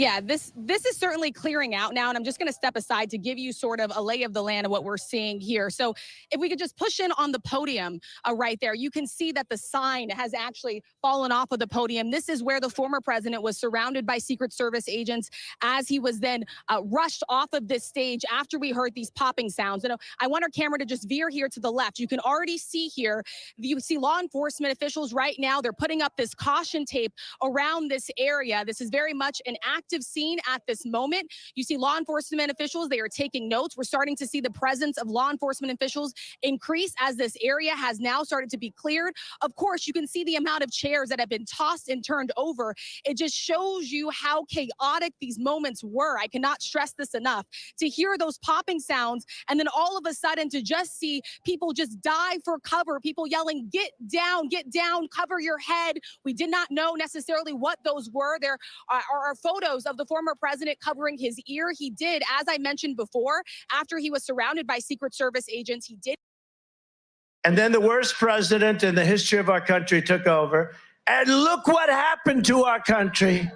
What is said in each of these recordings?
Yeah, this is certainly clearing out now, and I'm just going to step aside to give you sort of a lay of the land of what we're seeing here. So if we could just push in on the podium right there, you can see that the sign has actually fallen off of the podium. This is where the former president was surrounded by Secret Service agents as he was then rushed off of this stage after we heard these popping sounds. And I want our camera to just veer here to the left. You can already see here, you see law enforcement officials right now. They're putting up this caution tape around this area. This is very much an active scene at this moment. You see law enforcement officials, they are taking notes. We're starting to see the presence of law enforcement officials increase as this area has now started to be cleared. Of course, you can see the amount of chairs that have been tossed and turned over. It just shows you how chaotic these moments were. I cannot stress this enough. To hear those popping sounds and then all of a sudden to just see people just dive for cover, people yelling, get down, cover your head. We did not know necessarily what those were. There are photos of the former president covering his ear. He did, as I mentioned before, after he was surrounded by Secret Service agents, he did. And then the worst president in the history of our country took over. And look what happened to our country.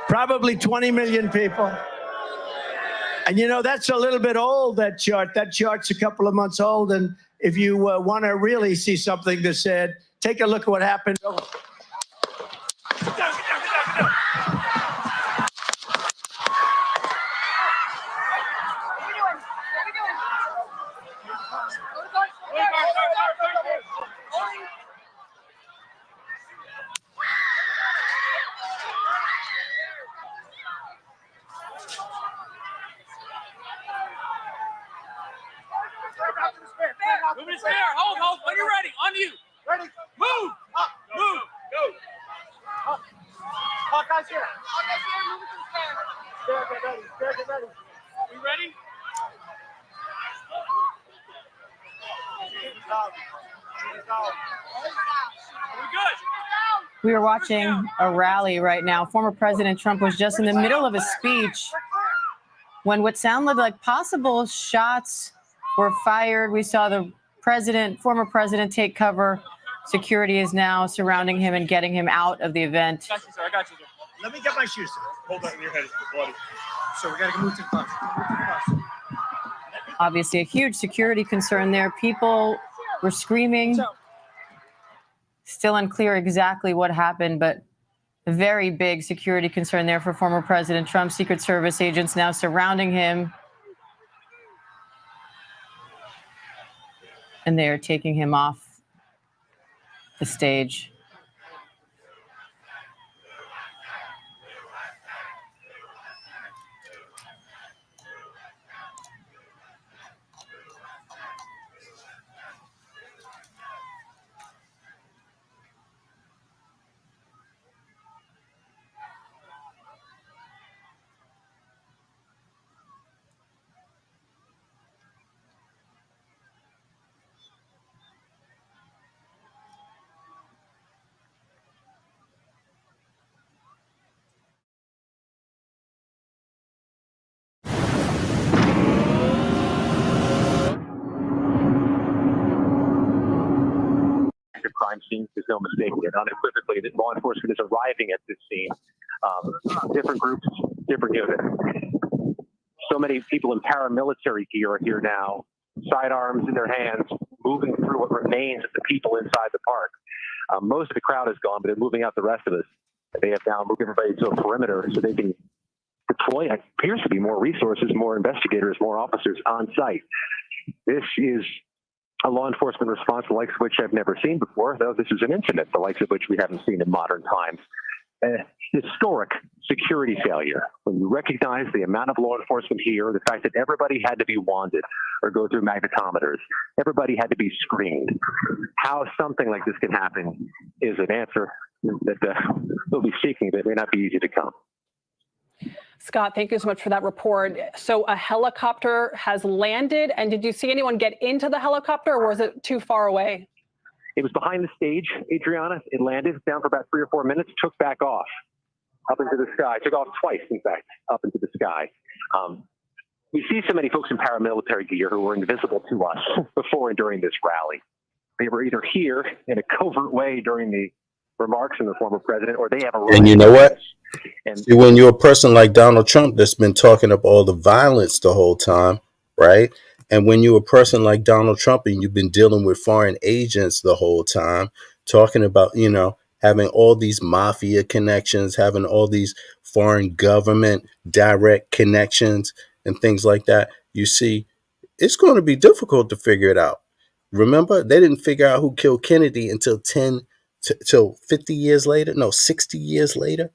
Probably 20 million people. And you know, that's a little bit old, that chart. That chart's a couple of months old. And if you want to really see something that's said, take a look at what happened. Get down. Move his hair. Hold. When you're ready. On you. Ready. Move. Up. Move. Go. Up. Hawkeye's here. Move it to the stair. Stair, get ready. You ready? Are we good? We are watching a rally right now. Former President Trump was just in the middle of a speech when what sounded like possible shots were fired. We saw the former president, take cover. Security is now surrounding him and getting him out of the event. I got you, sir. Let me get my shoes, sir. Hold on, your head is bloody. So we got to move to the bus. Obviously, a huge security concern there. People were screaming. Still unclear exactly what happened, but a very big security concern there for former President Trump. Secret Service agents now surrounding him. And they are taking him off the stage. Crime scene. There's no mistaking it. Unequivocally, that law enforcement is arriving at this scene. Different groups, different units. So many people in paramilitary gear are here now, sidearms in their hands, moving through what remains of the people inside the park. Most of the crowd is gone, but they're moving out the rest of us. They have now moved everybody to a perimeter so they can deploy, appears to be more resources, more investigators, more officers on site. This is a law enforcement response the likes of which I've never seen before, though this is an incident the likes of which we haven't seen in modern times. Historic security failure. When you recognize the amount of law enforcement here, the fact that everybody had to be wanded or go through magnetometers, everybody had to be screened. How something like this can happen is an answer that we'll be seeking, but it may not be easy to come. Scott, thank you so much for that report. So a helicopter has landed, and did you see anyone get into the helicopter, or was it too far away? It was behind the stage, Adriana. It landed down for about 3 or 4 minutes, took back off, up into the sky. Took off twice, in fact, up into the sky. We see so many folks in paramilitary gear who were invisible to us before and during this rally. They were either here in a covert way during the remarks from the former president, or they have a right. And you know what? And see, when you're a person like Donald Trump that's been talking up all the violence the whole time, right? And when you're a person like Donald Trump and you've been dealing with foreign agents the whole time, talking about, having all these mafia connections, having all these foreign government direct connections and things like that, you see, it's going to be difficult to figure it out. Remember, they didn't figure out who killed Kennedy until till 50 years later. No, 60 years later.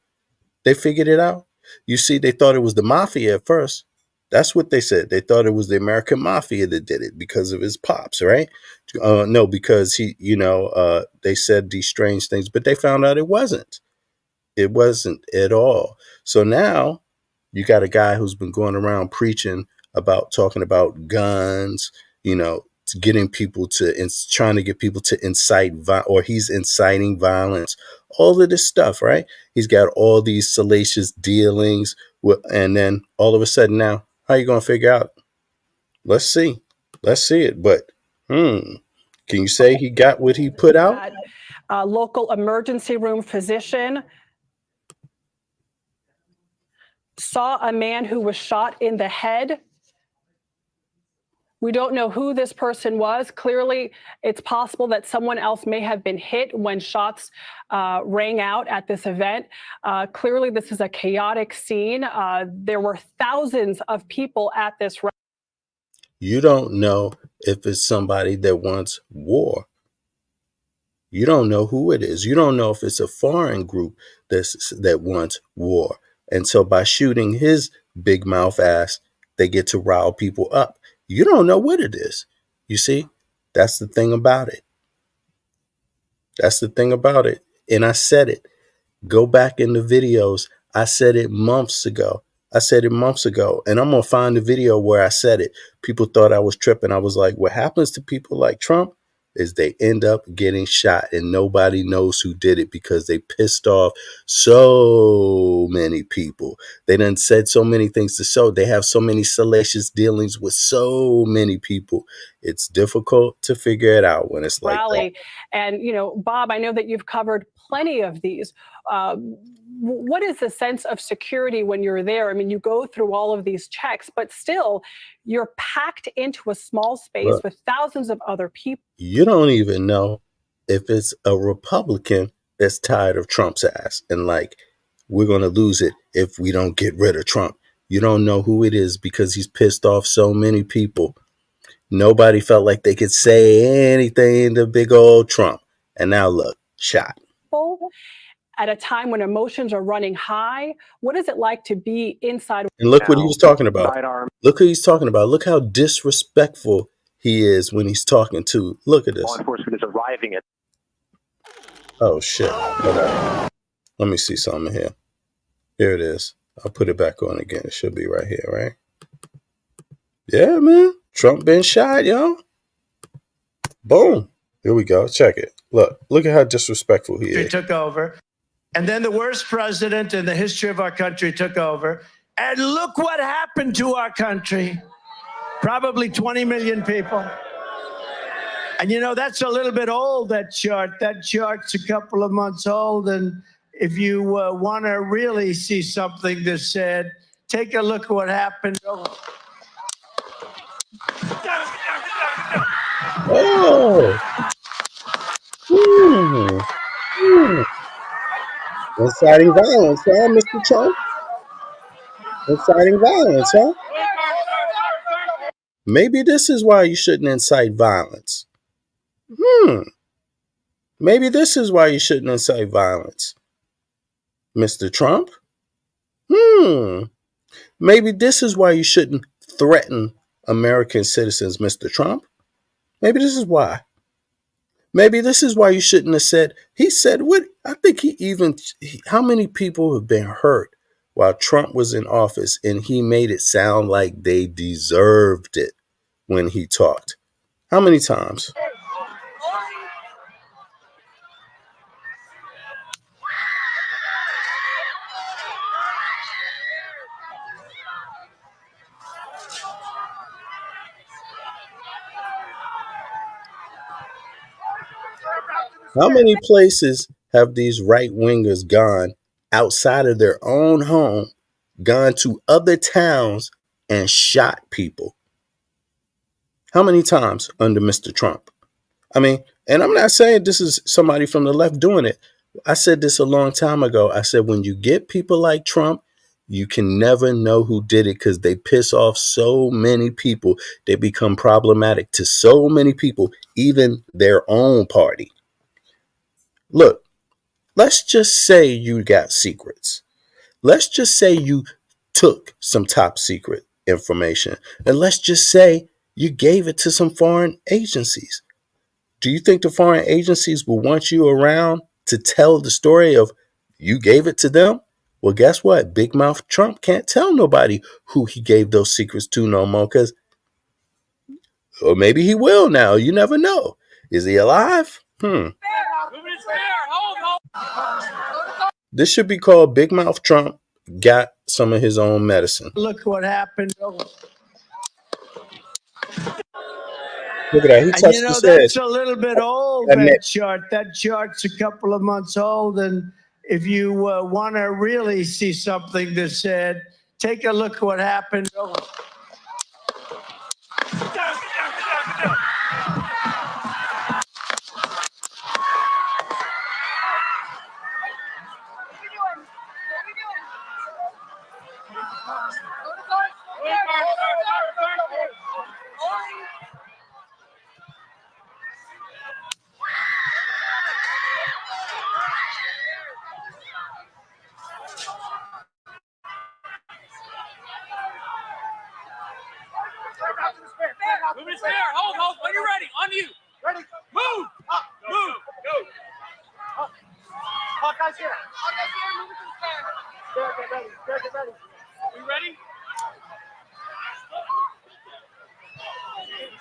They figured it out. You see, they thought it was the mafia at first. That's what they said. They thought it was the American mafia that did it because of his pops, right? No, because they said these strange things, but they found out it wasn't. It wasn't at all. So now you got a guy who's been going around preaching talking about guns, getting people trying to get people to incite or he's inciting violence, all of this stuff, right? He's got all these salacious dealings and then all of a sudden now, how are you going to figure out? Let's see it. But, can you say he got what he put out? Local emergency room physician saw a man who was shot in the head. We don't know who this person was. Clearly, it's possible that someone else may have been hit when shots rang out at this event. Clearly, this is a chaotic scene. There were thousands of people at this. You don't know if it's somebody that wants war. You don't know who it is. You don't know if it's a foreign group that wants war. And so by shooting his big mouth ass, they get to rile people up. You don't know what it is. You see, that's the thing about it. That's the thing about it. And I said it. Go back in the videos. I said it months ago. And I'm going to find the video where I said it. People thought I was tripping. I was like, what happens to people like Trump is they end up getting shot and nobody knows who did it because they pissed off so many people. They done said so many things they have so many salacious dealings with so many people. It's difficult to figure it out when it's like that. And, Bob, I know that you've covered plenty of these. What is the sense of security when you're there? I mean, you go through all of these checks, but still you're packed into a small space with thousands of other people. You don't even know if it's a Republican that's tired of Trump's ass and like, we're going to lose it if we don't get rid of Trump. You don't know who it is because he's pissed off so many people. Nobody felt like they could say anything to big old Trump. And now look, shot. At a time when emotions are running high, what is it like to be inside? And look what he was talking about. Look who he's talking about. Look how disrespectful he is when he's talking to. Look at this. Law enforcement is arriving at. Oh, shit. Okay. Let me see something here. Here it is. I'll put it back on again. It should be right here, right? Yeah, man. Trump been shot, yo. Boom. Here we go. Check it. Look at how disrespectful he is. He took over. And then the worst president in the history of our country took over. And look what happened to our country. Probably 20 million people. And that's a little bit old, that chart. That chart's a couple of months old. And if you want to really see something that's said, take a look at what happened. Oh. Inciting violence, huh, Mr. Trump? Inciting violence, huh? Maybe this is why you shouldn't incite violence. Maybe this is why you shouldn't incite violence, Mr. Trump. Maybe this is why you shouldn't threaten American citizens, Mr. Trump. Maybe this is why. Maybe this is why you shouldn't have said, he said what? I think how many people have been hurt while Trump was in office and he made it sound like they deserved it when he talked? How many times? How many places have these right wingers gone outside of their own home, gone to other towns, and shot people? How many times under Mr. Trump? I mean, and I'm not saying this is somebody from the left doing it. I said this a long time ago. I said, when you get people like Trump, you can never know who did it because they piss off so many people. They become problematic to so many people, even their own party. Look, let's just say you got secrets. Let's just say you took some top secret information. And let's just say you gave it to some foreign agencies. Do you think the foreign agencies will want you around to tell the story of you gave it to them? Well, guess what? Big Mouth Trump can't tell nobody who he gave those secrets to no more, or maybe he will now. You never know. Is he alive? This should be called Big Mouth Trump got some of his own medicine. Look what happened. Look at that. He And touched you know, his that's head. a little bit old, that chart. That chart's a couple of months old. And if you want to really see something that's said, take a look what happened. Move it there. Hold. When you're ready. On you. Ready. Move. Up. Move. Go. Up. Hawkeye's here. Hawkeye's here. Move it to the stand. There, get ready. There, get ready. Are you ready?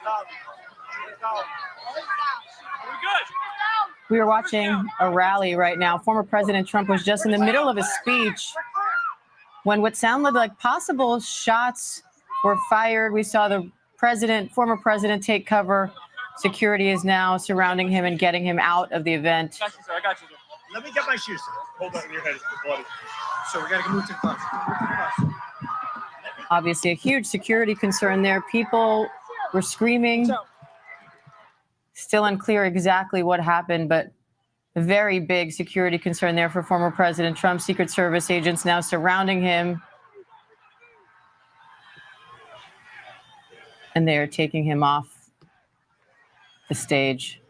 Are we good? We are watching a rally right now. Former President Trump was just in the middle of a speech when what sounded like possible shots were fired. We saw the former president, take cover. Security is now surrounding him and getting him out of the event. I got you, sir. Let me get my shoes, sir. Hold on, your head is bloody. So we got to move to the class. Obviously, a huge security concern there. People were screaming. Still unclear exactly what happened, but a very big security concern there for former President Trump. Secret Service agents now surrounding him. And they are taking him off the stage.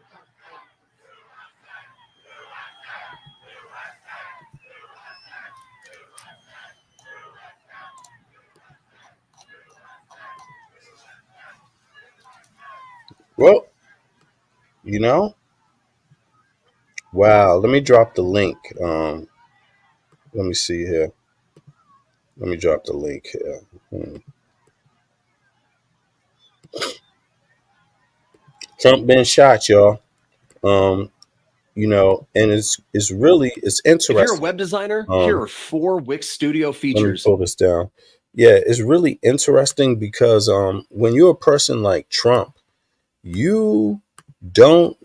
Well, you know, wow. Let me drop the link. Let me see here. Let me drop the link here. Trump been shot, y'all. You know, and it's interesting. If you're a web designer, here are 4 Wix Studio features. Let me pull this down. Yeah, it's really interesting because when you're a person like Trump, you done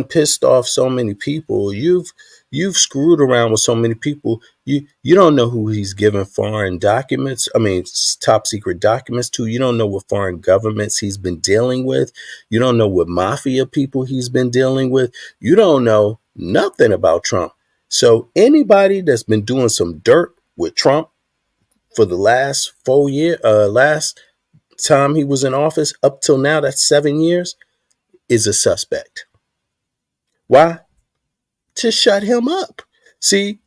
pissed off so many people. You've screwed around with so many people. You don't know who he's giving foreign documents. I mean, top secret documents to. You don't know what foreign governments he's been dealing with. You don't know what mafia people he's been dealing with. You don't know nothing about Trump. So anybody that's been doing some dirt with Trump for the last 4 years, last time he was in office up till now, that's 7 years, is a suspect. Why? To shut him up. See,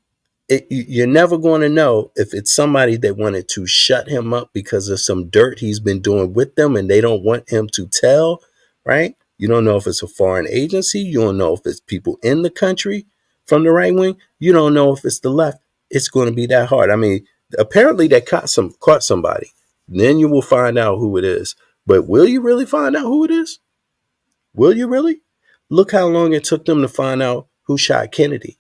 you're never going to know if it's somebody that wanted to shut him up because of some dirt he's been doing with them and they don't want him to tell, right? You don't know if it's a foreign agency. You don't know if it's people in the country from the right wing. You don't know if it's the left. It's going to be that hard. I mean, apparently they caught somebody. Then you will find out who it is. But will you really find out who it is? Will you really? Look how long it took them to find out who shot Kennedy.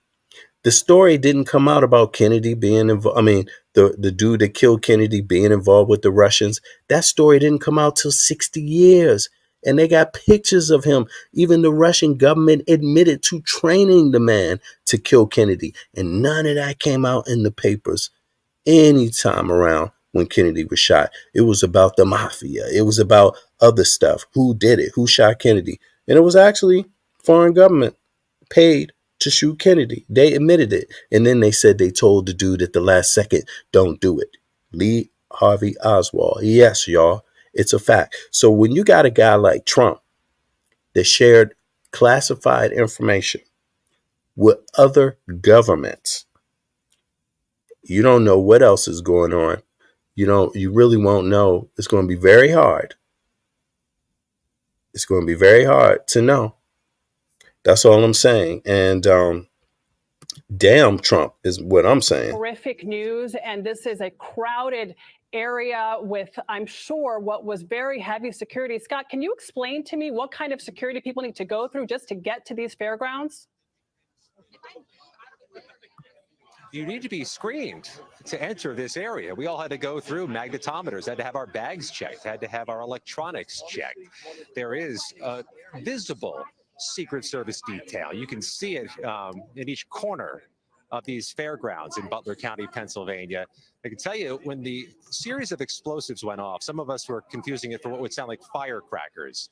The story didn't come out about Kennedy being involved. I mean, the dude that killed Kennedy being involved with the Russians. That story didn't come out till 60 years. And they got pictures of him. Even the Russian government admitted to training the man to kill Kennedy. And none of that came out in the papers any time around when Kennedy was shot. It was about the mafia. It was about other stuff. Who did it? Who shot Kennedy? And it was actually foreign government paid to shoot Kennedy. They admitted it. And then they said they told the dude at the last second, don't do it. Lee Harvey Oswald. Yes, y'all. It's a fact. So when you got a guy like Trump that shared classified information with other governments, you don't know what else is going on. You really won't know. It's going to be very hard. It's going to be very hard to know. That's all I'm saying. And damn Trump is what I'm saying. Horrific news. And this is a crowded area with, I'm sure, what was very heavy security. Scott, can you explain to me what kind of security people need to go through just to get to these fairgrounds? You need to be screened to enter this area. We all had to go through magnetometers, had to have our bags checked, had to have our electronics checked. There is a visible Secret Service detail. You can see it in each corner of these fairgrounds in Butler County, Pennsylvania. I can tell you, when the series of explosives went off, some of us were confusing it for what would sound like firecrackers,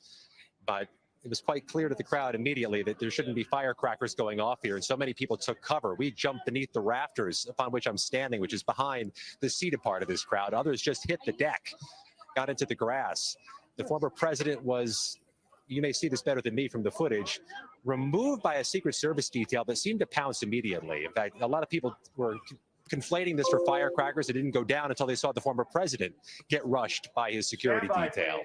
but it was quite clear to the crowd immediately that there shouldn't be firecrackers going off here, and so many people took cover. We jumped beneath the rafters upon which I'm standing, which is behind the seated part of this crowd. Others just hit the deck, got into the grass. The former president was, you may see this better than me from the footage, removed by a Secret Service detail that seemed to pounce immediately. In fact, a lot of people were conflating this for firecrackers. It didn't go down until they saw the former president get rushed by his security detail.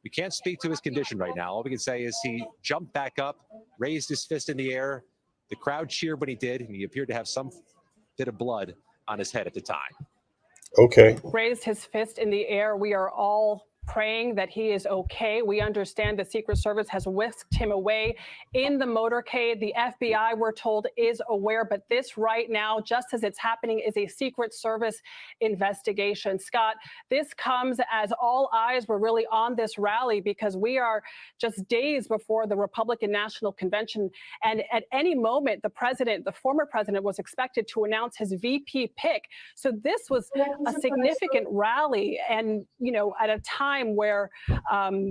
We can't speak to his condition right now. All we can say is he jumped back up, raised his fist in the air. The crowd cheered when he did, and he appeared to have some bit of blood on his head at the time. Okay. Raised his fist in the air. We are all praying that he is okay. We understand the Secret Service has whisked him away in the motorcade. The FBI, we're told, is aware, but this right now, just as it's happening, is a Secret Service investigation. Scott, this comes as all eyes were really on this rally because we are just days before the Republican National Convention, and at any moment, the former president, was expected to announce his VP pick. So this was a significant rally, and at a time where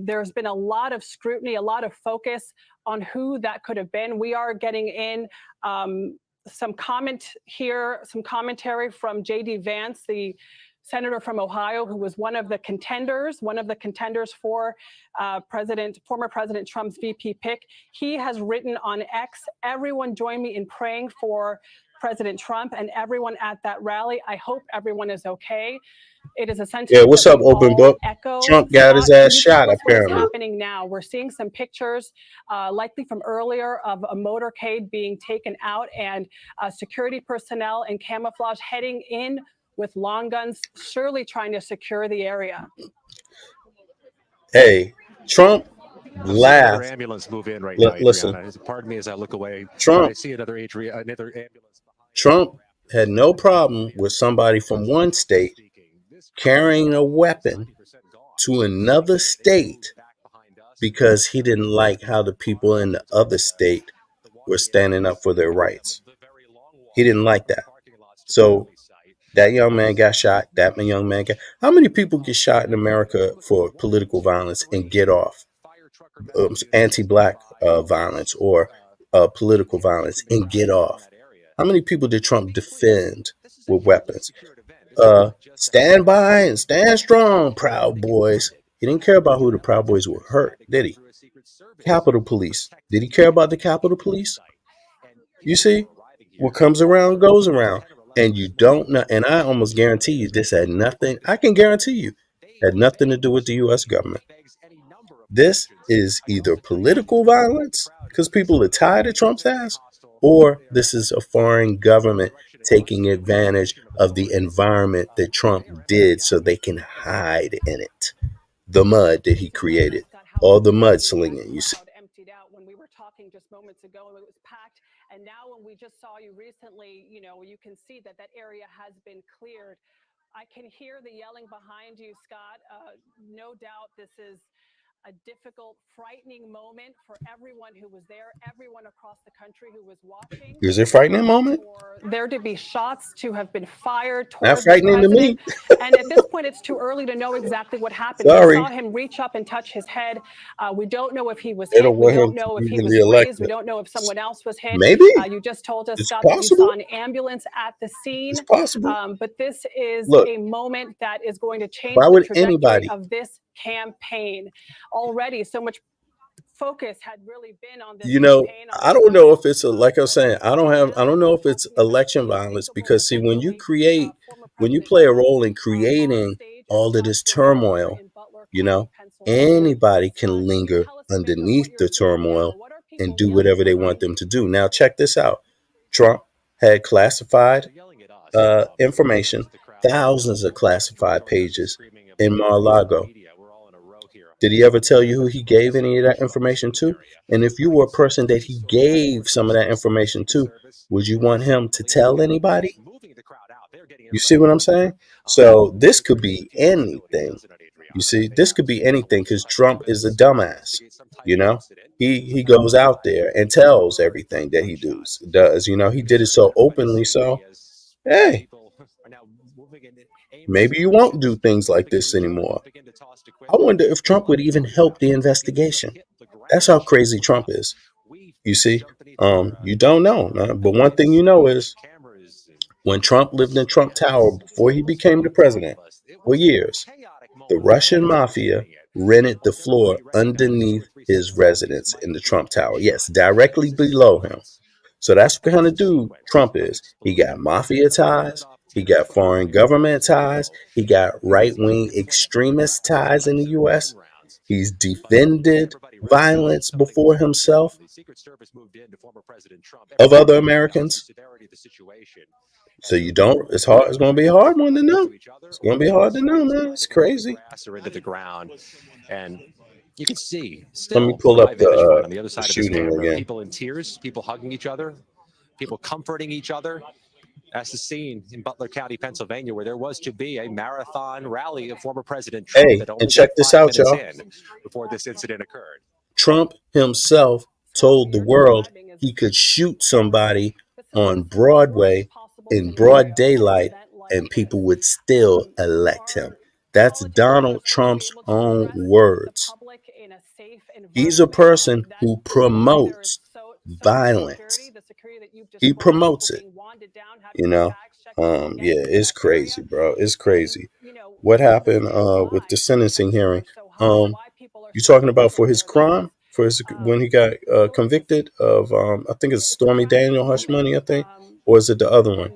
there's been a lot of scrutiny, a lot of focus on who that could have been. We are getting in some commentary from J.D. Vance, the senator from Ohio, who was one of the contenders for former President Trump's VP pick. He has written on X, "Everyone join me in praying for President Trump and everyone at that rally. I hope everyone is okay." It is a sentiment. Yeah, what's up, Open Book? Echo. Trump got his ass shot, What's apparently. happening now? We're seeing some pictures, likely from earlier, of a motorcade being taken out and security personnel in camouflage heading in with long guns, surely trying to secure the area. Hey, Trump Another laughed. ambulance move in right now. Listen, Pardon me as I look away. Trump I see another ambulance behind. Trump had no problem with somebody from one state carrying a weapon to another state because he didn't like how the people in the other state were standing up for their rights. He didn't like that. So that young man got shot. That young man got. How many people get shot in America for political violence and get off? Anti-black violence or political violence and get off? How many people did Trump defend with weapons? Stand by and stand strong, Proud Boys. He didn't care about who the Proud Boys were hurt, did he? Capitol Police. Did he care about the Capitol Police? You see, what comes around goes around. And you don't know, and I almost guarantee you this had nothing, I can guarantee you, had nothing to do with the U.S. government. This is either political violence, because people are tired of Trump's ass, or this is a foreign government taking advantage of the environment that Trump did so they can hide in it. The mud that he created, all the mudslinging, you see. Emptied out when we were talking just moments ago, it was packed. And now when we just saw you recently, you can see that area has been cleared. I can hear the yelling behind you, Scott. No doubt this is a difficult, frightening moment for everyone who was there, everyone across the country who was watching. Is it a frightening moment? For there to be shots to have been fired Not toward the frightening to me. president. And at this point, it's too early to know exactly what happened. Sorry. We saw him reach up and touch his head. We don't know if he was They hit. don't We want him don't to know be if he was reelected. grazed. We don't know if someone else was hit. Maybe. You just told us, It's Scott, that you possible. saw an ambulance at the scene. It's possible. But this is Look, a moment that is going to change why the would trajectory anybody? of this campaign. Already, so much focus had really been on this You know, campaign. I don't know if it's like I was saying, I don't know if it's election violence, because see, when you play a role in creating all of this turmoil, you know, anybody can linger underneath the turmoil and do whatever they want them to do. Now, check this out. Trump had classified information, thousands of classified pages in Mar-a-Lago. Did he ever tell you who he gave any of that information to? And if you were a person that he gave some of that information to, would you want him to tell anybody? You see what I'm saying? So this could be anything. You see, this could be anything, because Trump is a dumbass. You know, he goes out there and tells everything that he does. You know, he did it so openly. So, hey, maybe you won't do things like this anymore. I wonder if Trump would even help the investigation. That's how crazy Trump is. You see, you don't know. But one thing you know is when Trump lived in Trump Tower before he became the president for years, the Russian mafia rented the floor underneath his residence in the Trump Tower. Yes, directly below him. So that's the kind of dude Trump is. He got mafia ties. He got foreign government ties. He got right-wing extremist ties in the U.S. He's defended violence before himself of other Americans. So you don't, it's hard. It's going to be a hard one to know. It's going to be hard to know, man. It's crazy. Or into the ground, and you can see Let me still pull from up my vantage point on the other the side of this shooting camera, again. people in tears, people hugging each other, people comforting each other. That's the scene in Butler County, Pennsylvania, where there was to be a marathon rally of former President Trump Hey, that only and check got this 5 out, minutes y'all. in before this incident occurred. Trump himself told the world he could shoot somebody on Broadway in broad daylight and people would still elect him. That's Donald Trump's own words. He's a person who promotes violence. He promotes it. You know, yeah, it's crazy, bro. It's crazy. What happened with the sentencing hearing? You talking about for his crime? For his, when he got convicted of, I think it's Stormy Daniel hush money, I think, or is it the other one?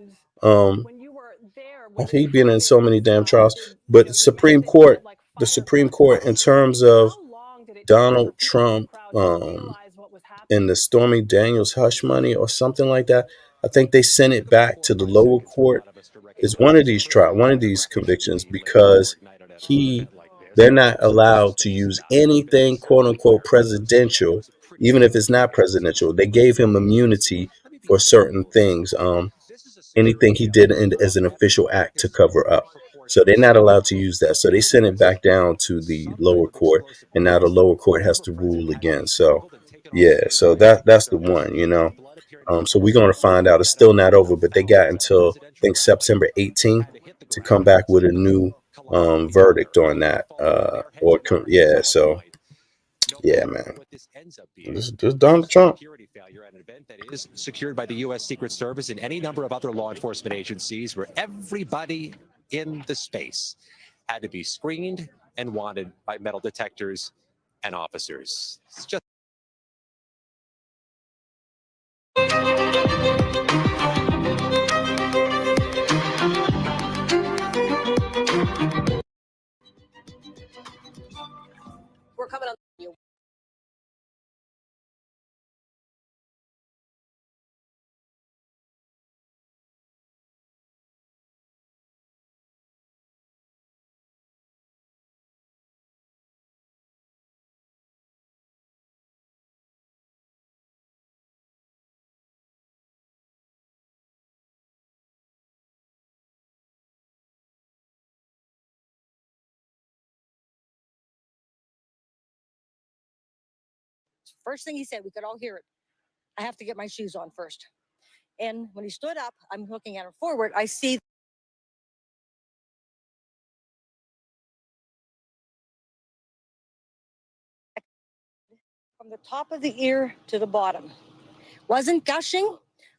He been in so many damn trials, but the Supreme Court, in terms of Donald Trump, and the Stormy Daniels hush money or something like that, I think they sent it back to the lower court. It's one of these convictions, because they're not allowed to use anything quote unquote presidential, even if it's not presidential. They gave him immunity for certain things. Anything he did as an official act to cover up. So they're not allowed to use that. So they sent it back down to the lower court, and now the lower court has to rule again. So yeah, so that's the one, you know. So we're going to find out. It's still not over, but they got until I think September 18th to come back with a new verdict on that. Yeah, so yeah, man. This is Donald Trump. That is secured by the U.S. Secret Service and any number of other law enforcement agencies, where everybody in the space had to be screened and wanted by metal detectors and officers. It's just We're coming on you. First thing he said, we could all hear it. I have to get my shoes on first. And when he stood up, I'm looking at him forward. I see from the top of the ear to the bottom. Wasn't gushing,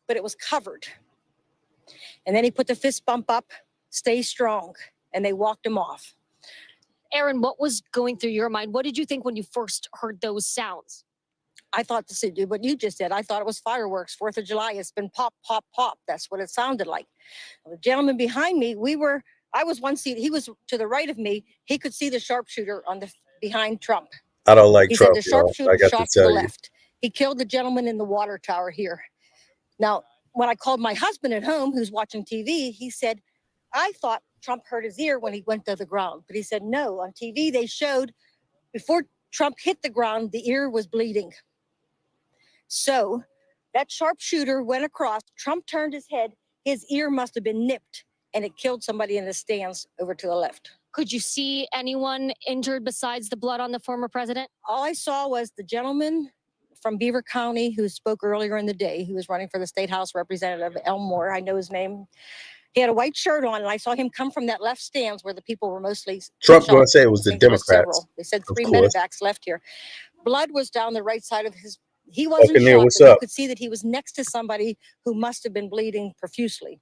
but it was covered. And then he put the fist bump up, stay strong, and they walked him off. Aaron, what was going through your mind? What did you think when you first heard those sounds? I thought this would do what you just said. I thought it was fireworks, 4th of July. It's been pop, pop, pop. That's what it sounded like. The gentleman behind me, I was one seat. He was to the right of me. He could see the sharpshooter behind Trump. I don't like He Trump, said the y'all. I sharpshooter got shot to to the tell you. left. He killed the gentleman in the water tower here. Now, when I called my husband at home, who's watching TV, he said, I thought Trump hurt his ear when he went to the ground. But he said, no, on TV, they showed before Trump hit the ground, the ear was bleeding. So that sharpshooter went across. Trump turned his head. His ear must have been nipped, and it killed somebody in the stands over to the left. Could you see anyone injured besides the blood on the former president? All I saw was the gentleman from Beaver County who spoke earlier in the day. He was running for the state house representative, Elmore. I know his name. He had a white shirt on, and I saw him come from that left stands where the people were mostly Trump shot. going to say it was the I think there was Democrats. several. They said Of 3 course. medevacs left here. Blood was down the right side of his. He wasn't Buccaneer, shot, what's but you up? could see that he was next to somebody who must have been bleeding profusely,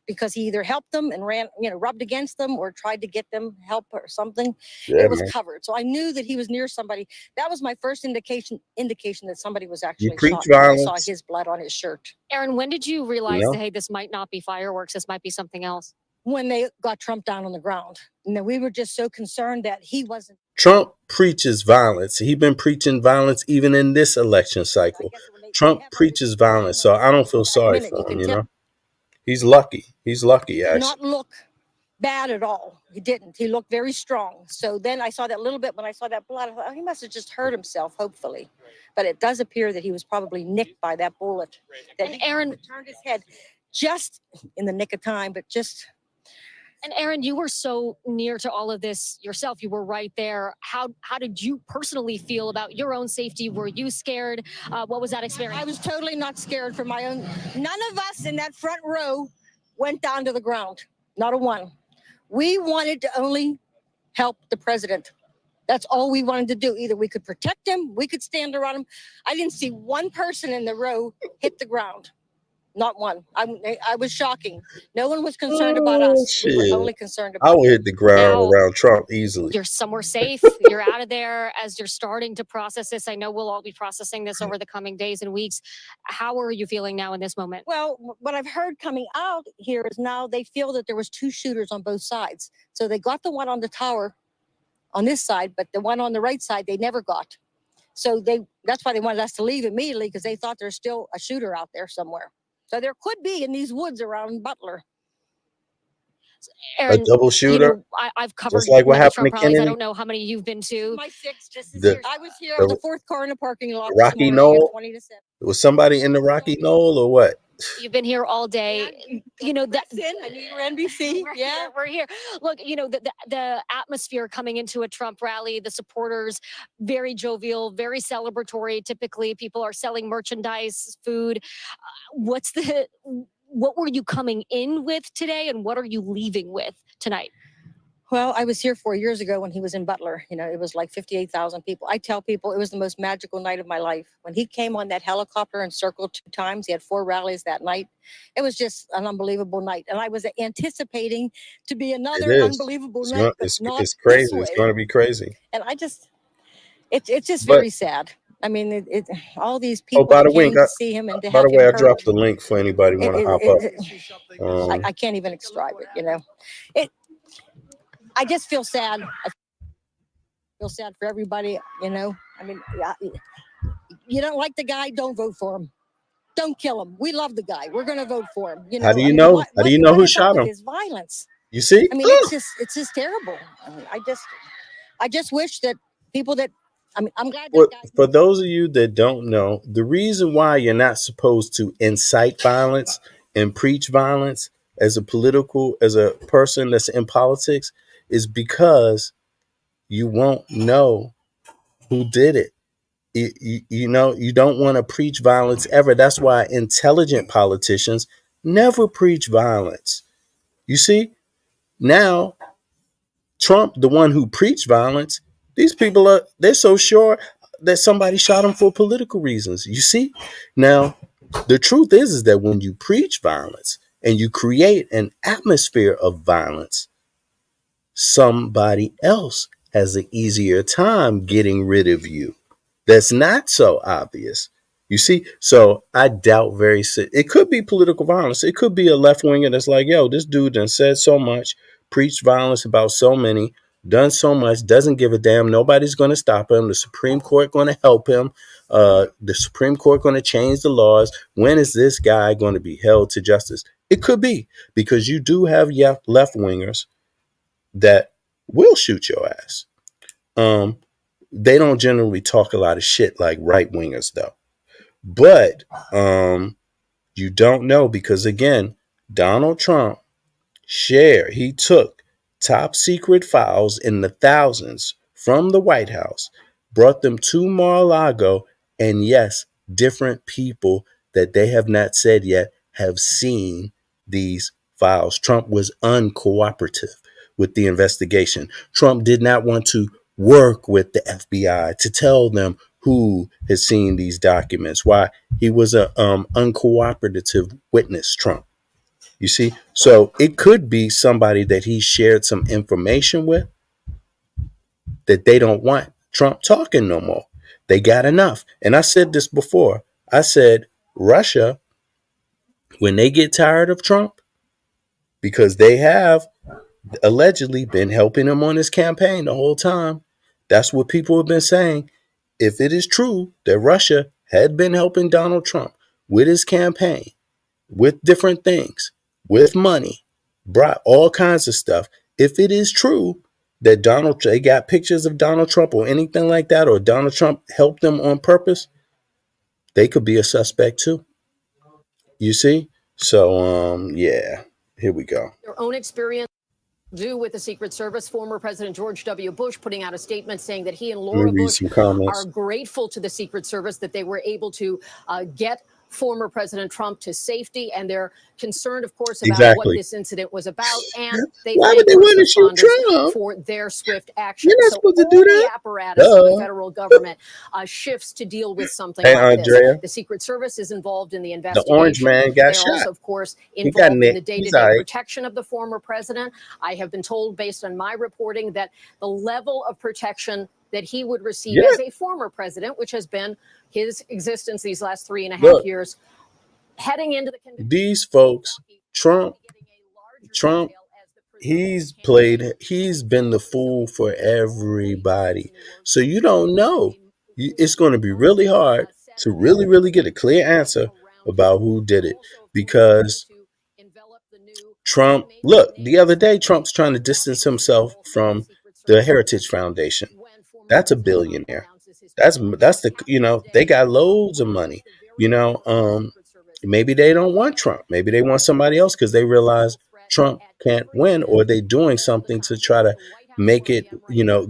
because he either helped them and ran, rubbed against them, or tried to get them help or something. Yeah, It was man. covered, so I knew that he was near somebody. That was my first indication that somebody was actually preach shot. I saw violence. his blood on his shirt. Aaron, when did you realize know? that, hey, this might not be fireworks, this might be something else? When they got Trump down on the ground, and then we were just so concerned that he wasn't. Trump preaches violence. He's been preaching violence even in this election cycle. Trump preaches violence, so I don't feel sorry for him, you know? He's lucky. He's lucky, Did actually. not look bad at all. He didn't. He looked very strong. So then I saw that little bit. When I saw that blood, I thought, oh, he must have just hurt himself, hopefully. But it does appear that he was probably nicked by that bullet. That And Aaron turned his head just in the nick of time, but just. And Aaron, you were so near to all of this yourself. You were right there. How did you personally feel about your own safety? Were you scared? What was that experience? I was totally not scared for my own. None of us in that front row went down to the ground. Not a one. We wanted to only help the president. That's all we wanted to do. Either we could protect him, we could stand around him. I didn't see one person in the row hit the ground. Not one. I was shocking. No one was concerned about us. We were only concerned about I would hit the ground around Trump easily. You're somewhere safe. You're out of there as you're starting to process this. I know we'll all be processing this over the coming days and weeks. How are you feeling now in this moment? Well, what I've heard coming out here is now they feel that there was 2 shooters on both sides. So they got the one on the tower on this side, but the one on the right side they never got. So that's why they wanted us to leave immediately, because they thought there's still a shooter out there somewhere. So there could be in these woods around Butler. Aaron, a double shooter? I've covered just like what many happened Trump to rallies. Kennedy? I don't know how many you've been to. My 6th. This is The- I was here. the- I was the 4th car in the parking lot. Rocky this morning Knoll? at 20 to 7. Was somebody in the Rocky Knoll or what? You've been here all day. You know that. I knew you were NBC. Yeah, we're here. Look, you know the atmosphere coming into a Trump rally. The supporters very jovial, very celebratory. Typically, people are selling merchandise, food. What were you coming in with today, and what are you leaving with tonight? Well, I was here 4 years ago when he was in Butler. It was like 58,000 people. I tell people it was the most magical night of my life. When he came on that helicopter and circled 2 times, he had 4 rallies that night. It was just an unbelievable night. And I was anticipating to be another unbelievable night. It's not crazy. this It's way. going to be crazy. And it's just But- very sad. I mean, all these people by the way, came to see him and to by have the way, him I dropped heard. the link for anybody want to hop up. I can't even describe it. I just feel sad. I feel sad for everybody. I mean, you don't like the guy, don't vote for him. Don't kill him. We love the guy. We're going to vote for him. How do you know? How do you know who shot him? His violence. You see? I mean, it's just terrible. I mean, I just wish that people that. I mean, I'm glad. Well, for those of you that don't know, the reason why you're not supposed to incite violence and preach violence as a person that's in politics is because you won't know who did it. You know, you don't want to preach violence ever. That's why intelligent politicians never preach violence. You see, now Trump, the one who preached violence, these people they're so sure that somebody shot him for political reasons. You see, now the truth is that when you preach violence and you create an atmosphere of violence, somebody else has an easier time getting rid of you. That's not so obvious. You see, so I doubt it could be political violence. It could be a left winger that's like, yo, this dude done said so much, preached violence about so many, done so much, doesn't give a damn. Nobody's going to stop him. The Supreme Court going to help him. The Supreme Court going to change the laws. When is this guy going to be held to justice? It could be, because you do have left wingers that will shoot your ass. They don't generally talk a lot of shit like right wingers though. But you don't know, because again, Donald Trump he took top secret files in the thousands from the White House, brought them to Mar-a-Lago, and yes, different people that they have not said yet have seen these files. Trump was uncooperative with the investigation. Trump did not want to work with the FBI to tell them who has seen these documents. Why? He was a uncooperative witness, Trump. You see? So it could be somebody that he shared some information with that they don't want Trump talking no more. They got enough. And I said this before. I said Russia, when they get tired of Trump, because they have allegedly been helping him on his campaign the whole time. That's what people have been saying. If it is true that Russia had been helping Donald Trump with his campaign, with different things, with money, brought all kinds of stuff. If it is true that they got pictures of Donald Trump or anything like that, or Donald Trump helped them on purpose, they could be a suspect too. You see? So, yeah, here we go. Their own experience do with the Secret Service. Former President George W. Bush putting out a statement saying that he and Laura Bush are grateful to the Secret Service that they were able to get former President Trump to safety, and they're concerned, of course, about what this incident was about. And they Why would they want to shoot Trump for their swift action. You're not supposed to do that. The apparatus of the federal government shifts to deal with something like Andrea, this. The Secret Service is involved in the investigation. The orange man got They're shot. also, of course, involved in the day-to-day protection of the former president. I have been told, based on my reporting, that the level of protection that he would receive as a former president, which has been his existence these last 3.5 years, heading into these folks, Trump, he's been the fool for everybody. So you don't know. It's going to be really hard to really get a clear answer about who did it, because Trump, look, the other day, Trump's trying to distance himself from the Heritage Foundation. That's a billionaire. That's the, they got loads of money, maybe they don't want Trump. Maybe they want somebody else because they realize Trump can't win, or they're doing something to try to make it,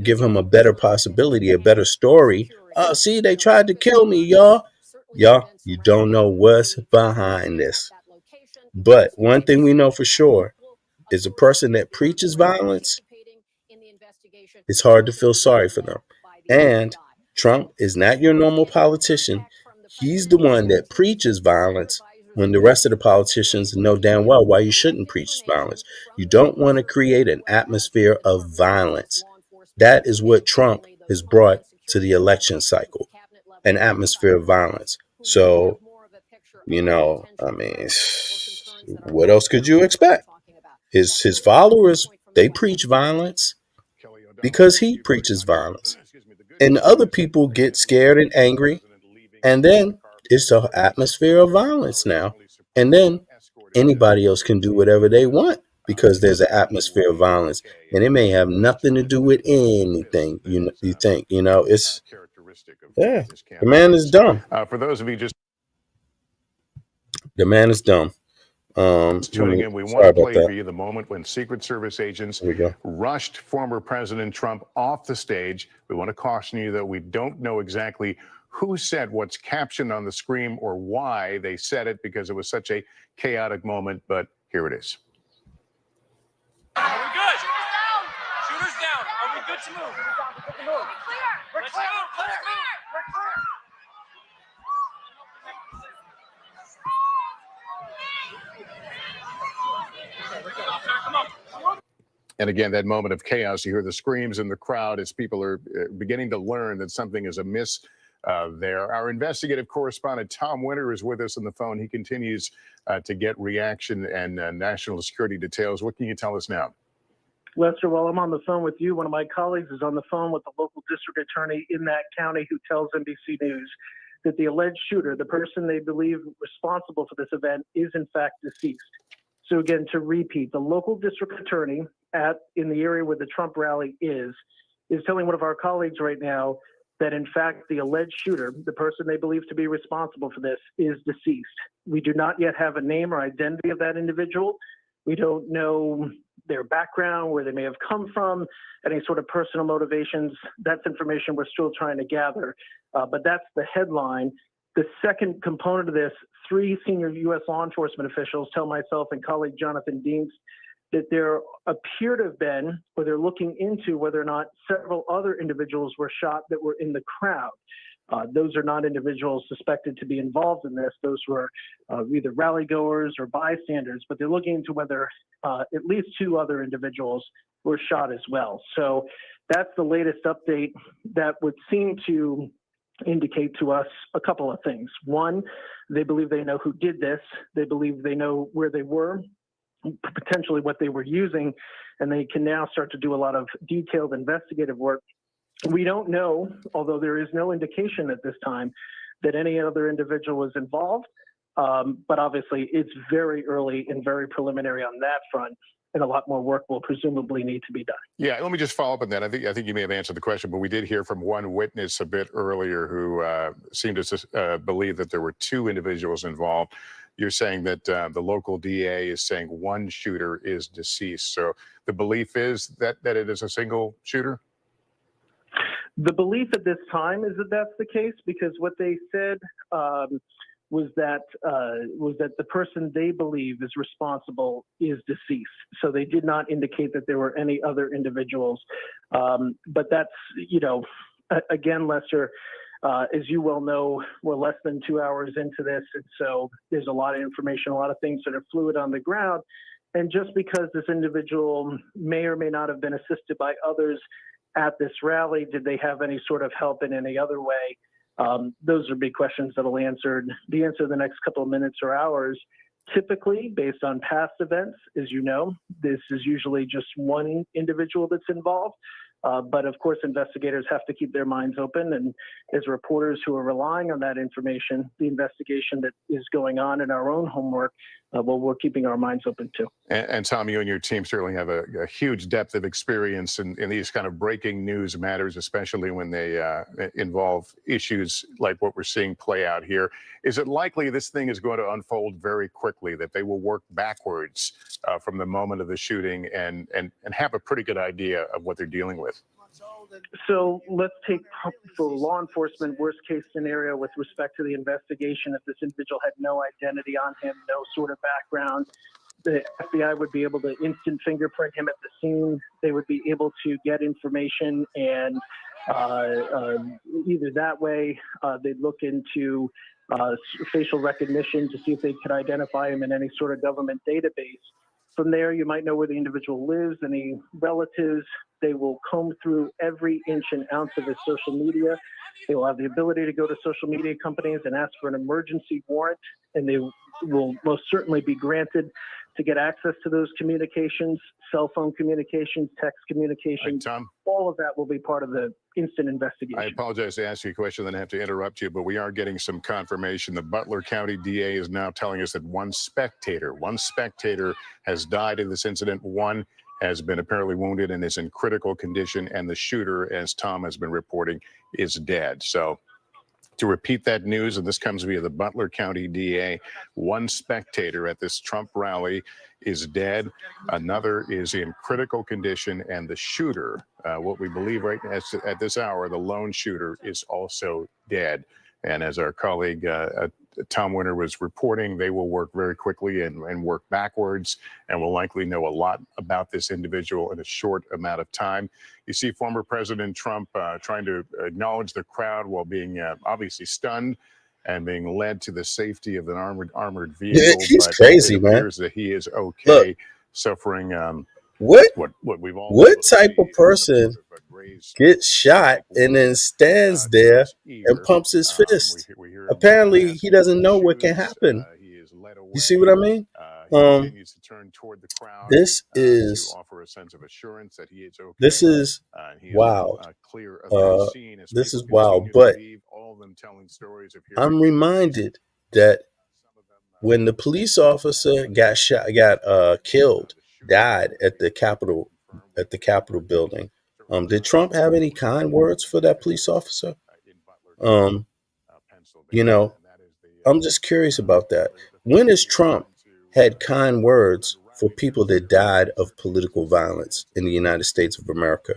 give him a better possibility, a better story. Oh, see, they tried to kill me, y'all. You don't know what's behind this. But one thing we know for sure is a person that preaches violence, it's hard to feel sorry for them. And Trump is not your normal politician. He's the one that preaches violence when the rest of the politicians know damn well why you shouldn't preach violence. You don't want to create an atmosphere of violence. That is what Trump has brought to the election cycle, an atmosphere of violence. So, what else could you expect? His followers, they preach violence because he preaches violence. And other people get scared and angry, and then it's an atmosphere of violence now. And then anybody else can do whatever they want because there's an atmosphere of violence, and it may have nothing to do with anything. You think, it's the man is dumb. For those of you just the man is dumb. Tuning in, we want to play for you the moment when Secret Service agents rushed former President Trump off the stage. We want to caution you that we don't know exactly who said what's captioned on the screen or why they said it, because it was such a chaotic moment, but here it is. Are we good? Shooters down. Are we good to move? We're clear. Let's move. Let's move. We're clear. And again, that moment of chaos, you hear the screams in the crowd as people are beginning to learn that something is amiss there. Our investigative correspondent, Tom Winter, is with us on the phone. He continues to get reaction and national security details. What can you tell us now? Lester, while I'm on the phone with you, one of my colleagues is on the phone with the local district attorney in that county who tells NBC News that the alleged shooter, the person they believe responsible for this event, is in fact deceased. So again, to repeat, the local district attorney in the area where the Trump rally is telling one of our colleagues right now that in fact the alleged shooter, the person they believe to be responsible for this, is deceased. We do not yet have a name or identity of that individual. We don't know their background, where they may have come from, any sort of personal motivations. That's information we're still trying to gather. But that's the headline. The second component of this, 3 senior U.S. law enforcement officials tell myself and colleague Jonathan Deans that there appear to have been, or they're looking into whether or not several other individuals were shot that were in the crowd. Those are not individuals suspected to be involved in this. Those were either rally goers or bystanders, but they're looking into whether at least 2 other individuals were shot as well. So that's the latest update that would seem to indicate to us a couple of things. One, they believe they know who did this. They believe they know where they were, potentially what they were using, and they can now start to do a lot of detailed investigative work. We don't know, although there is no indication at this time that any other individual was involved, but obviously it's very early and very preliminary on that front, and a lot more work will presumably need to be done. Yeah, let me just follow up on that. I think you may have answered the question, but we did hear from one witness a bit earlier who seemed to believe that there were 2 individuals involved. You're saying that the local DA is saying 1 shooter is deceased. So the belief is that it is a single shooter? The belief at this time is that that's the case, because what they said was that the person they believe is responsible is deceased. So they did not indicate that there were any other individuals. But that's, again, Lester, as you well know, we're less than 2 hours into this. And so there's a lot of information, a lot of things that are fluid on the ground. And just because this individual may or may not have been assisted by others at this rally, did they have any sort of help in any other way? Those are big questions that will be answered in the next couple of minutes or hours. Typically, based on past events, as you know, this is usually just 1 individual that's involved. But of course, investigators have to keep their minds open. And as reporters who are relying on that information, the investigation that is going on in our own homework, we're keeping our minds open too. And Tom, you and your team certainly have a huge depth of experience in these kind of breaking news matters, especially when they involve issues like what we're seeing play out here. Is it likely this thing is going to unfold very quickly, that they will work backwards from the moment of the shooting and have a pretty good idea of what they're dealing with? So let's take, for law enforcement, worst case scenario with respect to the investigation. If this individual had no identity on him, no sort of background, the FBI would be able to instant fingerprint him at the scene. They would be able to get information, and either that way they'd look into facial recognition to see if they could identify him in any sort of government database. From there, you might know where the individual lives, any relatives. They will comb through every inch and ounce of his social media. They will have the ability to go to social media companies and ask for an emergency warrant, and they will most certainly be granted to get access to those communications, cell phone communications, text communications. Right, Tom? All of that will be part of the instant investigation. I apologize to ask you a question, then I have to interrupt you, but we are getting some confirmation. The Butler County DA is now telling us that one spectator has died in this incident. 1 has been apparently wounded and is in critical condition, and the shooter, as Tom has been reporting, is dead. So To repeat that news, and this comes via the Butler County DA, one spectator at this Trump rally is dead. Another is in critical condition, and the shooter, what we believe right now at this hour, the lone shooter, is also dead. And as our colleague Tom Winter was reporting, they will work very quickly and work backwards, and will likely know a lot about this individual in a short amount of time. You see former President Trump trying to acknowledge the crowd while being obviously stunned and being led to the safety of an armored vehicle. Yeah, he's but crazy, it man. appears that he is okay. Look, suffering what we've all what type of person gets shot and then stands there and pumps his fist? Apparently, he doesn't know what can happen. You see what I mean? continues to turn toward the crowd This to is offer a sense of assurance that he is okay. this is He is wild. clear of that scene as This is people wild. continue to But leave, all of them telling stories of I'm hearing reminded that when the police officer got shot, killed, died at the Capitol building, did Trump have any kind words for that police officer? You know, I'm just curious about that. When has Trump had kind words for people that died of political violence in the United States of America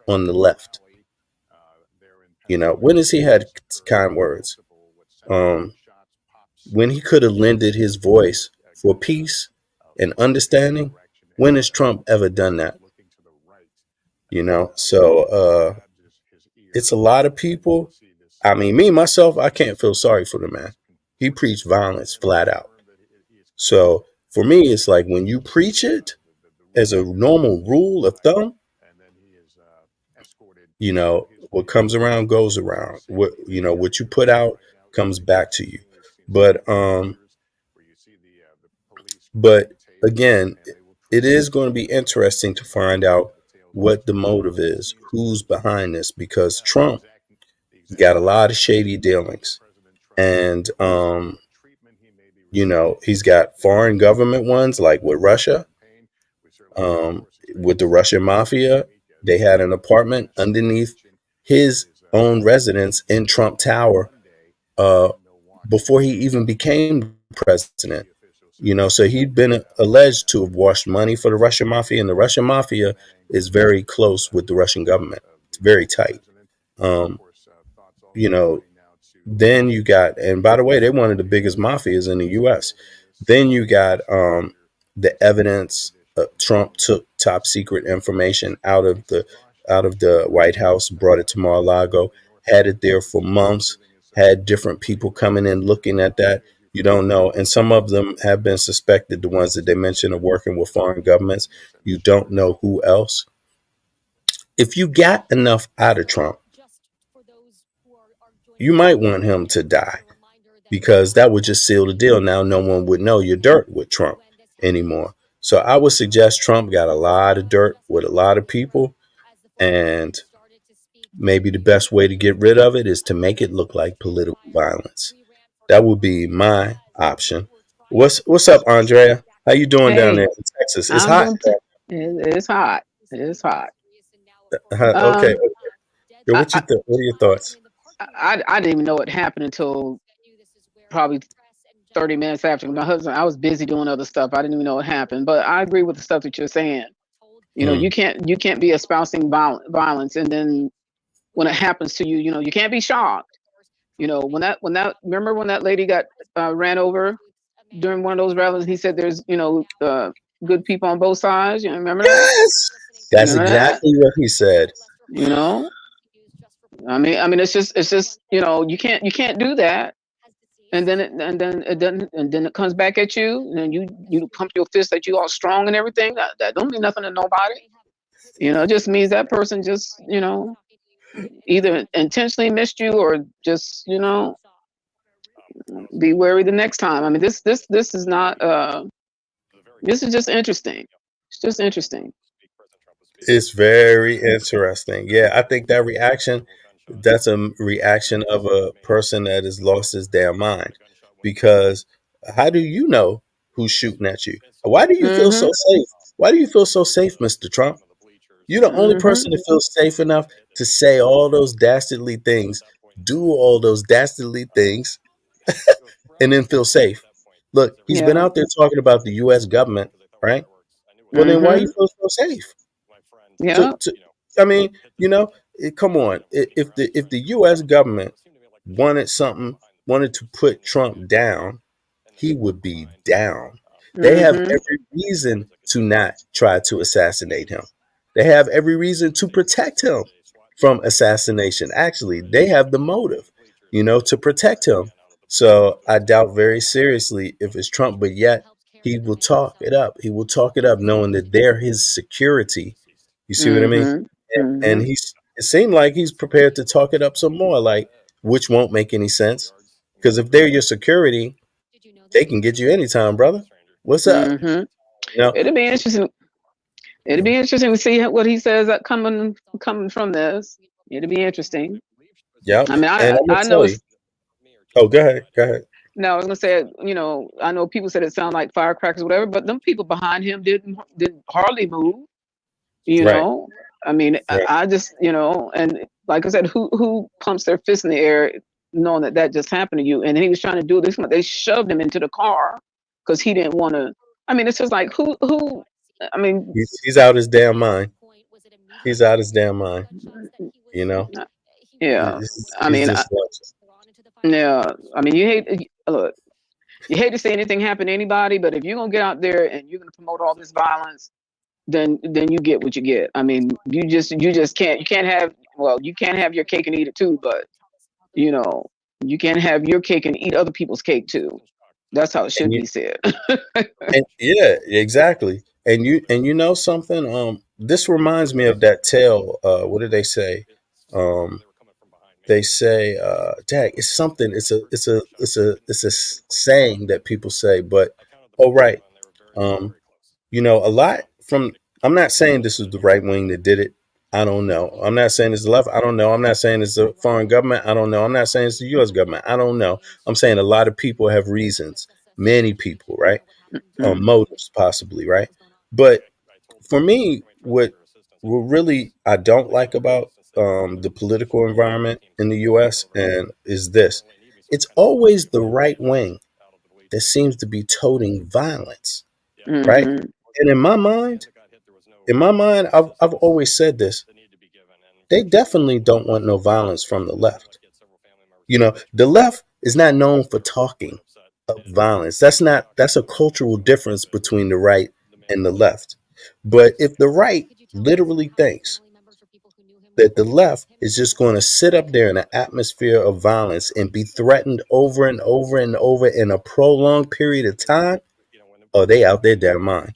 on the left? You know, when has he had kind words? When he could have lended his voice for peace and understanding, when has Trump ever done that? You know, so it's a lot of people. I mean, me, myself, I can't feel sorry for the man. He preached violence flat out. So for me, it's like when you preach it as a normal rule of thumb, you know, what comes around goes around. What you put out comes back to you. But again, it is going to be interesting to find out what the motive is, who's behind this, because Trump got a lot of shady dealings, and he's got foreign government ones like with Russia, with the Russian mafia. They had an apartment underneath his own residence in Trump Tower before he even became president. So he'd been alleged to have washed money for the Russian mafia, and the Russian mafia is very close with the Russian government. It's very tight. Then you got, and by the way, they're one of the biggest mafias in the U.S. Then you got the evidence. Trump took top secret information out of the White House, brought it to Mar-a-Lago, had it there for months, had different people coming in looking at that. You don't know. And some of them have been suspected, the ones that they mentioned are working with foreign governments. You don't know who else. If you got enough out of Trump, you might want him to die, because that would just seal the deal. Now no one would know your dirt with Trump anymore. So I would suggest Trump got a lot of dirt with a lot of people, and maybe the best way to get rid of it is to make it look like political violence. That would be my option. What's up, Andrea? How you doing down there in Texas? It's hot. It's hot. It's hot. Okay. What are your thoughts? I didn't even know what happened until probably 30 minutes after my husband. I was busy doing other stuff. I didn't even know what happened. But I agree with the stuff that you're saying. You can't be espousing violence, and then when it happens to you, you can't be shocked. Remember when that lady got ran over during one of those rallies? He said there's good people on both sides. You remember that? Yes, that's exactly what he said. I mean, it's just you can't do that, and then it comes back at you, and then you pump your fist that you all strong and everything. That don't mean nothing to nobody. It just means that person just either intentionally missed you or just be wary the next time. I mean, this is not this is just interesting. It's just interesting. It's very interesting. Yeah, I think that reaction, that's a reaction of a person that has lost his damn mind. Because how do you know who's shooting at you? Why do you feel so safe? Why do you feel so safe, Mr. Trump? You're the only person that feels safe enough to say all those dastardly things do all those dastardly things, and then feel safe. Look, he's been Yeah. out there talking about the U.S. government, right? Well, then why you Mm-hmm. feel so safe? Yeah. I mean, come on. If the U.S. government wanted something, wanted to put Trump down, he would be down. They have Mm-hmm. every reason to not try to assassinate him. They have every reason to protect him from assassination. Actually, they have the motive, to protect him. So I doubt very seriously if it's Trump, but yet he will talk it up. He will talk it up knowing that they're his security. You see what I mean? Mm-hmm. And Mm-hmm. it seemed like he's prepared to talk it up some more, like, which won't make any sense. Because if they're your security, they can get you anytime, brother. What's up? Mm-hmm. You know? It'll be interesting. It'll be interesting to see what he says coming from this. It'll be interesting. Yep. I mean, And I'm gonna I know tell you. it's Oh, go ahead. Go ahead. no. I was gonna say, I know people said it sounded like firecrackers, or whatever, but them people behind him didn't hardly move. You Right. know, I mean, Right. I just, and like I said, who pumps their fist in the air knowing that just happened to you? And he was trying to do this. They shoved him into the car because he didn't want to. I mean, it's just like who. I mean, He's out his damn mind. He's out his damn mind. You know. yeah. I He's mean, just nuts. yeah. I mean, look. You hate to see anything happen to anybody, but if you're gonna get out there and you're gonna promote all this violence, then you get what you get. I mean, you can't have your cake and eat it too, but you know, you can't have your cake and eat other people's cake too. That's how it And should be said. yeah, exactly. And you know something? This reminds me of that tale. What did they say? They say, Dad, it's something. It's a saying that people say. But oh right, a lot from. I'm not saying this is the right wing that did it. I don't know. I'm not saying it's the left. I don't know. I'm not saying it's the foreign government. I don't know. I'm not saying it's the U.S. government. I don't know. I'm saying a lot of people have reasons. Many people, right? Motives, possibly, right? But for me, what really I don't like about the political environment in the U.S. and is this: it's always the right wing that seems to be toting violence, right? Mm-hmm. And in my mind, I've always said this: they definitely don't want no violence from the left. The left is not known for talking of violence. That's a cultural difference between the right and the left. But if the right literally thinks that the left is just going to sit up there in an atmosphere of violence and be threatened over and over and over in a prolonged period of time, oh, they out their damn mind.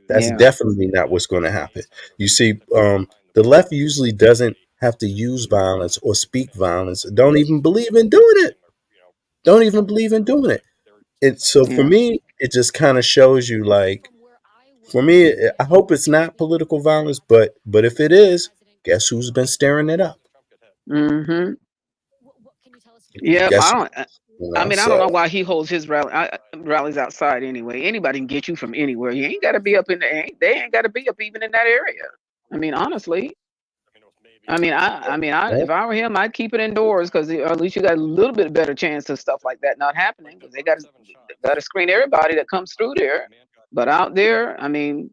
That's Yeah. definitely not what's going to happen. You see, the left usually doesn't have to use violence or speak violence. Don't even believe in doing it. Don't even believe in doing it. So for Yeah. me, it just kind of shows you, like, for me, I hope it's not political violence, but if it is, guess who's been stirring it up? Mm-hmm. Yep. Guess I mean, I don't so. know why he holds his rallies outside anyway. Anybody can get you from anywhere. You ain't got to be up in the. They ain't got to be up even in that area. I mean, honestly. If I were him, I'd keep it indoors because at least you got a little bit better chance of stuff like that not happening because they got to screen everybody that comes through there. But out there, I mean,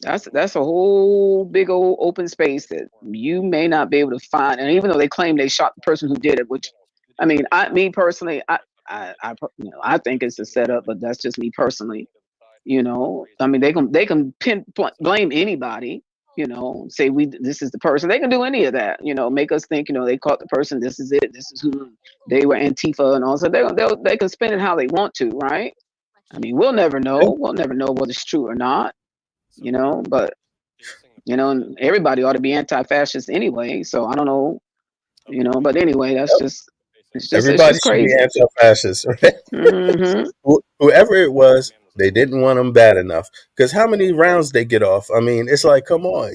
that's a whole big old open space that you may not be able to find. And even though they claim they shot the person who did it, which, I mean, me personally, I think it's a setup, but that's just me personally. I mean, they can blame anybody. Say this is the person. They can do any of that. Make us think. They caught the person. This is it. This is who they were. Antifa and all. So they can spin it how they want to, right? I mean, we'll never know. We'll never know whether it's true or not. But and everybody ought to be anti-fascist anyway. So I don't know. But anyway, it's Everybody just should be crazy. anti-fascist, right? Mm-hmm. Whoever it was, they didn't want them bad enough. Because how many rounds they get off? I mean, it's like, come on,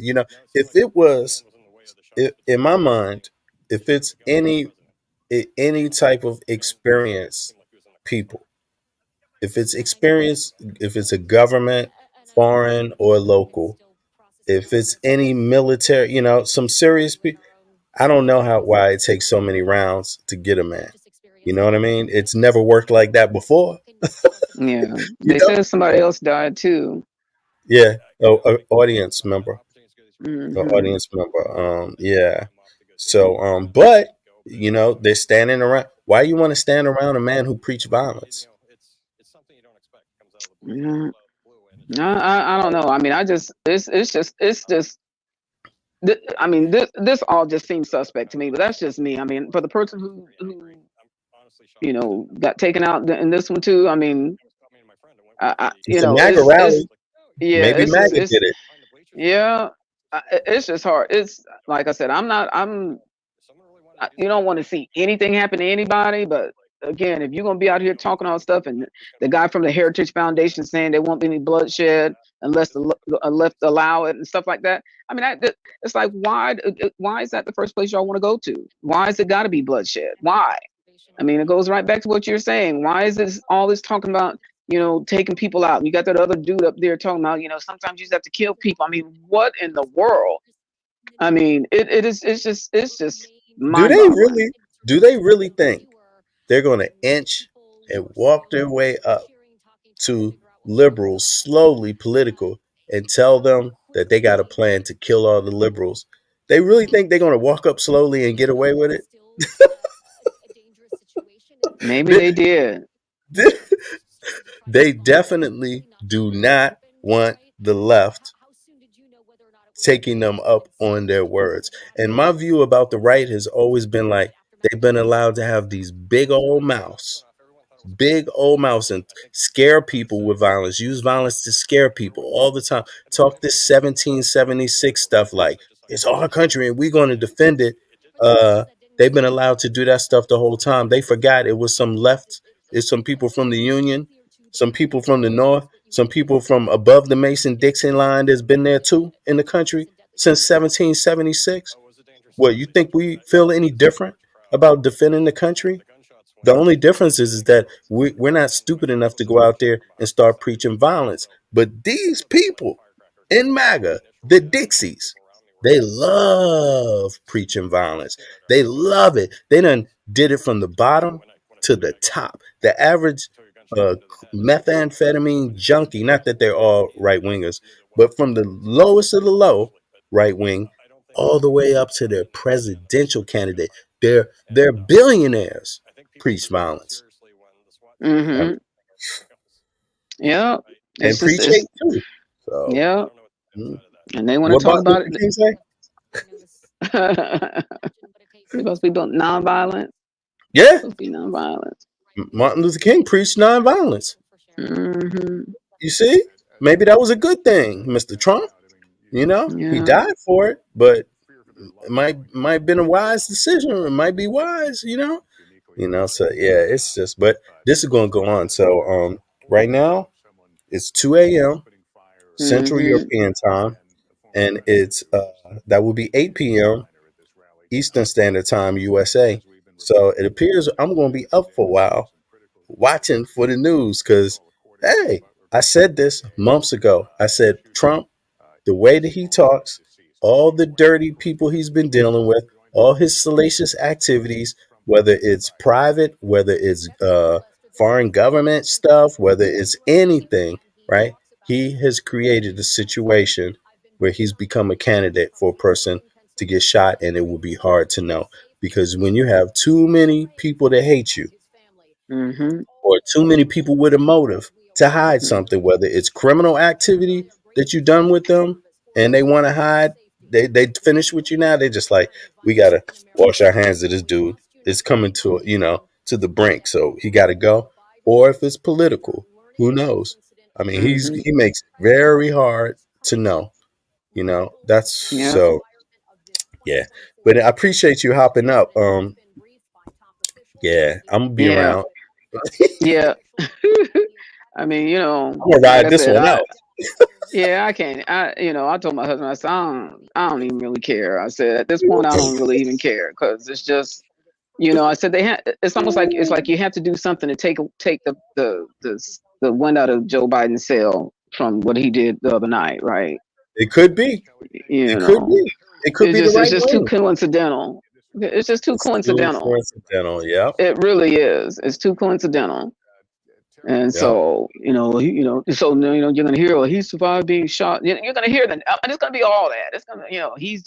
if it was, in my mind, if it's any type of experience, people, if it's experience, if it's a government, foreign or local, if it's any military, some serious people, I don't know why it takes so many rounds to get a man. You know what I mean? It's never worked like that before. Yeah, You they know? said somebody else died too. Yeah. Audience member. The Hmm. audience member. Yeah. So, but you know, they're standing around. Why you want to stand around a man who preach violence? Yeah. I don't know. I mean, I mean, this all just seems suspect to me, but that's just me. I mean, for the person who you know got taken out in this one too. I mean, you It's a know, MAGA it's rally. yeah, Maybe it's just MAGA did it. yeah, it's just hard. It's like I said, you don't want to see anything happen to anybody, but again, if you're gonna be out here talking all stuff, and the guy from the Heritage Foundation saying there won't be any bloodshed unless the left allow it and stuff like that. I mean, it's like why is that the first place y'all want to go to? Why is it got to be bloodshed? Why? I mean, it goes right back to what you're saying. Why is this all this talking about, you know, taking people out? You got that other dude up there talking about, you know, sometimes you just have to kill people. I mean, what in the world? I mean, it's just Do mind they boggling. really? Do they really think they're going to inch and walk their way up to liberals slowly political and tell them that they got a plan to kill all the liberals? They really think they're going to walk up slowly and get away with it? Maybe they did. They definitely do not want the left taking them up on their words. And my view about the right has always been like they've been allowed to have these big old mouths, and scare people with violence, use violence to scare people all the time. Talk this 1776 stuff like it's our country and we're going to defend it. They've been allowed to do that stuff the whole time. They forgot it was some left, it's some people from the Union, some people from the North, some people from above the Mason-Dixon line that's been there too in the country since 1776. What, you think we feel any different about defending the country? The only difference is that we're not stupid enough to go out there and start preaching violence. But these people in MAGA, the Dixies, they love preaching violence. They love it. They done did it from the bottom to the top. The average methamphetamine junkie, not that they're all right wingers, but from the lowest of the low right wing all the way up to their presidential candidate. They're billionaires preach violence. Mm-hmm. Yeah. And preach hate too. So, yeah. And they want what to talk about about Luther King say? We're supposed to be nonviolent. Yeah. Supposed to be nonviolent. Martin Luther King preached nonviolence. Mm-hmm. You see? Maybe that was a good thing, Mr. Trump. You know, he died for it, but it might have been a wise decision. It might be wise, you know. So yeah, it's just, but this is going to go on. So right now it's 2 a.m. Central European time, and it's that will be 8 p.m. Eastern Standard Time, USA. So it appears I'm going to be up for a while watching for the news because, hey, I said this months ago. I said Trump, the way that he talks, all the dirty people he's been dealing with, all his salacious activities, whether it's private, whether it's foreign government stuff, whether it's anything, right? He has created a situation where he's become a candidate for a person to get shot, and it will be hard to know because when you have too many people that hate you, or too many people with a motive to hide something, whether it's criminal activity that you done with them and they want to hide, they finish with you now. They're just like, we gotta wash our hands of this dude. It's coming to to the brink, so he got to go. Or if it's political, who knows? I mean, he makes it very hard to know. That's so. Yeah, but I appreciate you hopping up. Yeah, I'm gonna be around. Yeah. I mean, I'm gonna like ride I this said, one out. I can't. I told my husband, I said, I don't even really care. I said, at this point, I don't really even care because it's just, I said it's almost like you have to do something to take the wind out of Joe Biden's sail from what he did the other night, right? It could be. It could be. It could be the right It's just too wing. coincidental. It's just too It's too coincidental. coincidental. Yep. It really is. It's too coincidental. And Yep. so, so you're gonna hear, well, he survived being shot. You're gonna hear that. It's gonna be all that. It's gonna, he's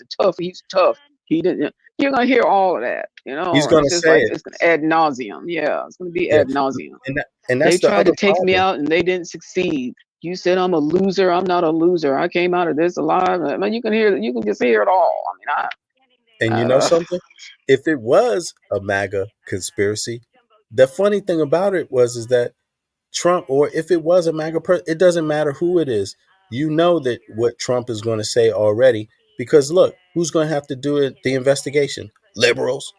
tough. He didn't. You're gonna hear all of that. He's It's gonna just say like it. it's gonna ad nauseum. Yeah, it's gonna be Yeah. ad nauseum. And They that's the tried to other take me problem. out and they didn't succeed. You said I'm a loser. I'm not a loser. I came out of this alive. I mean, you can just hear it all. I mean, And you know something? If it was a MAGA conspiracy, the funny thing about it is that Trump, or if it was a MAGA person, it doesn't matter who it is. You know that what Trump is going to say already, because look, who's going to have to do it? The investigation? Liberals.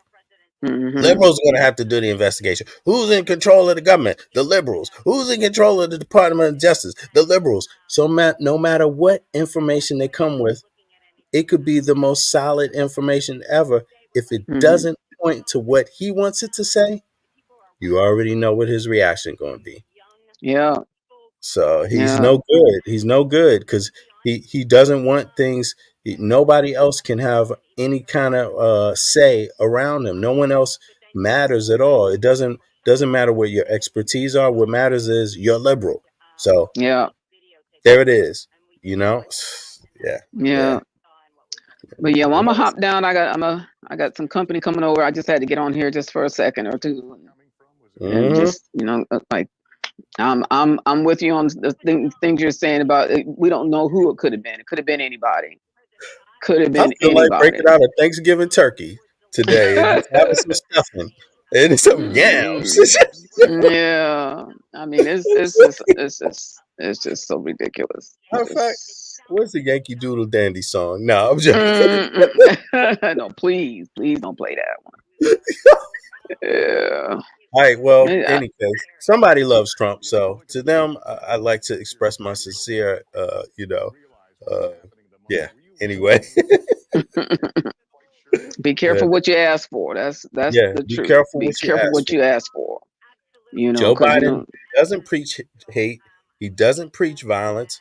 Liberals are going to have to do the investigation. Who's in control of the government? The liberals. Who's in control of the Department of Justice? The liberals. So no matter what information they come with, it could be the most solid information ever. If it doesn't point to what he wants it to say, you already know what his reaction going to be. Yeah. So he's no good. He's no good because he doesn't want things. Nobody else can have any kind of say around him. No one else matters at all. It doesn't matter what your expertise are. What matters is you're liberal. So yeah, there it is. Yeah. But yeah, well, I'm gonna hop down. I got some company coming over. I just had to get on here just for a second or two, and just like I'm with you on the things you're saying about it. We don't know who it could have been. It could have been anybody. Could have been I feel like anybody. breaking out a Thanksgiving turkey today and just having some stuffing and some yams. Yeah, I mean it's just so ridiculous. Matter of fact, what's the Yankee Doodle Dandy song? No, I'm joking. No, please don't play that one. Yeah. All right. Well, in any case, somebody loves Trump, so to them, I'd like to express my sincere, yeah. Anyway, be careful what you ask for. That's the be truth. careful Be what you careful ask what for. you ask for. Joe because Biden doesn't preach hate. He doesn't preach violence.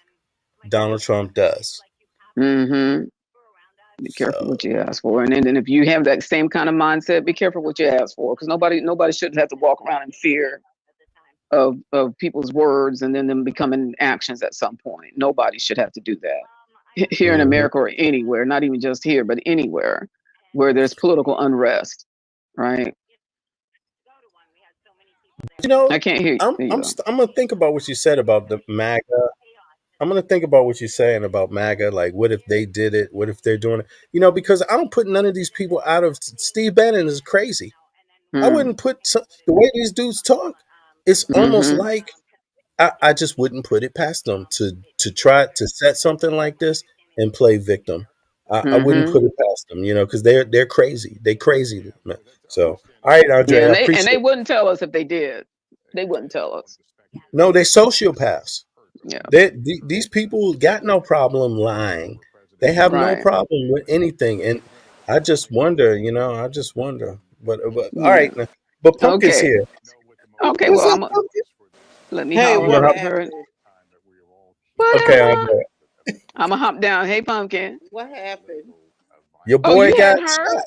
Donald Trump does. Be careful what you ask for, and then if you have that same kind of mindset, be careful what you ask for, because nobody shouldn't have to walk around in fear of people's words and then them becoming actions at some point. Nobody should have to do that here in America or anywhere, not even just here, but anywhere where there's political unrest, right? I can't hear you. I'm gonna think about what you said about the MAGA. I'm gonna think about what you're saying about MAGA. Like, what if they did it? What if they're doing it? Because I don't put none of these people out of. Steve Bannon is crazy. I wouldn't put the way these dudes talk. It's almost like I just wouldn't put it past them to try to set something like this and play victim. I wouldn't put it past them, because they're crazy. They crazy, man. So, all right, Andre, I appreciate. And they wouldn't tell us if they did. They wouldn't tell us. No, they're sociopaths. Yeah. These people got no problem lying. They have no problem with anything, and I just wonder. I just wonder. But all right, but Pumpkin's here. Okay, What's well, up, Pumpkin? let me holler at her. Okay, Andre. I'm gonna hop down. Hey, Pumpkin. What happened? Your boy got her? shot.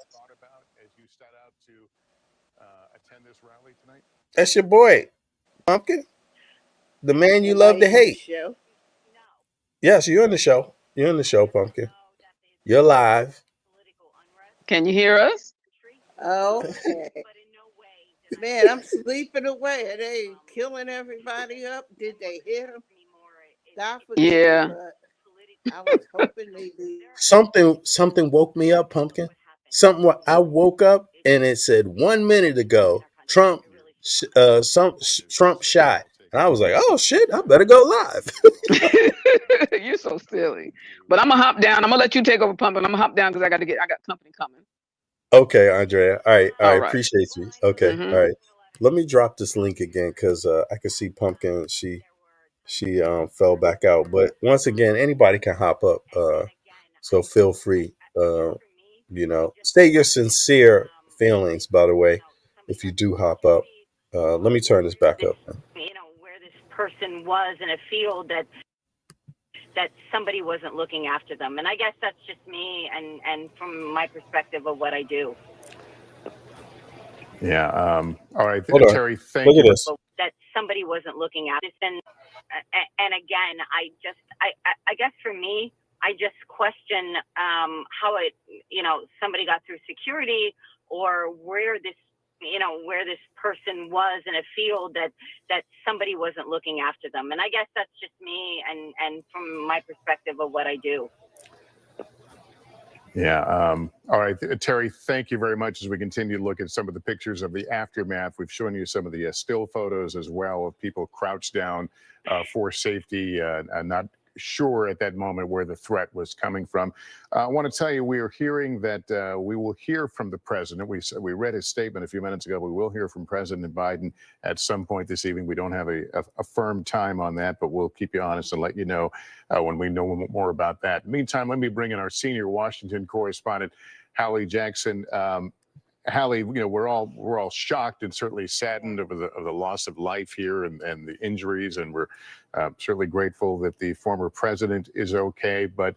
That's your boy, Pumpkin. The man you love to hate. Yes, you're in the show. You're in the show, Pumpkin. You're live. Can you hear us? Okay. Man, I'm sleeping away. Are they killing everybody up? Did they hit him? God forgive me, but I was hoping they did. Something woke me up, Pumpkin. I woke up and it said 1 minute ago, Trump shot. And I was like, oh shit, I better go live. You're so silly. But I'm gonna hop down. I'm gonna let you take over, Pumpkin. I'm gonna hop down because I got company coming. Okay, Andrea. All right. Appreciate you. Okay. Mm-hmm. All right. Let me drop this link again because I can see Pumpkin. She fell back out. But once again, anybody can hop up. So feel free. State your sincere feelings. By the way, if you do hop up, let me turn this back up. Where this person was in a field that somebody wasn't looking after them. And I guess that's just me and from my perspective of what I do. Yeah. All right, Hold on. Terry, thank Look you. at this. That somebody wasn't looking at it. And again, I guess for me, I just question how it, somebody got through security, or where this person was in a field that somebody wasn't looking after them. And I guess that's just me and from my perspective of what I do. Yeah. All right, Terry, thank you very much. As we continue to look at some of the pictures of the aftermath, we've shown you some of the still photos as well of people crouched down for safety, not sure at that moment where the threat was coming from. I want to tell you, we are hearing that we will hear from the president. We read his statement a few minutes ago. We will hear from President Biden at some point this evening. We don't have a firm time on that, but we'll keep you honest and let you know when we know more about that. Meantime, let me bring in our senior Washington correspondent, Hallie Jackson. Hallie, we're all shocked and certainly saddened over the loss of life here and the injuries, and we're certainly grateful that the former president is okay. But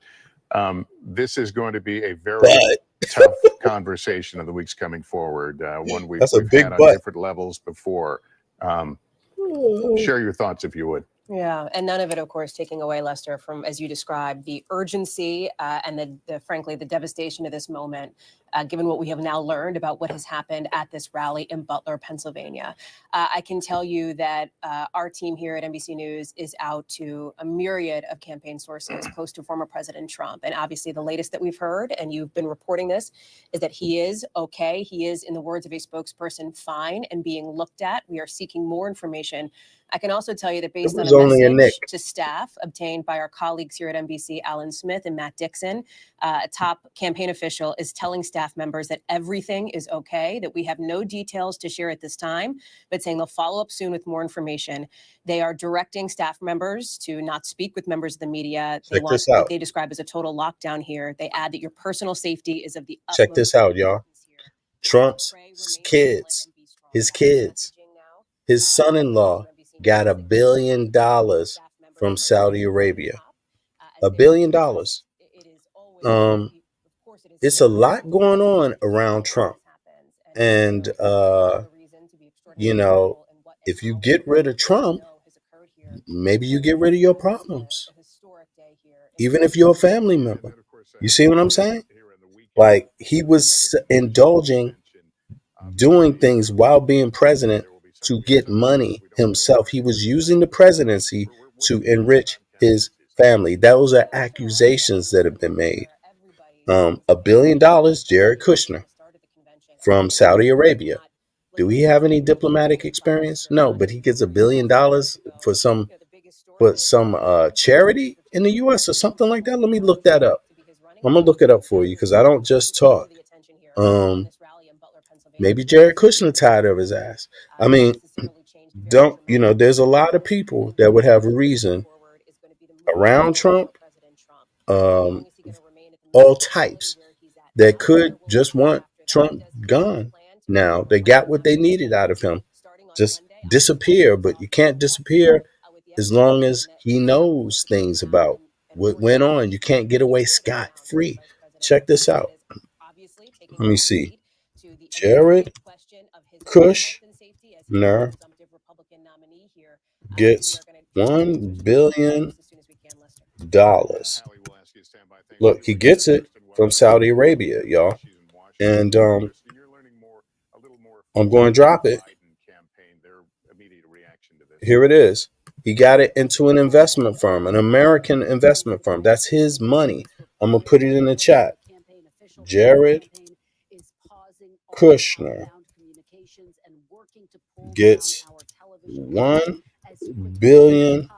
this is going to be a very tough conversation in the weeks coming forward. One we've had on different levels before. Share your thoughts if you would. Yeah, and none of it, of course, taking away, Lester, from, as you described, the urgency and frankly, the devastation of this moment, given what we have now learned about what has happened at this rally in Butler, Pennsylvania. I can tell you that our team here at NBC News is out to a myriad of campaign sources close to former President Trump. And obviously, the latest that we've heard, and you've been reporting this, is that he is okay. He is, in the words of a spokesperson, fine and being looked at. We are seeking more information. I can also tell you that based on a message to staff obtained by our colleagues here at NBC, Alan Smith and Matt Dixon, a top campaign official is telling staff members that everything is okay, that we have no details to share at this time, but saying they'll follow up soon with more information. They are directing staff members to not speak with members of the media. They want what they describe as a total lockdown here. They add that your personal safety is of the utmost. Check this out, y'all. Trump's kids, his son-in-law got $1 billion from Saudi Arabia. $1 billion. It's a lot going on around Trump. And, if you get rid of Trump, maybe you get rid of your problems. Even if you're a family member. You see what I'm saying? Like, he was indulging, doing things while being president to get money himself. He was using the presidency to enrich his family. Those are accusations that have been made. $1 billion, Jared Kushner from Saudi Arabia. Do he have any diplomatic experience? No, but he gets $1 billion for some charity in the U.S. or something like that. Let me look that up. I'm gonna look it up for you because I don't just talk. Maybe Jared Kushner tired of his ass. I mean, there's a lot of people that would have a reason around Trump, all types that could just want Trump gone. Now they got what they needed out of him. Just disappear, but you can't disappear as long as he knows things about what went on. You can't get away scot-free. Check this out. Let me see. Jared Kushner gets $1 billion. Look, he gets it from Saudi Arabia, y'all. And I'm going to drop it. Here it is. He got it into an investment firm, an American investment firm. That's his money. I'm going to put it in the chat. Jared Kushner gets $1 billion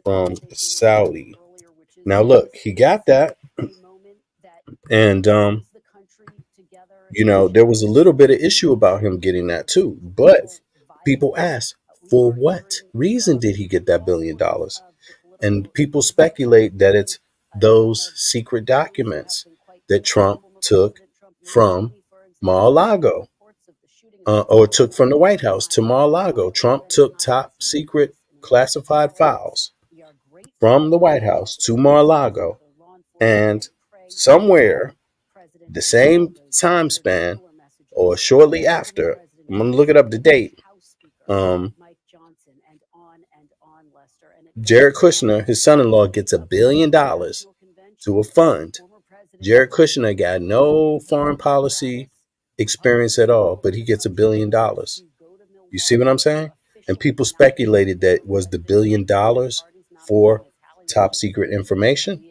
from Saudi. Now look, he got that. And there was a little bit of issue about him getting that too. But people ask, for what reason did he get that $1 billion? And people speculate that it's those secret documents that Trump took from Mar-a-Lago, or took from the White House to Mar-a-Lago. Trump took top secret classified files from the White House to Mar-a-Lago, and somewhere the same time span, or shortly after. I'm gonna look it up the date. Jared Kushner, his son-in-law, gets $1 billion to a fund. Jared Kushner got no foreign policy experience at all, but he gets $1 billion. You see what I'm saying? And people speculated that was the $1 billion for top secret information.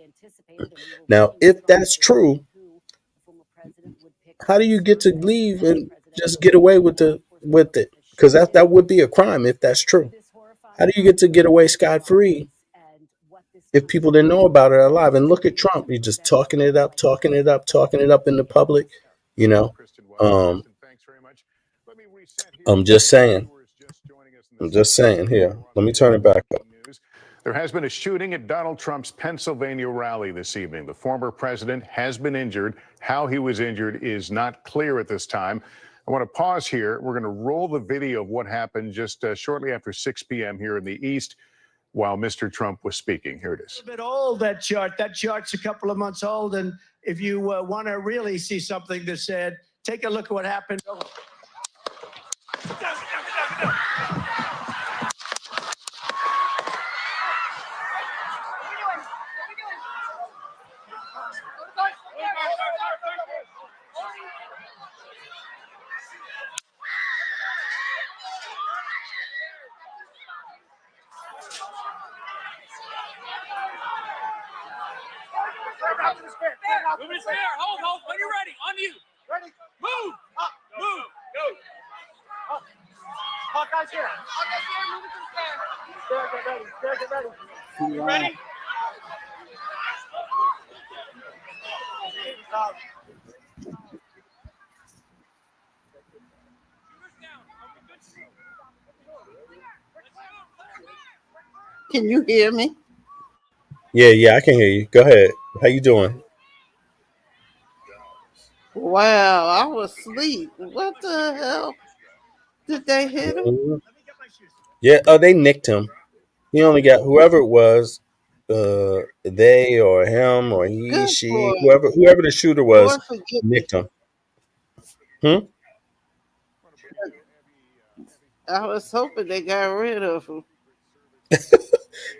Now, if that's true, how do you get to leave and just get away with it? Because that would be a crime if that's true. How do you get to get away scot-free if people didn't know about it alive? And look at Trump. He's just talking it up in the public. You know, I'm just saying. Here, let me turn it back up. There has been a shooting at Donald Trump's Pennsylvania rally this evening. The former president has been injured. How he was injured is not clear at this time. I want to pause here. We're going to roll the video of what happened just shortly after 6 p.m. here in the East while Mr. Trump was speaking. Here it is. A bit old, that chart. That chart's a couple of months old. And if you want to really see something that's said, take a look at what happened. Move it there. Hold. When you're ready. On you. Ready. Move. Up. Move. Go. Up. Hawkeye's here. Hawkeye's here. Move it to the stair. Stair, get ready. Stair, get ready. You ready? Can you hear me? Yeah, I can hear you. Go ahead. How you doing? Wow, I was asleep. What the hell? Did they hit him? Yeah. Oh, they nicked him. He only got whoever it was, they or him or he, Good she, for whoever the shooter was, Lord forgive me. nicked him. Hmm. I was hoping they got rid of him.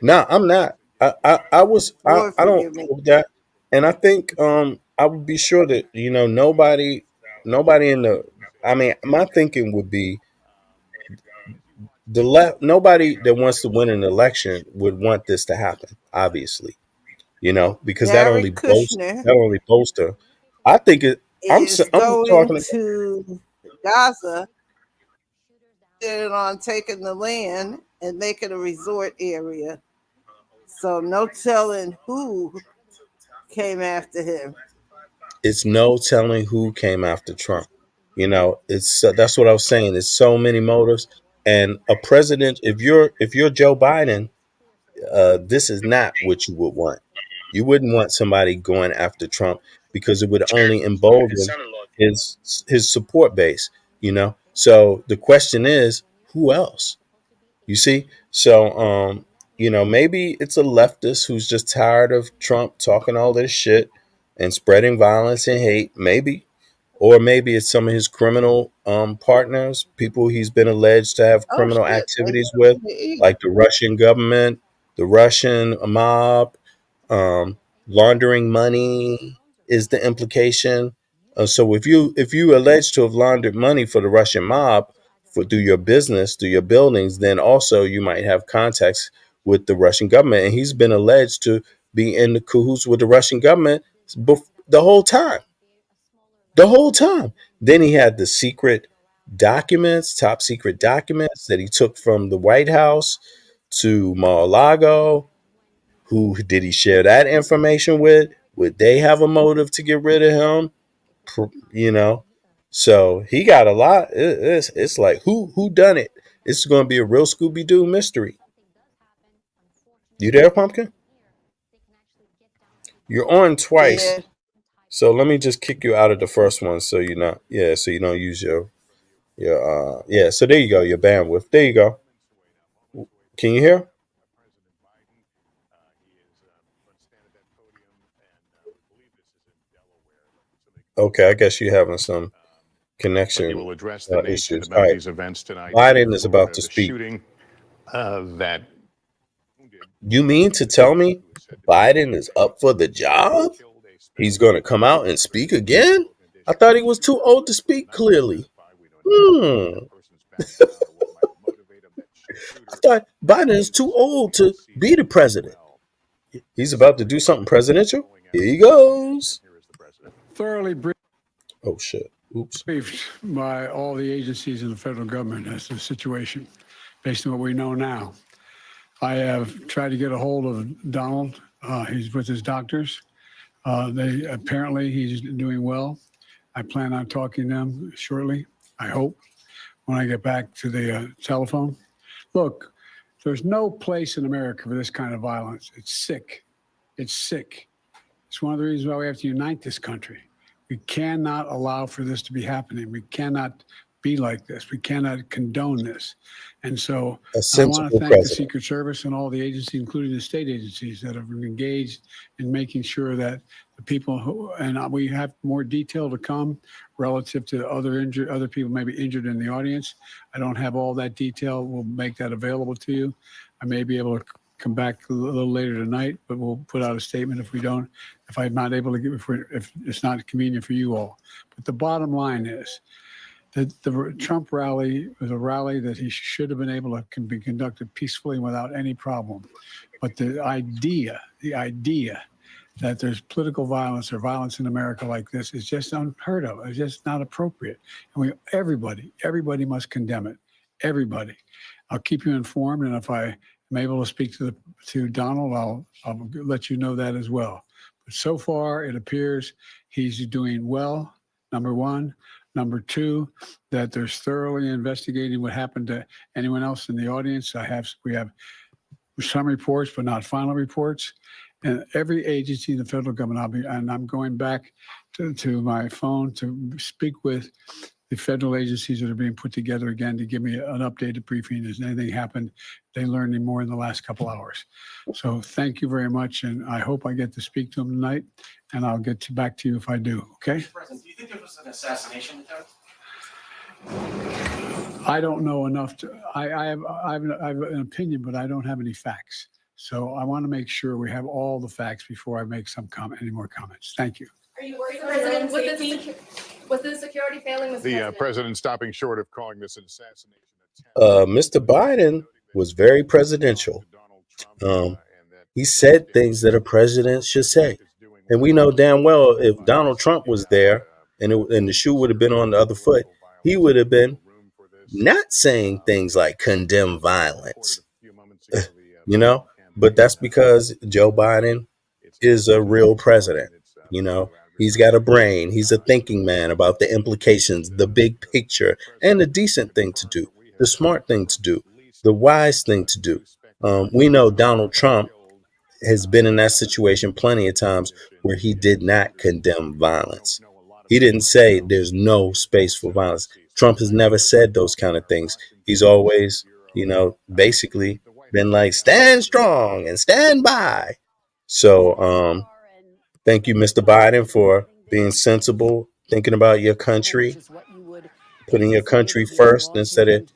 No, I'm not. I was. Lord I don't forgive me. hope that. And I think I would be sure that nobody in the. I mean, my thinking would be the left. Nobody that wants to win an election would want this to happen. Obviously, because Jared Kushner that only bolster. I think it. is I'm going talking. to Gaza on taking the land and making a resort area. So no telling who came after him. It's no telling who came after Trump. It's that's what I was saying. It's so many motives, and a president. If you're Joe Biden, this is not what you would want. You wouldn't want somebody going after Trump because it would only embolden his support base. So the question is, who else? You see? So maybe it's a leftist who's just tired of Trump talking all this shit and spreading violence and hate, maybe. Or maybe it's some of his criminal partners, people he's been alleged to have Oh criminal shit! activities with, They like the Russian government, the Russian mob, laundering money is the implication. So if you allege to have laundered money for the Russian mob through your business, through your buildings, then also you might have contacts with the Russian government. And he's been alleged to be in the cahoots with the Russian government the whole time. The whole time. Then he had the secret documents, top secret documents that he took from the White House to Mar-a-Lago. Who did he share that information with? Would they have a motive to get rid of him? You know, so he got a lot. It's like who done it? It's going to be a real Scooby Doo mystery. You there, Pumpkin? You're on twice, did. so let me just kick you out of the first one, so you're not. Yeah, so you don't use your yeah. So there you go. Your bandwidth. There you go. Can you hear? Okay, I guess you're having some connection He will address the nation issues. about All right, these events tonight. Biden is about to The speak. shooting that You mean to tell me Biden is up for the job? He's going to come out and speak again? I thought he was too old to speak clearly. I thought Biden is too old to be the president. He's about to do something presidential. Here he goes. Thoroughly Oh, shit. Oops. briefed by all the agencies in the federal government as to the situation, based on what we know now. I have tried to get a hold of Donald. He's with his doctors. Apparently he's doing well. I plan on talking to them shortly, I hope, when I get back to the telephone. Look, there's no place in America for this kind of violence. It's sick. It's sick. It's one of the reasons why we have to unite this country. We cannot allow for this to be happening. We cannot be like this. We cannot condone this. And so I want to thank the Secret Service and all the agencies, including the state agencies, that have engaged in making sure that the people who, and we have more detail to come relative to other people maybe injured in the audience. I don't have all that detail. We'll make that available to you. I may be able to come back a little later tonight, but we'll put out a statement if I'm not able to give, if it's not convenient for you all. But the bottom line is that the Trump rally was a rally that he should have been able to be conducted peacefully without any problem. But the idea that there's political violence or violence in America like this is just unheard of. It's just not appropriate. And everybody must condemn it. Everybody. I'll keep you informed, and if I am able to speak to Donald, I'll let you know that as well. But so far, it appears he's doing well, number one. Number two, that they're thoroughly investigating what happened to anyone else in the audience. We have some reports, but not final reports. And every agency in the federal government, I'm going back to my phone to speak with the federal agencies that are being put together again to give me an updated briefing. Has anything happened? They learned any more in the last couple hours. So thank you very much. And I hope I get to speak to them tonight, and I'll get back to you if I do. Okay? Mr. President, do you think there was an assassination attempt? I don't know enough I have an opinion, but I don't have any facts. So I want to make sure we have all the facts before I make any more comments. Thank you. Are you worried, President? Was the security failing the president stopping short of calling this an assassination Mr. Biden was very presidential. He said things that a president should say. And we know damn well if Donald Trump was there and the shoe would have been on the other foot, he would have been not saying things like condemn violence, but that's because Joe Biden is a real president. He's got a brain. He's a thinking man about the implications, the big picture, and the decent thing to do, the smart thing to do, the wise thing to do. We know Donald Trump has been in that situation plenty of times where he did not condemn violence. He didn't say there's no space for violence. Trump has never said those kind of things. He's always, basically been like, stand strong and stand by. So, thank you, Mr. Biden, for being sensible, thinking about your country, putting your country first instead of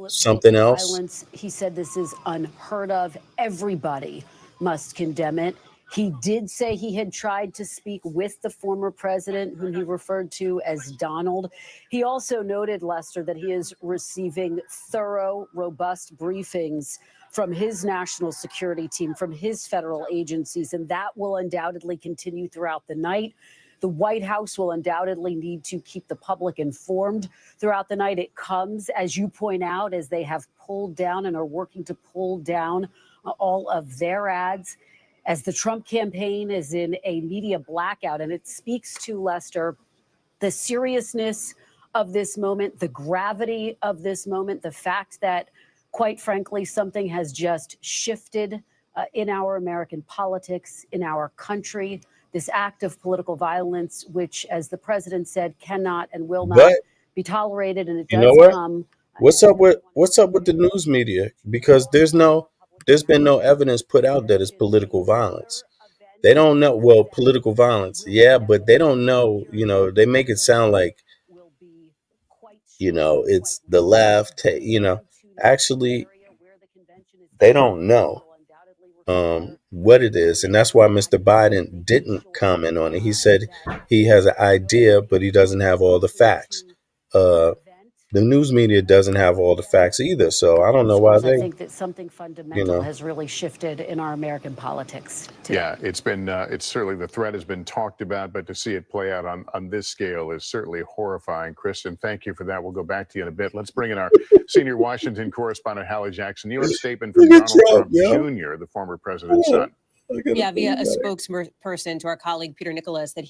something else. Violence. He said this is unheard of. Everybody must condemn it. He did say he had tried to speak with the former president, whom he referred to as Donald. He also noted, Lester, that he is receiving thorough, robust briefings from his national security team, from his federal agencies, and that will undoubtedly continue throughout the night. The White House will undoubtedly need to keep the public informed throughout the night. It comes, as you point out, as they have pulled down and are working to pull down all of their ads, as the Trump campaign is in a media blackout. And it speaks to, Lester, the seriousness of this moment, the gravity of this moment, the fact that, quite frankly, something has just shifted in our American politics, in our country. This act of political violence, which, as the president said, cannot and will not be tolerated, and it does come. What's up with the news media? Because there's been no evidence put out that it's political violence. They don't know. Well, political violence, yeah, but they don't know. They make it sound like It's the left. Actually, they don't know what it is, and that's why Mr. Biden didn't comment on it. He said he has an idea, but he doesn't have all the facts. The news media doesn't have all the facts either, so I don't know why I they, think that something fundamental has really shifted in our American politics today. Yeah, it's certainly, the threat has been talked about, but to see it play out on this scale is certainly horrifying. Kristen, thank you for that. We'll go back to you in a bit. Let's bring in our senior Washington correspondent, Hallie Jackson. You have a statement from Donald Trump Jr., the former president's son. Yeah, via a spokesperson to our colleague Peter Nicholas, that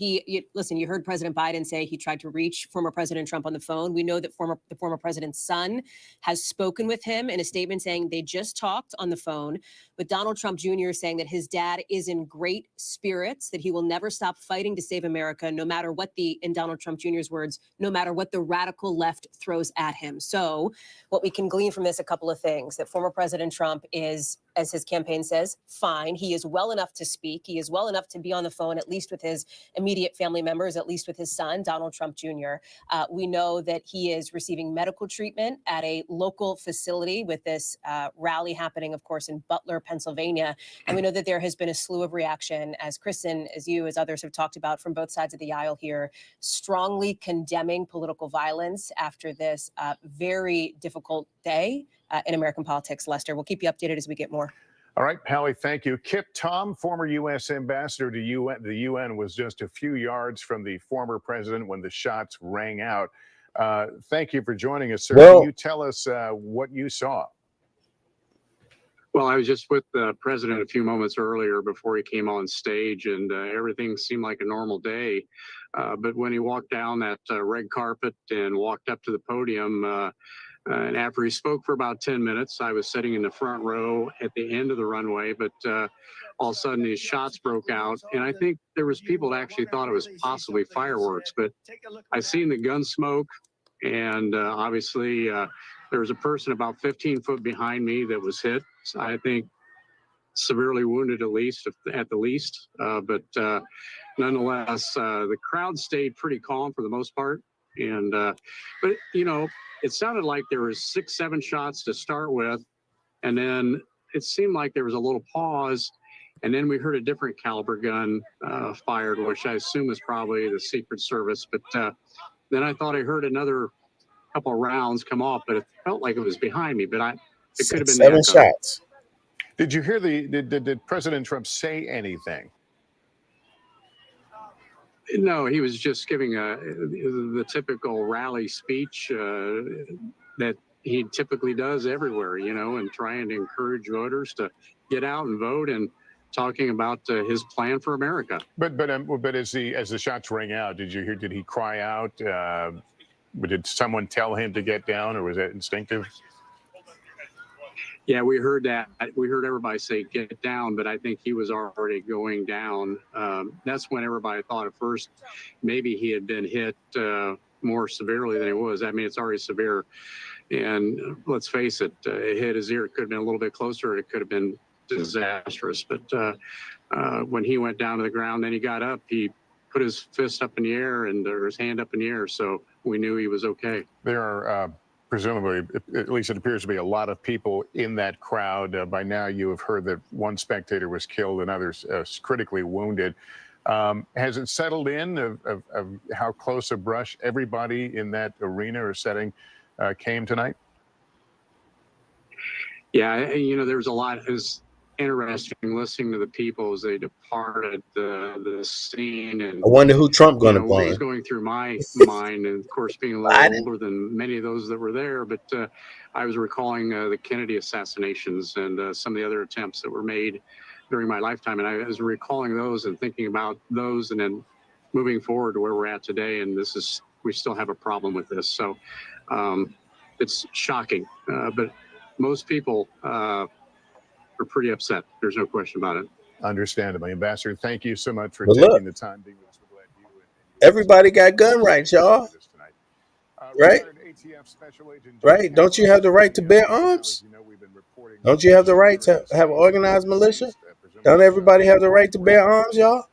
listen, you heard President Biden say he tried to reach former President Trump on the phone. We know that the former president's son has spoken with him in a statement saying they just talked on the phone, with Donald Trump Jr. saying that his dad is in great spirits, that he will never stop fighting to save America, no matter what in Donald Trump Jr.'s words, no matter what the radical left throws at him. So what we can glean from this, a couple of things, that former President Trump is, as his campaign says, fine. He is well enough to speak. He is well enough to be on the phone, at least with his immediate family members, at least with his son, Donald Trump Jr. We know that he is receiving medical treatment at a local facility with this rally happening, of course, in Butler, Pennsylvania. And we know that there has been a slew of reaction, as Kristen, as you, as others have talked about from both sides of the aisle here, strongly condemning political violence after this very difficult day in American politics. Lester, we'll keep you updated as we get more. All right, Hallie, thank you. Kip Tom, former U.S. ambassador to the UN, was just a few yards from the former president when the shots rang out. Thank you for joining us, sir. Can you tell us what you saw? Well, I was just with the president a few moments earlier before he came on stage, and everything seemed like a normal day. But when he walked down that red carpet and walked up to the podium, and after he spoke for about 10 minutes, I was sitting in the front row at the end of the runway, but all of a sudden these shots broke out. And I think there was people that actually thought it was possibly fireworks, but I seen the gun smoke, and obviously there was a person about 15 foot behind me that was hit. So I think severely wounded at the least. But nonetheless, the crowd stayed pretty calm for the most part. And but it sounded like there was 6, 7 shots to start with, and then it seemed like there was a little pause, and then we heard a different caliber gun fired, which I assume is probably the Secret Service. But then I thought I heard another couple of rounds come off, but it felt like it was behind me. But it could have been 7 shots. Did you hear did President Trump say anything? No, he was just giving the typical rally speech that he typically does everywhere, and trying to encourage voters to get out and vote, and talking about his plan for America. But as the shots rang out, did he cry out? Did someone tell him to get down, or was that instinctive? Yeah, we heard that. We heard everybody say, get down, but I think he was already going down. That's when everybody thought at first maybe he had been hit more severely than he was. I mean, it's already severe. And let's face it, it hit his ear. It could have been a little bit closer. It could have been disastrous. But when he went down to the ground, then he got up. He put his fist up in the air or his hand up in the air. So we knew he was okay. There are presumably, at least it appears to be, a lot of people in that crowd. By now, you have heard that one spectator was killed and others critically wounded. Has it settled in of how close a brush everybody in that arena or setting came tonight? Yeah, there was a lot. It was interesting listening to the people as they departed the scene. And I wonder who Trump going to what blame. was going through my mind, and of course being a little older than many of those that were there, but I was recalling the Kennedy assassinations and some of the other attempts that were made during my lifetime, and I was recalling those and thinking about those, and then moving forward to where we're at today. And we still have a problem with this, so it's shocking, but most people are pretty upset. There's no question about it. Understandably. Ambassador, thank you so much for taking the time being with us. We're glad you and everybody got gun rights, y'all. Right? Right? Don't you have the right to bear arms? Don't you have the right to have an organized militia? Don't everybody have the right to bear arms, y'all?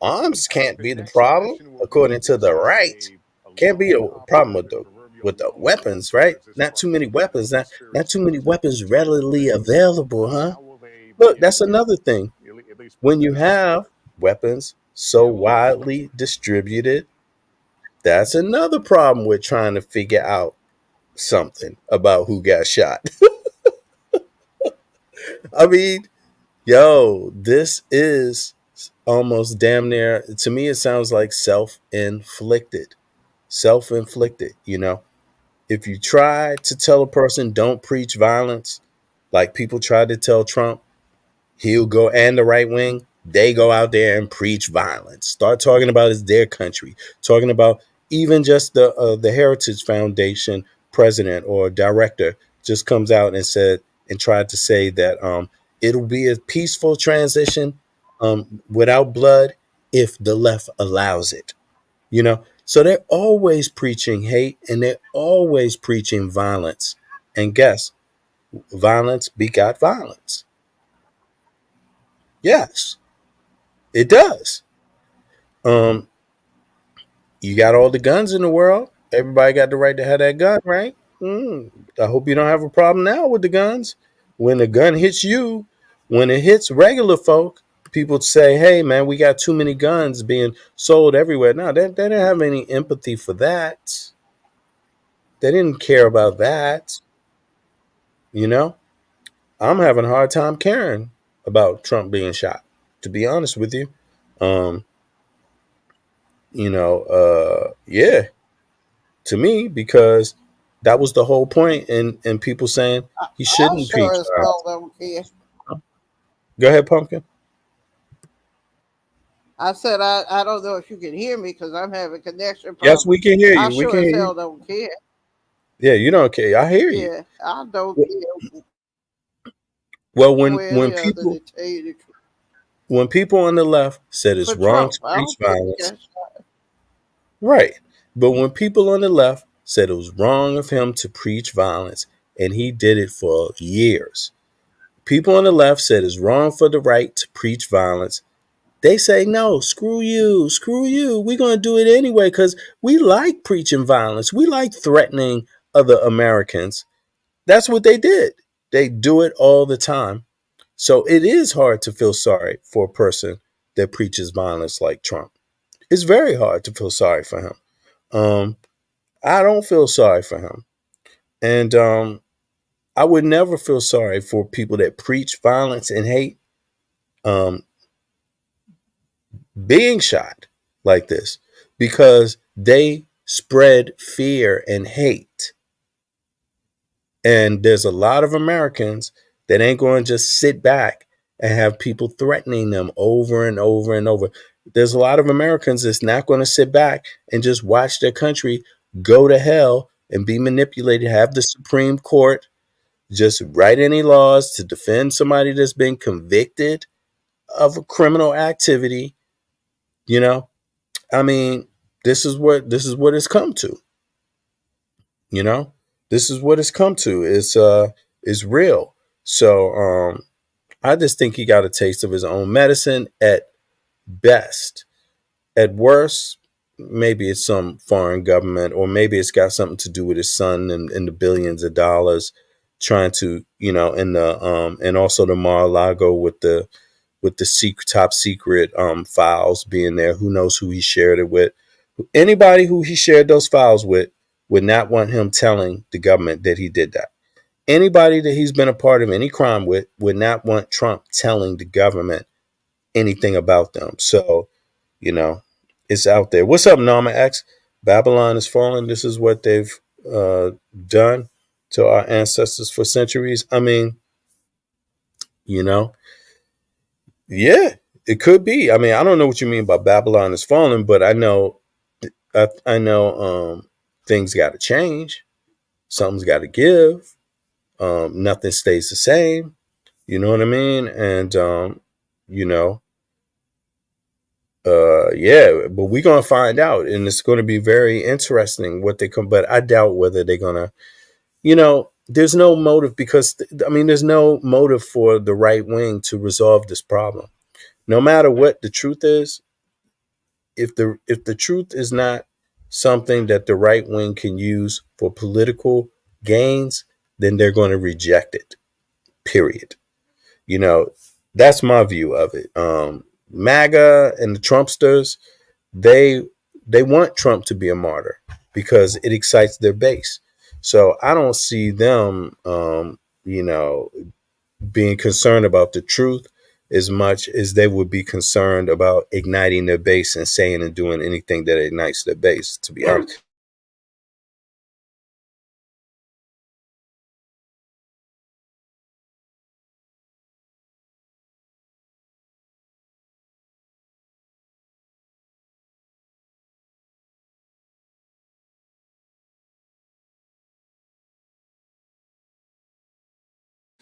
Arms can't be the problem, according to the right. Can't be a problem with the with the weapons, right? Not too many weapons, not too many weapons readily available, huh? Look, that's another thing. When you have weapons so widely distributed, that's another problem with trying to figure out something about who got shot. I mean, yo, this is almost damn near, to me, it sounds like self inflicted. Self inflicted, you know? If you try to tell a person don't preach violence, like people tried to tell Trump, he'll go, and the right wing, they go out there and preach violence. Start talking about it's their country. Talking about even just the Heritage Foundation president or director just comes out and said and tried to say that it'll be a peaceful transition without blood if the left allows it. You know, so they're always preaching hate and they're always preaching violence. And guess, violence begot violence. Yes, it does. Um, you got all the guns in the world. Everybody got the right to have that gun, right? I hope you don't have a problem now with the guns. When the gun hits you, when it hits regular folk, people say, "Hey, man, we got too many guns being sold everywhere." No, they didn't have any empathy for that. They didn't care about that. You know, I'm having a hard time caring about Trump being shot, to be honest with you. Um, yeah, to me, because that was the whole point, and people saying he I shouldn't sure preach as violence. hell don't care. Go ahead, Pumpkin. I said I don't know if you can hear me because I'm having connection Yes, we problems. can hear I you. We sure can as hear hell you. don't care. Yeah, you don't care. I hear you. Yeah, I don't care Well, one way or the other to tell you the truth. when people on the left said it's For wrong Trump, to I preach don't care if he violence, got shot. right? But when people on the left said it was wrong of him to preach violence, and he did it for years, people on the left said it's wrong for the right to preach violence. They say, no, screw you, screw you. We're going to do it anyway because we like preaching violence. We like threatening other Americans. That's what they did. They do it all the time. So it is hard to feel sorry for a person that preaches violence like Trump. It's very hard to feel sorry for him. I don't feel sorry for him. And I would never feel sorry for people that preach violence and hate um, being shot like this because they spread fear and hate. And there's a lot of Americans that ain't going to just sit back and have people threatening them over and over and over. There's a lot of Americans that's not going to sit back and just watch their country go to hell and be manipulated, have the Supreme Court just write any laws to defend somebody that's been convicted of a criminal activity. You know, I mean, this is what it's come to. You know, this is what it's come to. It's real. So I just think he got a taste of his own medicine at best. At worst, maybe it's some foreign government, or maybe it's got something to do with his son and the billions of dollars trying to, and also the Mar-a-Lago with the top secret files being there. Who knows who he shared it with? Anybody who he shared those files with would not want him telling the government that he did that. Anybody that he's been a part of any crime with would not want Trump telling the government anything about them. So, it's out there. What's up, Norma X? Babylon is falling. This is what they've done to our ancestors for centuries. I mean, yeah, it could be. I mean, I don't know what you mean by Babylon is falling, but I know things got to change. Something's got to give. Nothing stays the same. You know what I mean? And you know, yeah, but we're gonna find out, and it's going to be very interesting what they come. But I doubt whether they're gonna. There's no motive because there's no motive for the right wing to resolve this problem. No matter what the truth is, if the truth is not something that the right wing can use for political gains, then they're going to reject it. Period. You know, that's my view of it. MAGA and the Trumpsters, they want Trump to be a martyr because it excites their base. So I don't see them, being concerned about the truth as much as they would be concerned about igniting their base and saying and doing anything that ignites their base, to be honest.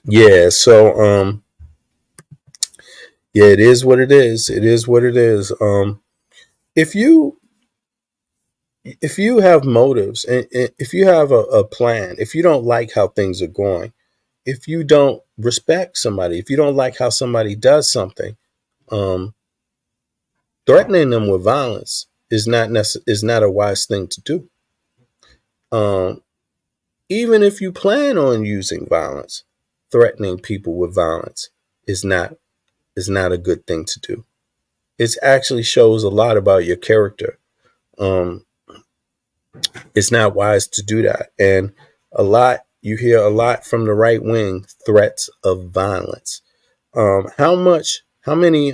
Yeah, so yeah, it is what it is. It is what it is. If you have motives and if you have a plan, if you don't like how things are going, if you don't respect somebody, if you don't like how somebody does something, um, threatening them with violence is not a wise thing to do. Um, Even if you plan on using violence, threatening people with violence is not a good thing to do. It actually shows a lot about your character. Um, it's not wise to do that, and you hear a lot from the right wing threats of violence. How many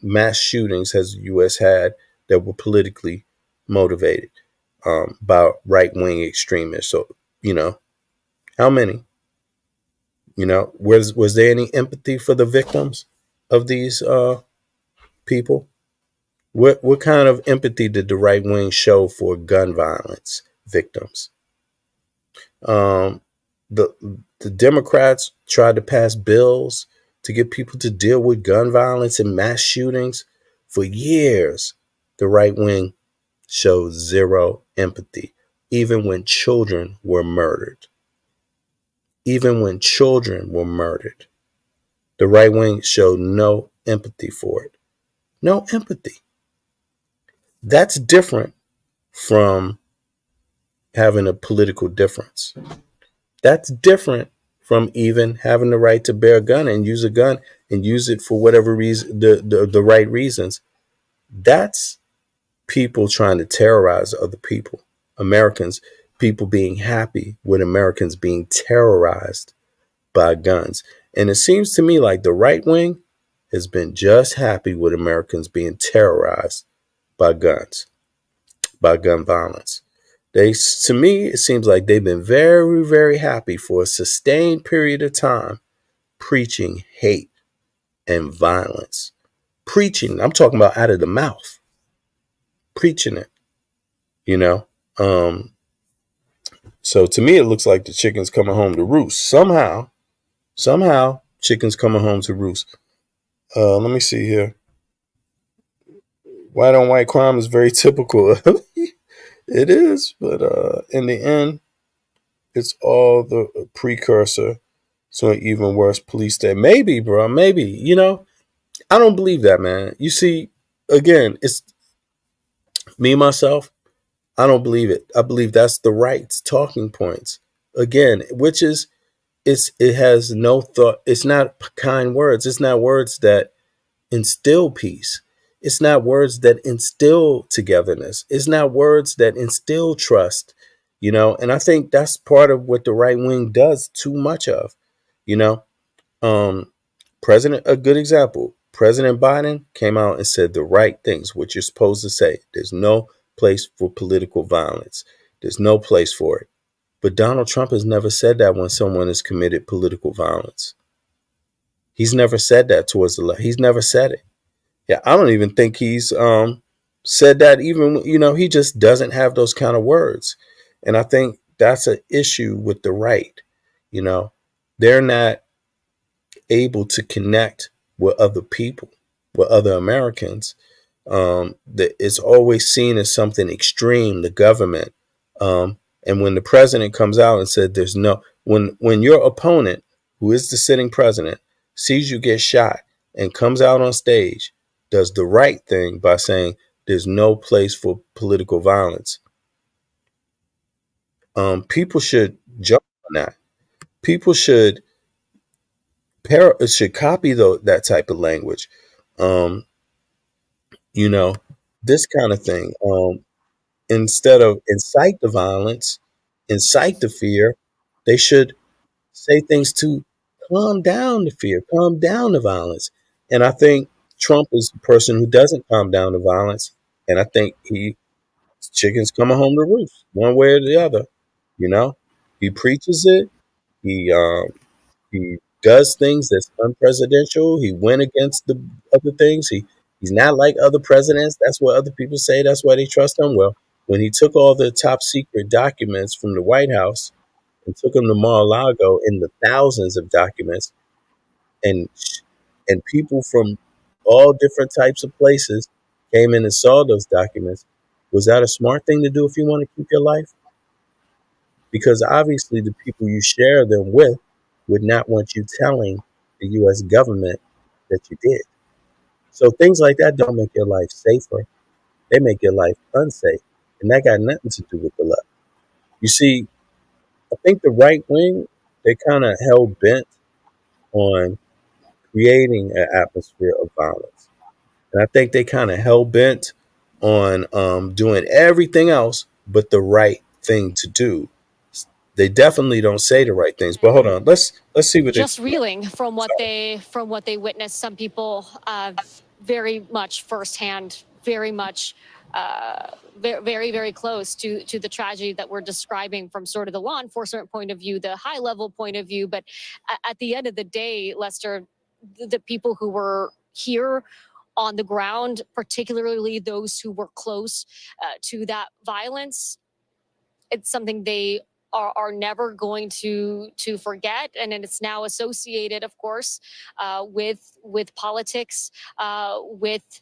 mass shootings has the U.S. had that were politically motivated by right wing extremists? So how many? Was there any empathy for the victims of these people? What kind of empathy did the right wing show for gun violence victims? Um, the the Democrats tried to pass bills to get people to deal with gun violence and mass shootings for years. The right wing showed zero empathy, even when children were murdered. Even when children were murdered, the right wing showed no empathy for it. No empathy. That's different from having a political difference. That's different from even having the right to bear a gun and use a gun and use it for whatever reason, the right reasons. That's people trying to terrorize other people. Americans, people being happy with Americans being terrorized by guns. And it seems to me like the right wing has been just happy with Americans being terrorized by guns, by gun violence. To me, it seems like they've been very, very happy for a sustained period of time preaching hate and violence. Preaching, I'm talking about out of the mouth, preaching it, you know. So to me, it looks like the chicken's coming home to roost. Somehow, chicken's coming home to roost. Let me see here. White on white crime is very typical. It is, but in the end, it's all the precursor to an even worse police state. Maybe, bro, maybe. I don't believe that, man. You see, again, it's me, myself, I don't believe it. I believe that's the right's talking points. Again, which is, it has no thought. It's not kind words. It's not words that instill peace. It's not words that instill togetherness. It's not words that instill trust, and I think that's part of what the right wing does too much of, you know. Um, a good example, President Biden came out and said the right things, what you're supposed to say. There's no place for political violence. There's no place for it. But Donald Trump has never said that when someone has committed political violence. He's never said that towards the left. He's never said it. Yeah, I don't even think he's said that even, he just doesn't have those kind of words. And I think that's an issue with the right. They're not able to connect with other people, with other Americans. That it's always seen as something extreme, the government. And when the president comes out and said when your opponent, who is the sitting president, sees you get shot and comes out on stage, does the right thing by saying there's no place for political violence, people should jump on that. People should copy that type of language. Um, you know, this kind of thing. Instead of incite the violence, incite the fear, they should say things to calm down the fear, calm down the violence. And I think Trump is the person who doesn't calm down the violence. And I think chickens coming home to roost, one way or the other. You know, he preaches it. He does things that's unpresidential. He went against the other things. He's not like other presidents. That's what other people say. That's why they trust him. Well, when he took all the top secret documents from the White House and took them to Mar-a-Lago in the thousands of documents, and people from all different types of places came in and saw those documents, was that a smart thing to do if you want to keep your life? Because obviously the people you share them with would not want you telling the U.S. government that you did. So things like that don't make your life safer. They make your life unsafe. And that got nothing to do with the left. You see, I think the right wing, they kind of hell bent on creating an atmosphere of violence. And I think they kind of hell bent on doing everything else but the right thing to do. They definitely don't say the right things. But hold on, let's see what Just reeling from what they witnessed. Some people very much firsthand, very much very close to the tragedy that we're describing from sort of the law enforcement point of view, the high level point of view. But at the end of the day, Lester, the people who were here on the ground, particularly those who were close to that violence, it's something they are never going to forget, and it's now associated, of course, with politics, with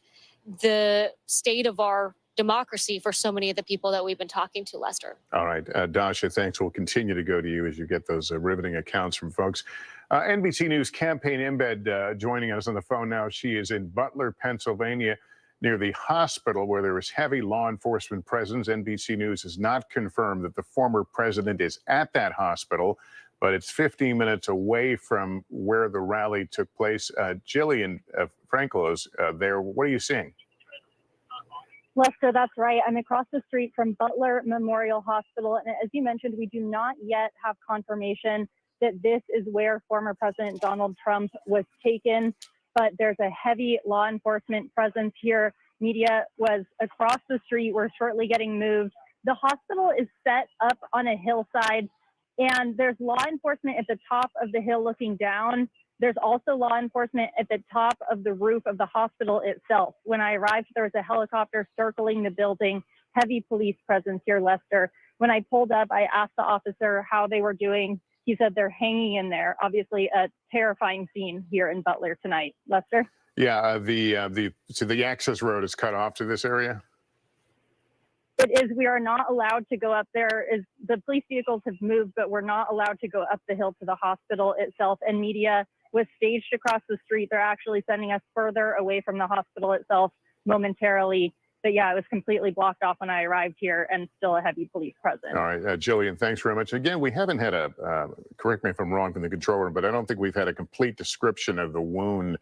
the state of our democracy for so many of the people that we've been talking to, Lester. All right, Dasha, thanks. We'll continue to go to you as you get those riveting accounts from folks. NBC News campaign embed joining us on the phone now. She is in Butler, Pennsylvania, near the hospital where there is heavy law enforcement presence. NBC News has not confirmed that the former president is at that hospital, but it's 15 minutes away from where the rally took place. Jillian Franco's there. What are you seeing? Lester, that's right. I'm across the street from Butler Memorial Hospital. And as you mentioned, we do not yet have confirmation that this is where former President Donald Trump was taken, but there's a heavy law enforcement presence here. Media was across the street. We're shortly getting moved. The hospital is set up on a hillside, and there's law enforcement at the top of the hill looking down. There's also law enforcement at the top of the roof of the hospital itself. When I arrived, there was a helicopter circling the building, heavy police presence here, Lester. When I pulled up, I asked the officer how they were doing. He said they're hanging in there. Obviously, a terrifying scene here in Butler tonight. Lester? Yeah, so the access road is cut off to this area? It is. We are not allowed to go up there. The police vehicles have moved, but we're not allowed to go up the hill to the hospital itself. And media was staged across the street. They're actually sending us further away from the hospital itself momentarily. But yeah, it was completely blocked off when I arrived here, and still a heavy police presence. All right, Jillian, thanks very much. Again, we haven't had correct me if I'm wrong from the control room, but I don't think we've had a complete description of the wound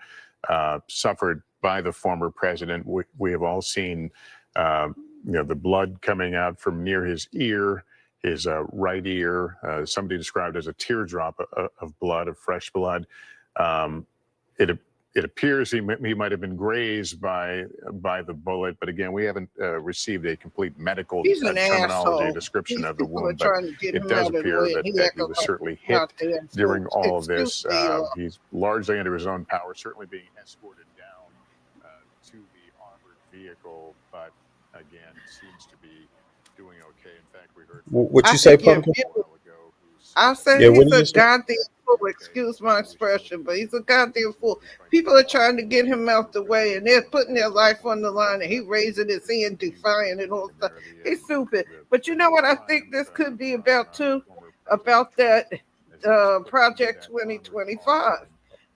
suffered by the former president. We have all seen, the blood coming out from near his ear, his right ear. Somebody described as a teardrop of blood, of fresh blood. It appears he might have been grazed by the bullet, but again, we haven't received a complete medical terminology description of the wound. But it does appear that he was certainly hit during all of this. He's largely under his own power, certainly being escorted down to the armored vehicle, but again, seems to be doing okay. In fact, we heard. What you say, Pumpkin? I say he's a goddamn fool. Excuse my expression, but he's a goddamn fool. People are trying to get him out the way, and they're putting their life on the line, and he raising his hand, defiant and all stuff. He's stupid. But you know what I think this could be about too? About that Project 2025,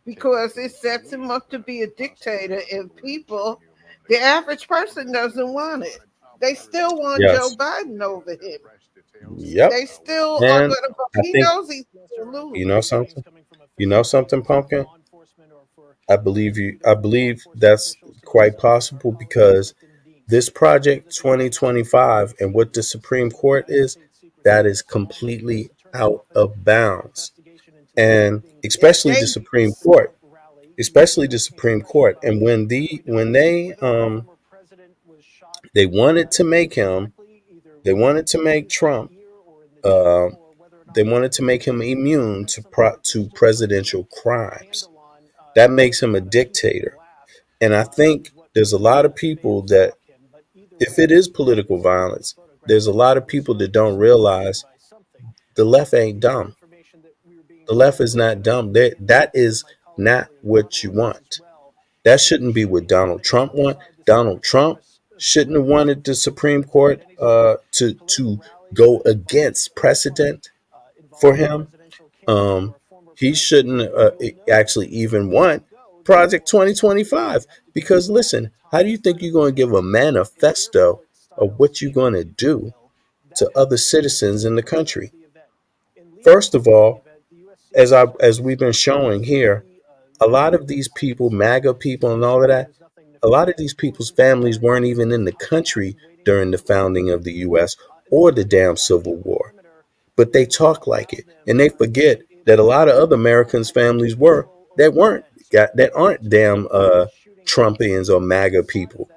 because it sets him up to be a dictator, and people, the average person doesn't want it. They still want Joe Biden over him. Yep. They still are And gonna. I He think knows he's gonna lose. you know something. You know something, Pumpkin. I believe that's quite possible because this project 2025 and what the Supreme Court is, that is completely out of bounds. And It's especially the Supreme dangerous. Court, especially the Supreme Court. And when they wanted to make him, they wanted to make Trump, uh, they wanted to make him immune to presidential crimes. That makes him a dictator. And I think there's a lot of people that, if it is political violence, there's a lot of people that don't realize the left ain't dumb. The left is not dumb. That is not what you want. That shouldn't be what Donald Trump want. Donald Trump shouldn't have wanted the Supreme Court to go against precedent for him. He shouldn't actually even want Project 2025 because listen, how do you think you're going to give a manifesto of what you're going to do to other citizens in the country? First of all, as we've been showing here, a lot of these people, MAGA people and all of that, a lot of these people's families weren't even in the country during the founding of the US or the damn Civil War. But they talk like it. And they forget that a lot of other Americans' families that aren't damn Trumpians or MAGA people.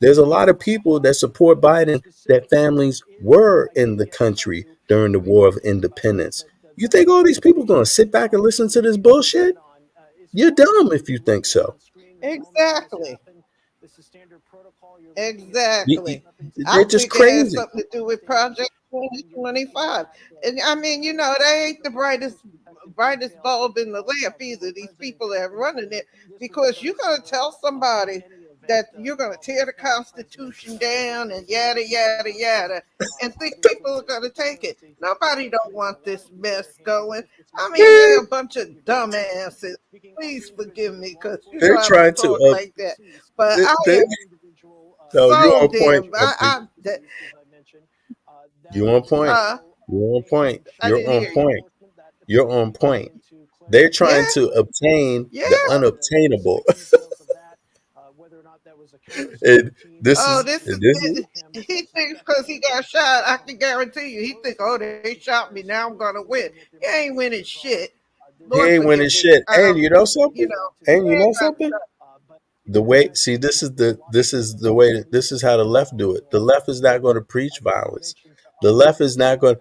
There's a lot of people that support Biden that families were in the country during the War of Independence. You think all these people going to sit back and listen to this bullshit? You're dumb if you think so. Exactly. Exactly. I They're just think it has crazy. something to do with Project 2025. And I mean, they ain't the brightest bulb in the lamp either. These people that are running it, because you're gonna tell somebody that you're gonna tear the Constitution down and yada yada yada, and think people are gonna take it. Nobody don't want this mess going. I mean, they're a bunch of dumbasses. Please forgive me, because They're I don't trying talk to. like that. But I They, am no, you're so on point, damn. Pumpkin. You're on point. You're on point. I You're didn't on hear you. point. You're on point. They're trying Yeah, to obtain yeah. the unobtainable. And Oh, this is this is he thinks because he got shot. I can guarantee you, he think, oh, they shot me. Now I'm gonna win. He ain't winning shit. he Lord ain't winning forgive me. shit. And you know something? And He you ain't know got something? The way see this is the way this is how the left do it. The left is not going to preach violence. The left is going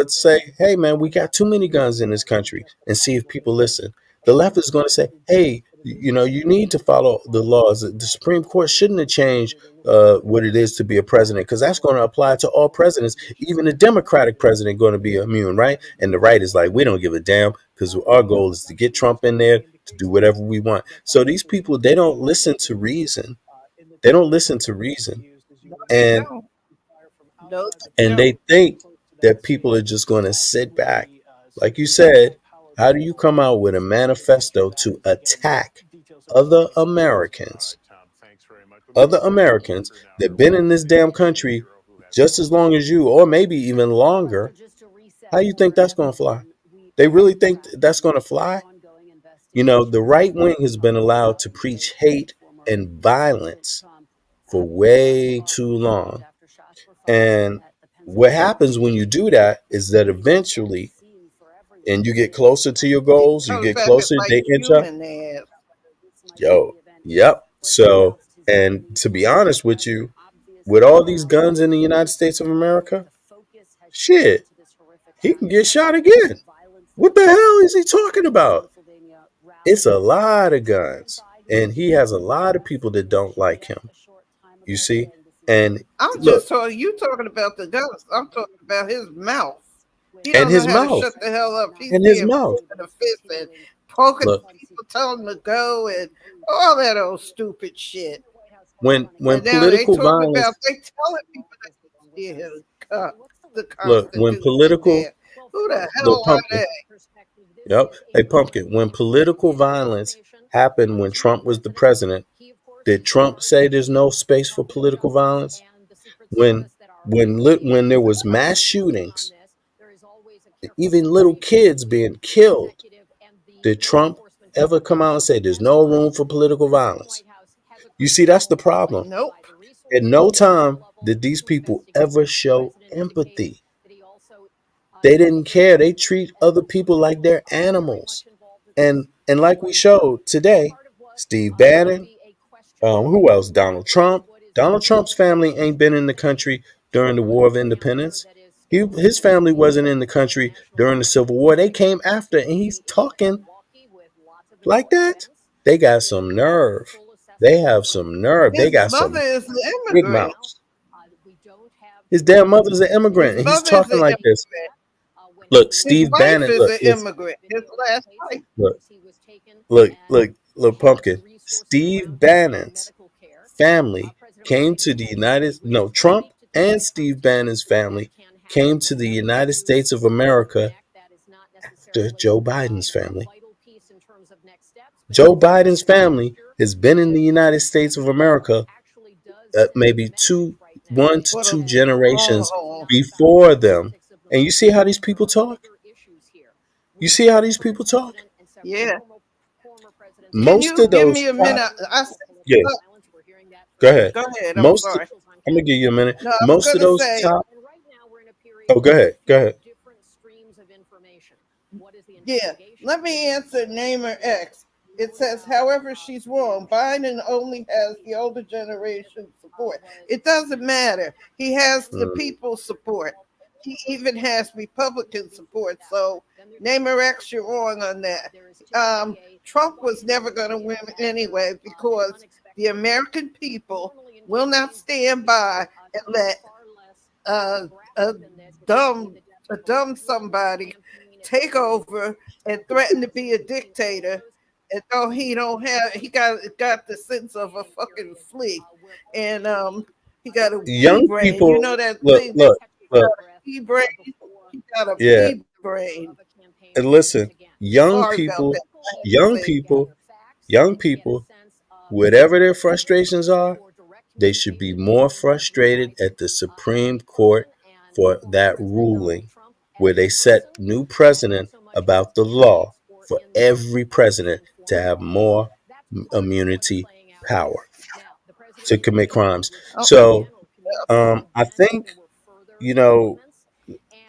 to say, hey man, we got too many guns in this country, and see if people listen. The left is going to say, hey, you need to follow the laws. The Supreme Court shouldn't have changed what it is to be a president, because that's going to apply to all presidents, even a Democratic president going to be immune, right? And the right is like, we don't give a damn, because our goal is to get Trump in there to do whatever we want. So these people, they don't listen to reason. They don't listen to reason. And No, they think that people are just going to sit back. Like you said, how do you come out with a manifesto to attack other Americans? Other Americans that been in this damn country just as long as you, or maybe even longer. How you think that's going to fly? They really think that's going to fly? The right wing has been allowed to preach hate and violence for way too long. And what happens when you do that is that eventually, and you get closer to your goals, you comes get back and closer, they bites end you up, in the ass. yep. So, and to be honest with you, with all these guns in the United States of America, shit, he can get shot again. What the hell is he talking about? It's a lot of guns, and he has a lot of people that don't like him. You see, and I'm look, just talking about the guns. I'm talking about his mouth. He and don't know his how to mouth, shut the hell up. He's and his being mouth. in the fist and poking Look, people, telling them to go, and all that old stupid shit. when And now they political talking violence, about they telling people that the look, when Constitution political, there. Who the look, hell are Pumpkin, they? yep, hey Pumpkin, when political violence happened when Trump was the president, did Trump say there's no space for political violence? When when there was mass shootings, even little kids being killed, did Trump ever come out and say there's no room for political violence? You see, that's the problem. Nope. At no time did these people ever show empathy. They didn't care. They treat other people like they're animals. And like we showed today, Steve Bannon, who else? Donald Trump. Donald Trump's family ain't been in the country during the War of Independence. His family wasn't in the country during the Civil War. They came after, and he's talking like that. They got some nerve. They have some nerve. They His got mother some is an big immigrant. mouths. His damn mother's an immigrant, His and he's mother is talking an like this. immigrant. Look, His Steve wife Bannon. is Look, an listen. immigrant. His last wife. Look, Pumpkin. Steve Bannon's family came to the Trump and Steve Bannon's family came to the United States of America after Joe Biden's family. Joe Biden's family has been in the United States of America maybe 1 to 2 generations before them. And you see how these people talk? You see how these people talk? Yeah. Can Most you of give those me a top, minute? yeah, go ahead. Go ahead. I'm Most, sorry. I'm gonna give you a minute. No, I was Most of gonna those say, top. Oh, go ahead. Go ahead. yeah. Let me answer Namer X. It says, however, she's wrong. Biden only has the older generation support. It doesn't matter. He has the people's support. He even has Republican support. So, Namer X, you're wrong on that. Trump was never going to win anyway because the American people will not stand by and let a dumb somebody take over and threaten to be a dictator. And though he got the sense of a fucking flea, and he got a pea Young brain. You people, know that look, thing? look, look. Pea brain. He got a Yeah, pea brain. and listen, young Sorry about people, that. I had to young say it. people, young people, whatever their frustrations are, they should be more frustrated at the Supreme Court for that ruling where they set new precedent about the law for every president to have more immunity power to commit crimes. Oh, So I think, you know,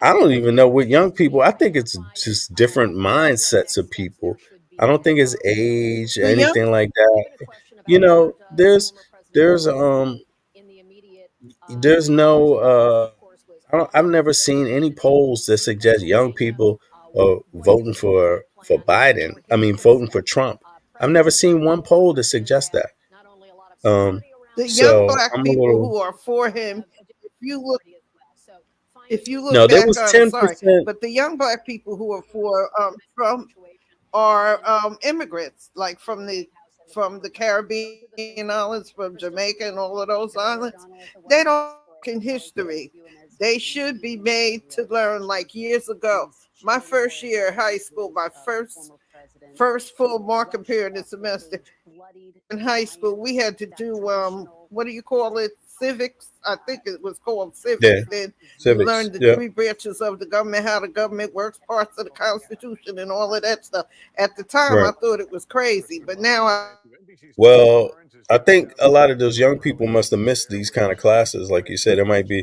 I don't even know what young people, I think it's just different mindsets of people. I don't think it's age or the young anything like that. You know, there's there's no I've never seen any polls that suggest young people are voting for Biden. I mean, voting for Trump. I've never seen one poll that suggests that. the young So black I'm a people little. who are for him, if you look No, there back was on, 10%. but the young black people who are for Trump are immigrants, like from the Caribbean islands, from Jamaica and all of those islands. They don't in history. They should be made to learn. Like years ago, my first year of high school, my first full marking period of semester in high school, we had to do what do you call it? Civics. I think it was called Yeah, civics. Then you civics. learned the Yeah, three branches of the government, how the government works, parts of the Constitution, and all of that stuff. At the time, I right. thought it was crazy, but now I Well, I think a lot of those young people must have missed these kind of classes. Like you said, there might be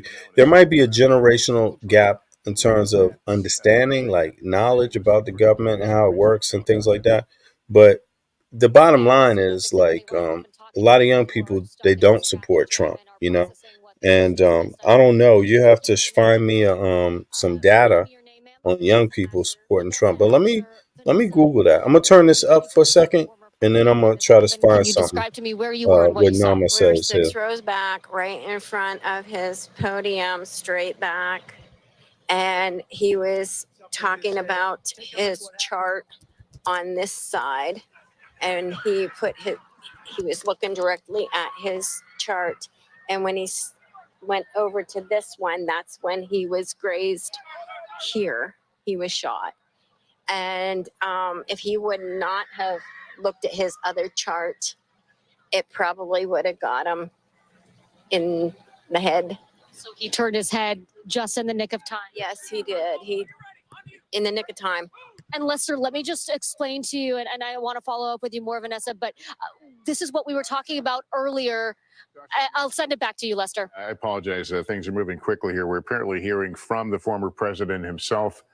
a generational gap in terms of understanding, like knowledge about the government and how it works and things like that. But the bottom line is like a lot of young people, they don't support Trump, and I don't know. You have to find me some data on young people supporting Trump. But let me Google that. I'm gonna turn this up for a second, and then I'm gonna try to Can find you something. describe to me where you were and what What you saw? Nama We were says here. 6 rows back, right in front of his podium, straight back. And he was talking about his chart on this side. And he was looking directly at his chart. And when he went over to this one, that's when he was grazed here. He was shot. And if he would not have looked at his other chart, it probably would have got him in the head So he turned his head just in the nick of time. Yes, he did. He in the nick of time. And Lester, let me just explain to you, and I want to follow up with you more, Vanessa, but this is what we were talking about earlier. I'll send it back to you, Lester. I apologize. Things are moving quickly here. We're apparently hearing from the former president himself.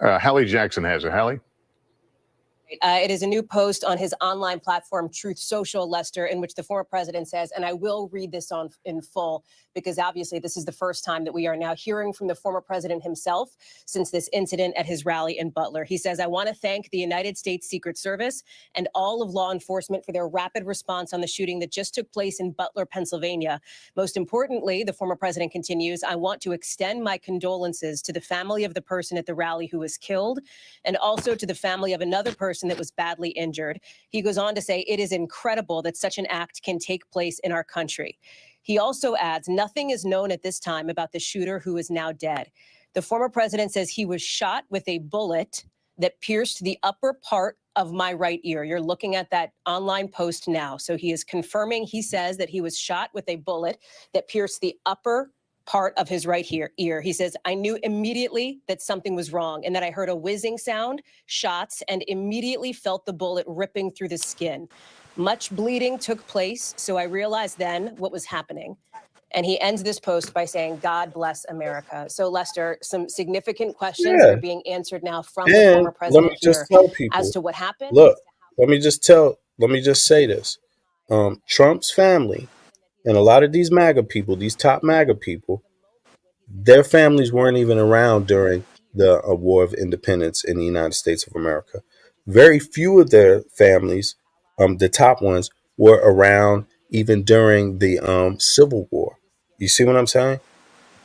Hallie Jackson has it. Hallie? It is a new post on his online platform, Truth Social, Lester, in which the former president says, and I will read this in full, because obviously this is the first time that we are now hearing from the former president himself since this incident at his rally in Butler. He says, I want to thank the United States Secret Service and all of law enforcement for their rapid response on the shooting that just took place in Butler, Pennsylvania. Most importantly, the former president continues, I want to extend my condolences to the family of the person at the rally who was killed, and also to the family of another person that was badly injured. He goes on to say, it is incredible that such an act can take place in our country. He also adds, nothing is known at this time about the shooter who is now dead. The former president says he was shot with a bullet that pierced the upper part of my right ear. You're looking at that online post now. So he is confirming, he says that he was shot with a bullet that pierced the upper part of his right ear. He says, I knew immediately that something was wrong and that I heard a whizzing sound, shots, and immediately felt the bullet ripping through the skin. Much bleeding took place, so I realized then what was happening. And he ends this post by saying, God bless America. So, Lester, some significant questions that are being answered now from the former president let me just tell people, as to what happened. Look, let me just say this. Trump's family and a lot of these MAGA people, these top MAGA people, their families weren't even around during the War of Independence in the United States of America. Very few of their families, the top ones, were around even during the Civil War. You see what I'm saying?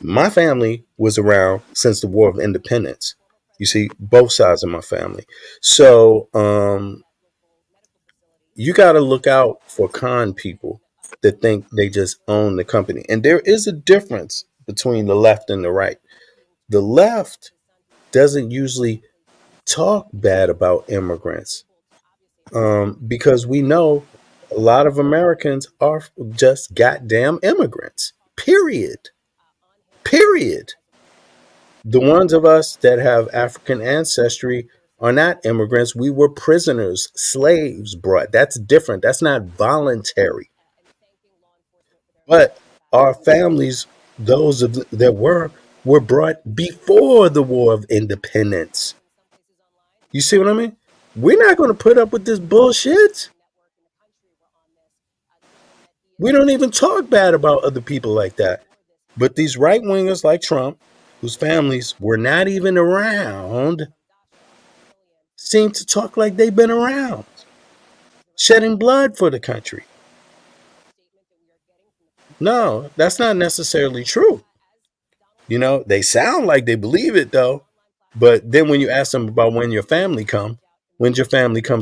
My family was around since the War of Independence. You see, both sides of my family. So you got to look out for con people that think they just own the company. And there is a difference between the left and the right. The left doesn't usually talk bad about immigrants because we know a lot of Americans are just goddamn immigrants. Period. The ones of us that have African ancestry are not immigrants. We were prisoners, slaves brought. That's different. That's not voluntary. But our families, those of that were brought before the War of Independence. You see what I mean? We're not going to put up with this bullshit. We don't even talk bad about other people like that. But these right wingers like Trump, whose families were not even around, seem to talk like they've been around, shedding blood for the country. No, that's not necessarily true. You know, they sound like they believe it though. But then when you ask them about when's your family come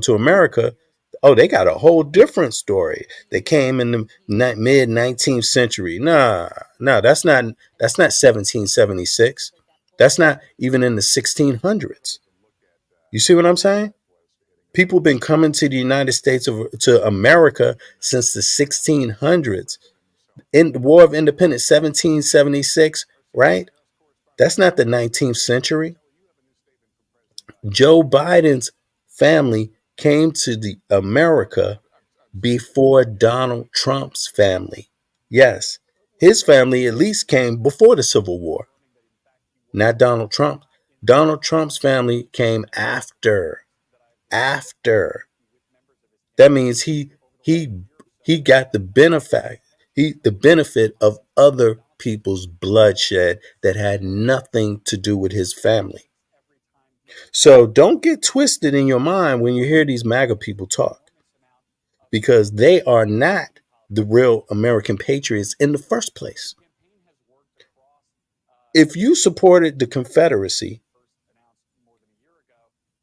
to America, oh, they got a whole different story. They came in the mid 19th century. No, that's not 1776. That's not even in the 1600s. You see what I'm saying? People have been coming to the United States to America since the 1600s. In the War of Independence, 1776, right? That's not the 19th century. Joe Biden's family came to the America before Donald Trump's family. Yes, his family at least came before the Civil War. Not Donald Trump. Donald Trump's family came after. That means he got the benefit of other people's bloodshed that had nothing to do with his family. So don't get twisted in your mind when you hear these MAGA people talk, because they are not the real American patriots in the first place. If you supported the Confederacy,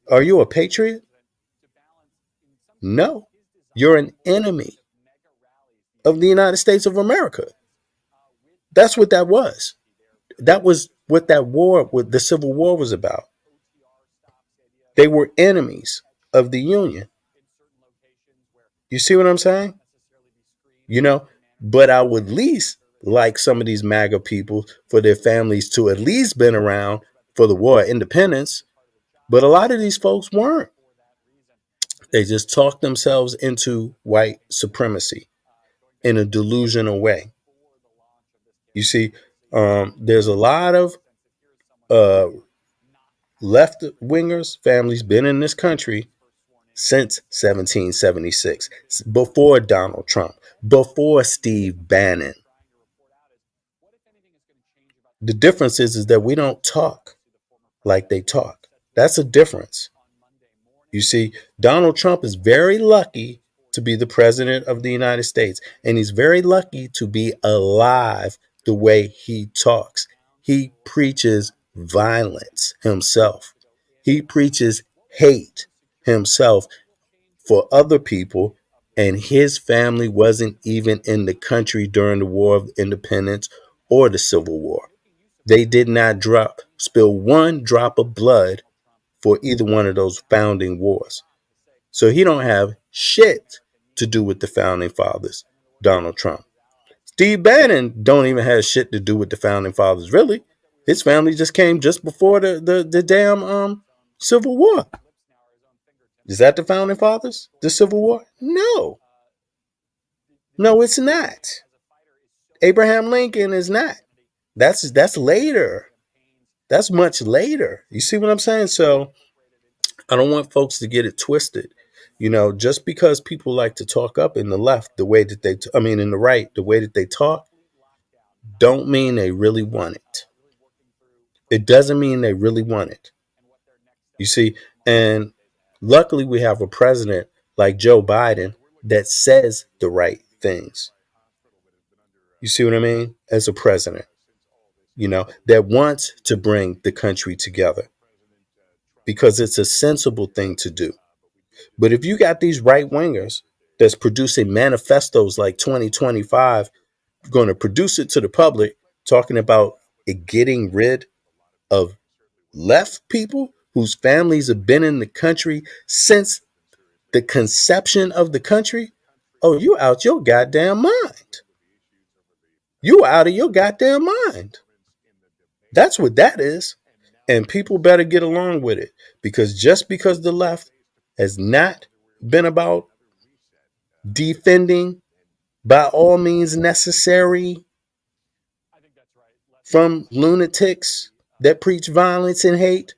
are you a patriot? No, you're an enemy of the United States of America. That's what that was. That was what that war, what the Civil War was about. They were enemies of the Union. You see what I'm saying? You know, but I would at least like some of these MAGA people, for their families to at least been around for the War of Independence. But a lot of these folks weren't. They just talked themselves into white supremacy in a delusional way. You see, there's a lot of left wingers families been in this country since 1776, before Donald Trump, before Steve Bannon. The difference is that we don't talk like they talk. That's a difference. You see, Donald Trump is very lucky to be the president of the United States, and he's very lucky to be alive the way he talks. He preaches violence himself. He preaches hate himself for other people, and his family wasn't even in the country during the War of Independence or the Civil War. They did not spill one drop of blood for either one of those founding wars. So he don't have shit to do with the founding fathers, Donald Trump. Steve Bannon don't even have shit to do with the founding fathers, really. His family just came just before the damn Civil War. Is that the founding fathers? The Civil War? No. No, it's not. Abraham Lincoln is not. That's later. That's much later. You see what I'm saying? So I don't want folks to get it twisted. You know, just because people like to talk up in the left the way that in the right, the way that they talk, don't mean they really want it. It doesn't mean they really want it. You see, and luckily we have a president like Joe Biden that says the right things. You see what I mean? As a president, you know, that wants to bring the country together because it's a sensible thing to do. But if you got these right wingers that's producing manifestos like 2025, going to produce it to the public, talking about it getting rid of left people whose families have been in the country since the conception of the country, oh, you out your goddamn mind. You out of your goddamn mind. That's what that is. And people better get along with it, because just because the left has not been about defending by all means necessary from lunatics that preach violence and hate,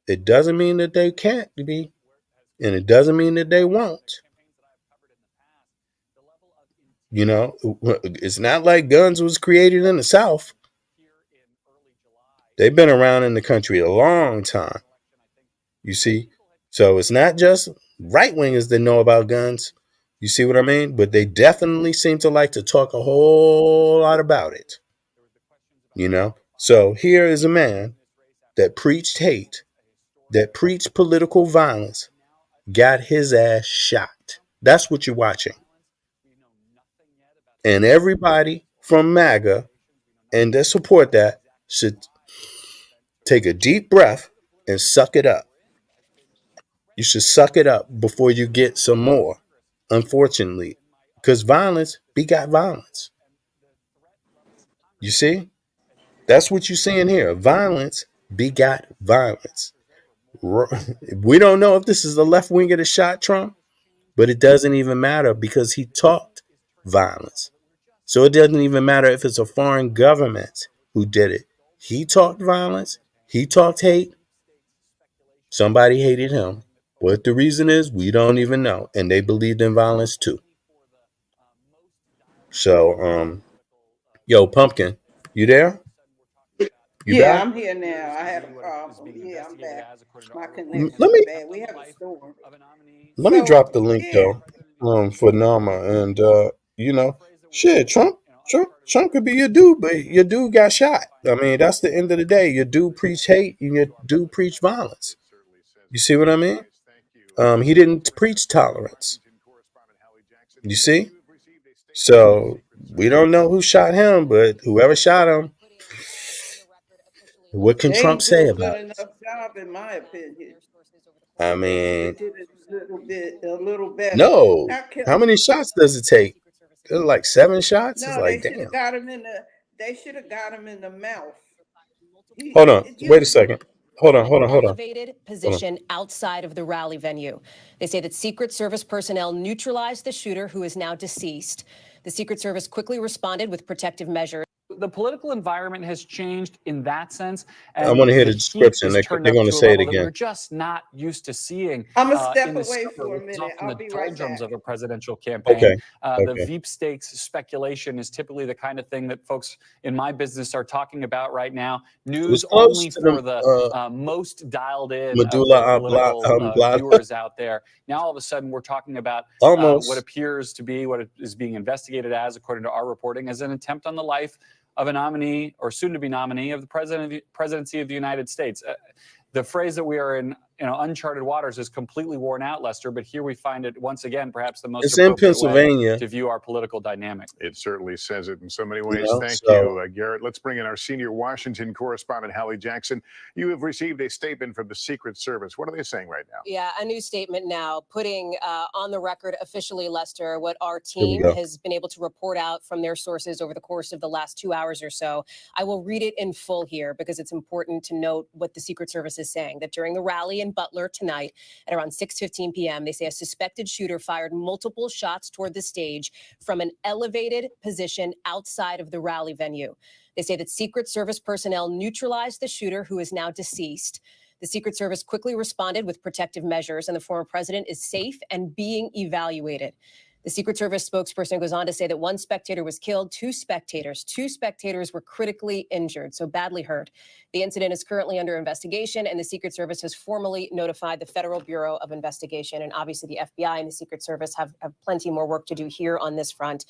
it doesn't mean that they can't be, and it doesn't mean that they won't. You know, it's not like guns was created in the South. They've been around in the country a long time. You see? So it's not just right wingers that know about guns. You see what I mean? But they definitely seem to like to talk a whole lot about it. You know? So here is a man that preached hate, that preached political violence, got his ass shot. That's what you're watching. And everybody from MAGA and that support that should take a deep breath and suck it up. You should suck it up before you get some more, unfortunately, because violence begot violence. You see? That's what you're seeing here. Violence begot violence. We don't know if this is the left winger that shot Trump, but it doesn't even matter because he talked violence. So it doesn't even matter if it's a foreign government who did it. He talked violence. He talked hate. Somebody hated him. What the reason is, we don't even know. And they believed in violence too. So, yo, Pumpkin, you there? You Yeah, back? I'm here now. I had a problem. Yeah, I'm back. My Let connection was me bad. We have a storm. let me So drop the link yeah, though, for Nama, and you know, shit, Trump could be your dude, but your dude got shot. I mean, that's the end of the day. Your dude preach hate, and your dude preach violence. You see what I mean? He didn't preach tolerance. You see? So we don't know who shot him, but whoever shot him, what can they Trump ain't do say a good about it? enough job, in my opinion. I They could mean, have did it a little better. no. Now, How many shots does it take They're like 7 shots. It's No, like, they should damn. have got him in the. They should have got him in the mouth. Hold on. Wait a second. Hold on. Elevated position outside of the rally venue. They say that Secret Service personnel neutralized the shooter, who is now deceased. The Secret Service quickly responded with protective measures. The political environment has changed in that sense. I And want to hear the the heat description. is turned They're up going to to a say it level that again. we're just not used to seeing I'm gonna step in the away summer, for a which is minute. often I'll the be right doldrums back. of a presidential campaign. Okay. The Veep stakes speculation is typically the kind of thing that folks in my business are talking about right now. It News was close only to for the the most dialed in of medulla the political oblongata. viewers out there. Now all of a sudden we're talking about what Almost. appears to be what is being investigated as, according to our reporting, as an attempt on the life of a nominee or soon-to-be nominee of the presidency of the United States. The phrase that we are in uncharted waters is completely worn out, Lester, but here we find it once again, perhaps the most It's in appropriate way Pennsylvania. to view our political dynamic. It certainly says it in so many You ways. know, Thank so- you, Garrett. Let's bring in our senior Washington correspondent, Hallie Jackson. You have received a statement from the Secret Service. What are they saying right now? Yeah, a new statement now putting on the record officially, Lester, what our Here we team go. has been able to report out from their sources over the course of the last 2 hours or so. I will read it in full here because it's important to note what the Secret Service is saying, that during the rally in Butler tonight at around 6:15 p.m., they say a suspected shooter fired multiple shots toward the stage from an elevated position outside of the rally venue. They say that Secret Service personnel neutralized the shooter, who is now deceased. The Secret Service quickly responded with protective measures, and the former president is safe and being evaluated. The Secret Service spokesperson goes on to say that one spectator was killed, two spectators were critically injured, so badly hurt. The incident is currently under investigation, and the Secret Service has formally notified the Federal Bureau of Investigation. And obviously the FBI and the Secret Service have plenty more work to do here on this front.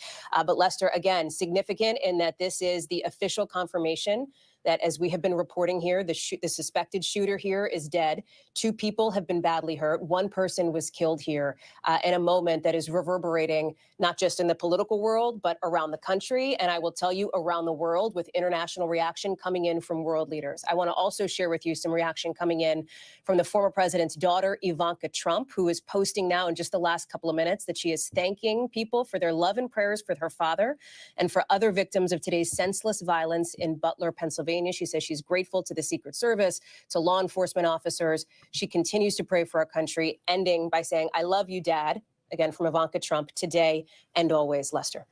But Lester, again, significant in that this is the official confirmation that, as we have been reporting here, the suspected shooter here is dead. 2 people have been badly hurt. 1 person was killed here in a moment that is reverberating not just in the political world, but around the country. And I will tell you, around the world, with international reaction coming in from world leaders. I want to also share with you some reaction coming in from the former president's daughter, Ivanka Trump, who is posting now in just the last couple of minutes that she is thanking people for their love and prayers for her father and for other victims of today's senseless violence in Butler, Pennsylvania. She says she's grateful to the Secret Service, to law enforcement officers. She continues to pray for our country, ending by saying, "I love you, Dad," again from Ivanka Trump, today and always, Lester.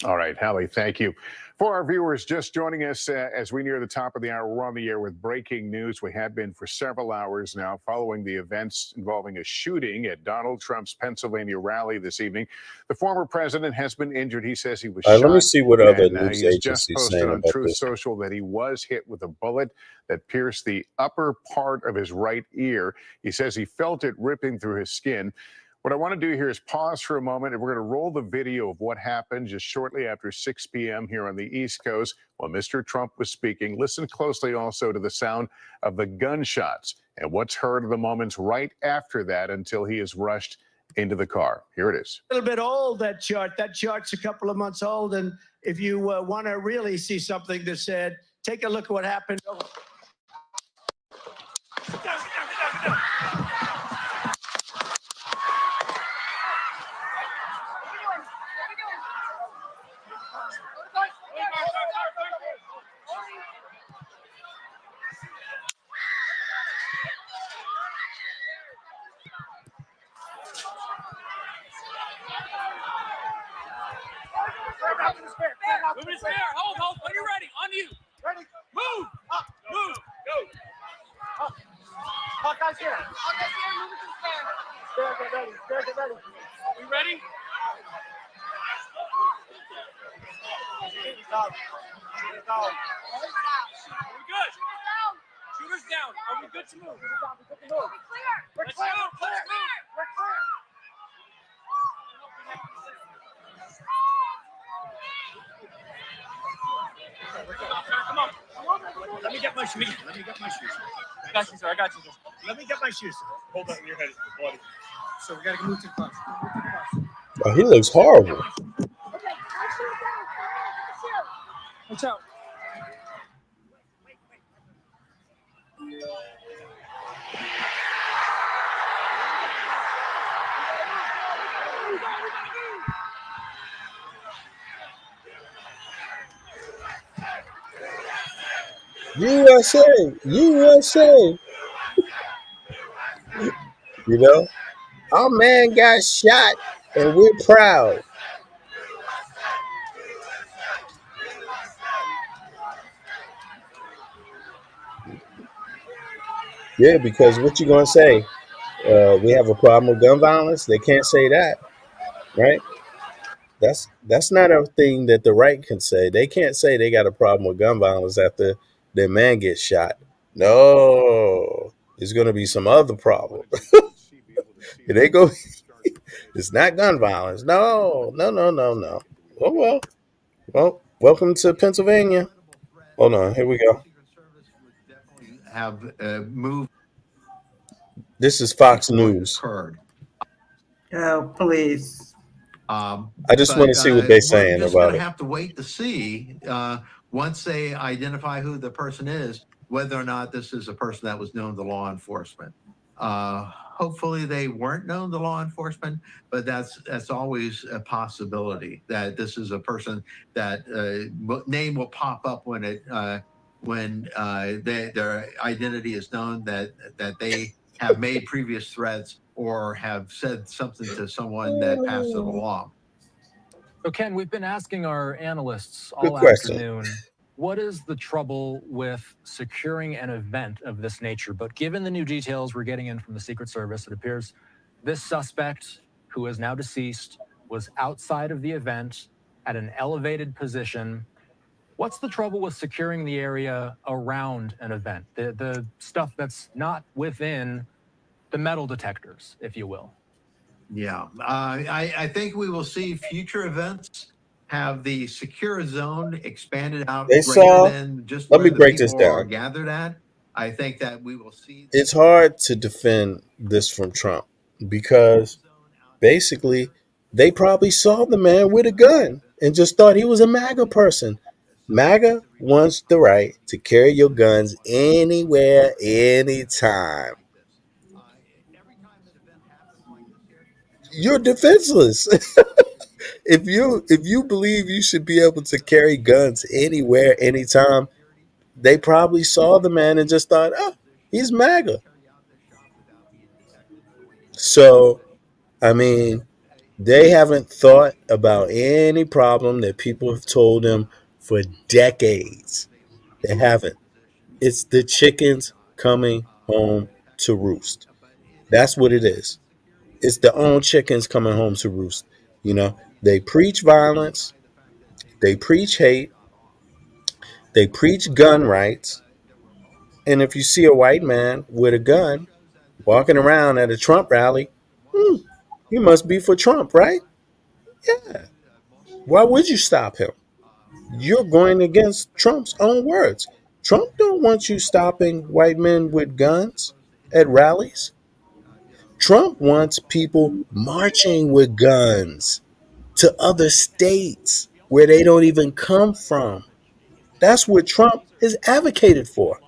All right, Hallie, thank you. For our viewers just joining us as we near the top of the hour, we're on the air with breaking news. We have been for several hours now following the events involving a shooting at Donald Trump's Pennsylvania rally this evening. The former president has been injured. He says he was shot. Let me see what other and, news he's just agencies posted saying on about Truth this. Social that he was hit with a bullet that pierced the upper part of his right ear. He says he felt it ripping through his skin. What I want to do here is pause for a moment, and we're going to roll the video of what happened just shortly after 6 p.m. here on the East Coast while Mr. Trump was speaking. Listen closely also to the sound of the gunshots and what's heard of the moments right after that until he is rushed into the car. Here it is. A little bit old, that chart. That chart's a couple of months old, and if you want to really see something that said, take a look at what happened. Move his spare. Hold. When you're ready. On you. Ready. Move. Up. Move. Go. Up. Hawkeye's here. Hawkeye's here. Move it to the spare. Spare, get ready. Spare, get ready. We ready? Down. Down. We good? Shooter's down. Are we good to move? Are we clear? We're clear. Let's move. We're clear. Come on. Let me get my shoes. I got you, sir. Let me get my shoes. Hold that in your head, buddy. So we gotta move to the class. Oh, he looks horrible. Watch out. USA, USA. You know, our man got shot, and we're proud. Yeah, because what you gonna say? We have a problem with gun violence. They can't say that, right? That's not a thing that the right can say. They can't say they got a problem with gun violence after their man gets shot. No, there's gonna be some other problem. It ain't go. It's not gun violence. No, no, no, no, no. Oh well. Well, welcome to Pennsylvania. Hold on, here we go. Have moved. This is Fox News. Occurred. Oh, please. I just want to see what they're saying We're just about going to it. have to wait to see once they identify who the person is, whether or not this is a person that was known to law enforcement. Hopefully they weren't known to law enforcement, but that's always a possibility that this is a person that name will pop up when their identity is known, that they have made previous threats or have said something to someone that passed it along. So Ken, we've been asking our analysts Good all question. afternoon, what is the trouble with securing an event of this nature? But given the new details we're getting in from the Secret Service, it appears this suspect, who is now deceased, was outside of the event at an elevated position. What's the trouble with securing the area around an event? The stuff that's not within the metal detectors, if you will. Yeah, I think we will see future events have the secure zone expanded out They greater saw. than just Let where me the break this people are down. gathered at. I think that we will see. It's hard to defend this from Trump because basically they probably saw the man with a gun and just thought he was a MAGA person. MAGA wants the right to carry your guns anywhere, anytime. You're defenseless. If you believe you should be able to carry guns anywhere, anytime, they probably saw the man and just thought, oh, he's MAGA. So, I mean, they haven't thought about any problem that people have told them for decades. They haven't. It's the chickens coming home to roost. That's what it is. It's the own chickens coming home to roost. You know, they preach violence, they preach hate, they preach gun rights. And if you see a white man with a gun walking around at a Trump rally, he must be for Trump, right? Yeah. Why would you stop him? You're going against Trump's own words. Trump don't want you stopping white men with guns at rallies. Trump wants people marching with guns to other states where they don't even come from. That's what Trump has advocated for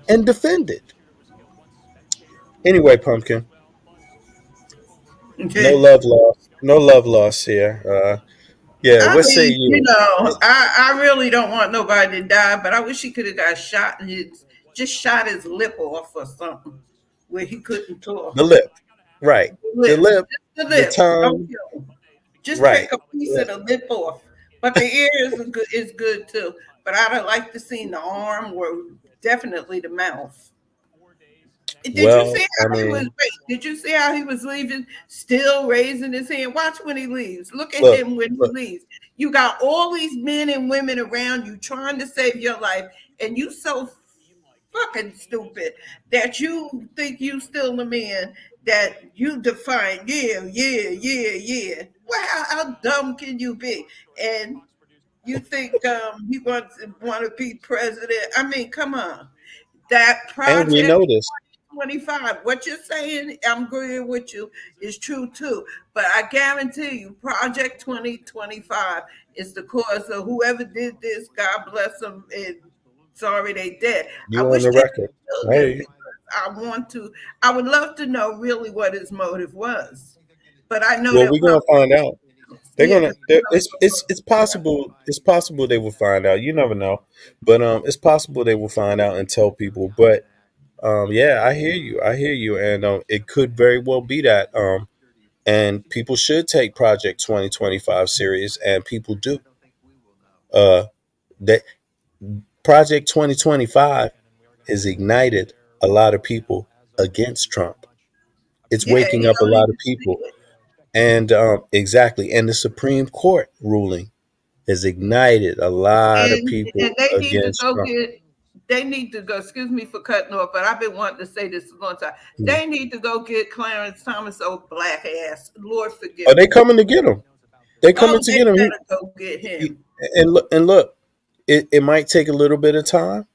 and defended. Anyway, Pumpkin, no Okay. love lost. No love lost here. Yeah, I what say mean, you? I really don't want nobody to die, but I wish he could have got shot and just shot his lip off or something where he couldn't talk. The lip. Right. Lip, The lip, just the the lip. Don't tongue. kill him. Just Right. take a piece of the lip off. But the ear is good too. But I'd like to see the arm or definitely the mouth. Did you see Well, I how he was? mean, Wait, did you see how he was leaving? Still raising his hand. Watch when he leaves. Look at look, him when he look. leaves. You got all these men and women around you trying to save your life, and you so fucking stupid that you think you still a man that you define. Yeah, yeah, yeah, yeah. Well, how dumb can you be? And you think he want to be president? I mean, come on. That And we project know this. 25. What you're saying, I'm agreeing with you, is true too. But I guarantee you, Project 2025 is the cause of whoever did this. God bless them. And sorry they dead. I You on wish the they record. killed I hear him you. because I would love to know really what his motive was. But I know Well, they'll we're gonna probably. find out. They're Yeah, gonna. 'cause It's possible. It's possible they will find out. You never know, but it's possible they will find out and tell people. But yeah, I hear you. I hear you, and it could very well be that. And people should take Project 2025 serious, and people do. That Project 2025 has ignited a lot of people against Trump. It's yeah, waking he up a don't lot even of see people, it. and exactly, and the Supreme Court ruling has ignited a lot of people And they need to against go Trump. get. They need to go. Excuse me for cutting off, but I've been wanting to say this a long time. Mm. They need to go get Clarence Thomas, old black ass. Lord Are forgive they him. coming to get him? They coming Oh, to they get him. better go get him. And look, it might take a little bit of time.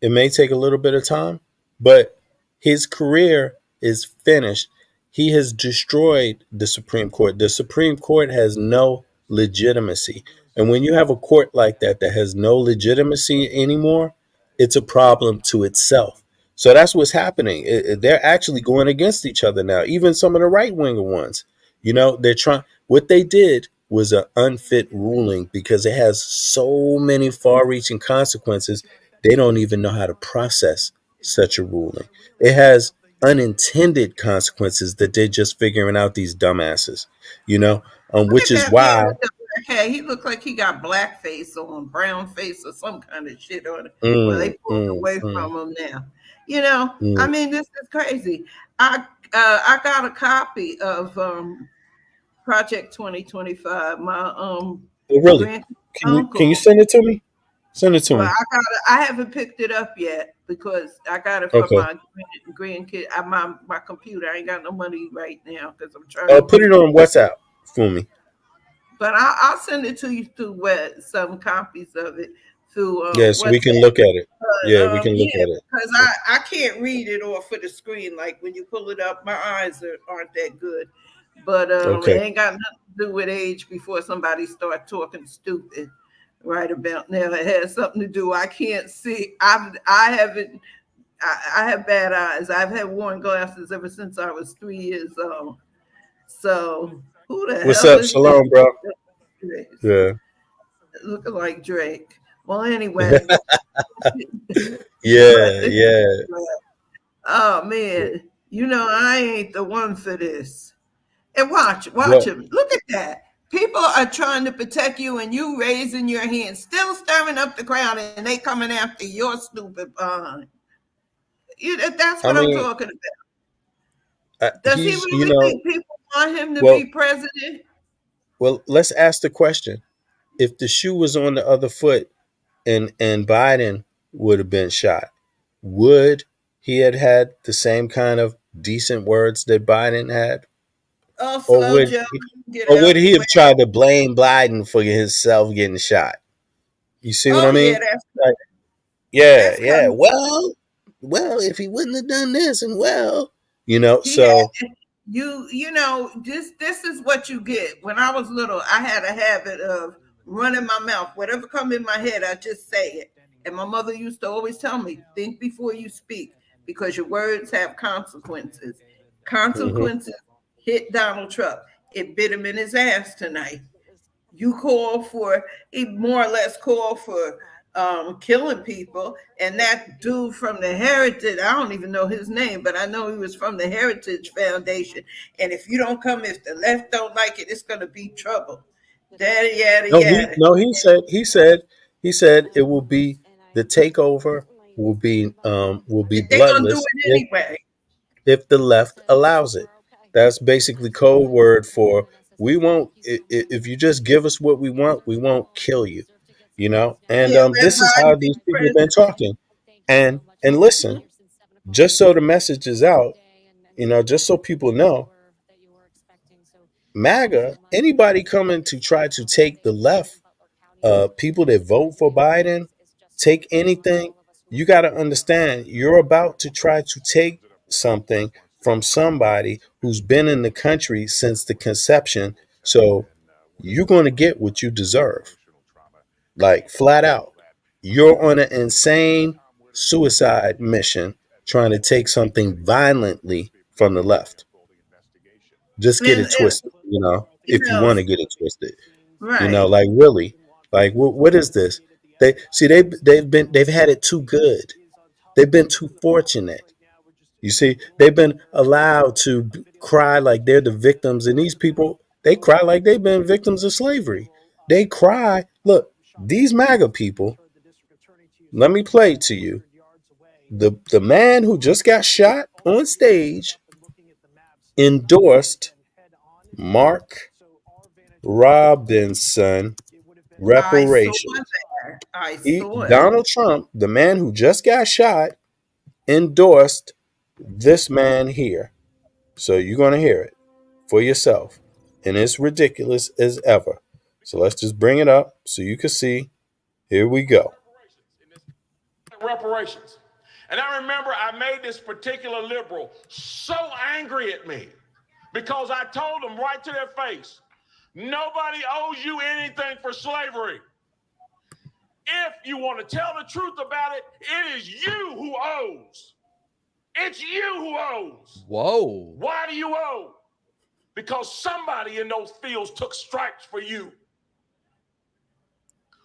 It may take a little bit of time, but his career is finished. He has destroyed the Supreme Court. The Supreme Court has no legitimacy. And when you have a court like that that has no legitimacy anymore, it's a problem to itself. So that's what's happening. They're actually going against each other now. Even some of the right winger ones, they're trying. What they did was an unfit ruling because it has so many far-reaching consequences. They don't even know how to process such a ruling. It has unintended consequences that they're just figuring out, these dumbasses, Look which at is that man why. with the black hair. He looked like he got black face on, brown face, or some kind of shit on it. Well, they Mm, pulled mm, away mm, from him now. I mm. mean, this is crazy. I got a copy of Project 2025. My Oh, really? grand Can you uncle. send it to me? Send it to Well, me. I haven't picked it up yet because I got it from Okay. my grandkid. My computer. I ain't got no money right now because I'm trying to Put do. it on WhatsApp for me. But I'll send it to you through some copies of it through Yeah, so we can WhatsApp. look at it. Yeah, we can look Yeah, at it. because I can't read it off of the screen. Like when you pull it up, my eyes aren't that good. But it Okay. ain't got nothing to do with age before somebody start talking stupid right about now. It has something to do. I can't see. I haven't. I have bad eyes. I've had worn glasses ever since I was 3 years old. So who the What's hell up? is this? Shalom, bro. Yeah. Looking like Drake. Well, anyway, Yeah, yeah. oh man, I ain't the one for this. And watch What? him. Look at that. People are trying to protect you, and you raising your hand, still stirring up the crowd, and they coming after your stupid behind. That's I what I'm mean, talking about. Does he he's, really think people want him to well, be president? let's ask the question. If the shoe was on the other foot and Biden would have been shot, would he had the same kind of decent words that Biden had? Oh, Or slow would Joe, he, get or would out the he way. have tried to blame Biden for himself getting shot? You see what I Oh yeah, mean? Like, yeah, that's yeah. coming. Well, if he wouldn't have done this, and He had so this is what you get. When I was little, I had a habit of running my mouth. Whatever come in my head, I just say it. And my mother used to always tell me, think before you speak, because your words have consequences. mhm. Consequences hit Donald Trump. It bit him in his ass tonight. You call for, he more or less called for killing people. And that dude from the Heritage, I don't even know his name, but I know he was from the Heritage Foundation. And if you don't come, if the left don't like it, it's going to be trouble. Yada, yada, No, he yada. no, he said it will be, the takeover will be They're going to do bloodless it anyway. if the left allows it. That's basically code word for, we won't, if you just give us what we won't kill you. And Yeah, let this is how Biden be these people have been president. talking. And listen, just so the message is out, just so people know, MAGA, anybody coming to try to take the left, people that vote for Biden, take anything, you got to understand you're about to try to take something from somebody who's been in the country since the conception. So you're going to get what you deserve, like flat out. You're on an insane suicide mission trying to take something violently from the left. Just get And, it twisted. if you want to get it twisted. You know, right. like really, like what is this? They've had it too good. They've been too fortunate. You see, they've been allowed to cry like they're the victims, and these people, they cry like they've been victims of slavery. They cry. Look, these MAGA people. Let me play it to you. The man who just got shot on stage endorsed Mark Robinson I saw reparations. that. I saw it. Donald Trump, the man who just got shot, endorsed this man here. So you're going to hear it for yourself. And it's ridiculous as ever. So let's just bring it up so you can see. Here we go. Reparations. And I remember I made this particular liberal so angry at me because I told them right to their face, nobody owes you anything for slavery. If you want to tell the truth about it, it is you who owes. It's you who owes. Whoa. Why do you owe? Because somebody in those fields took stripes for you.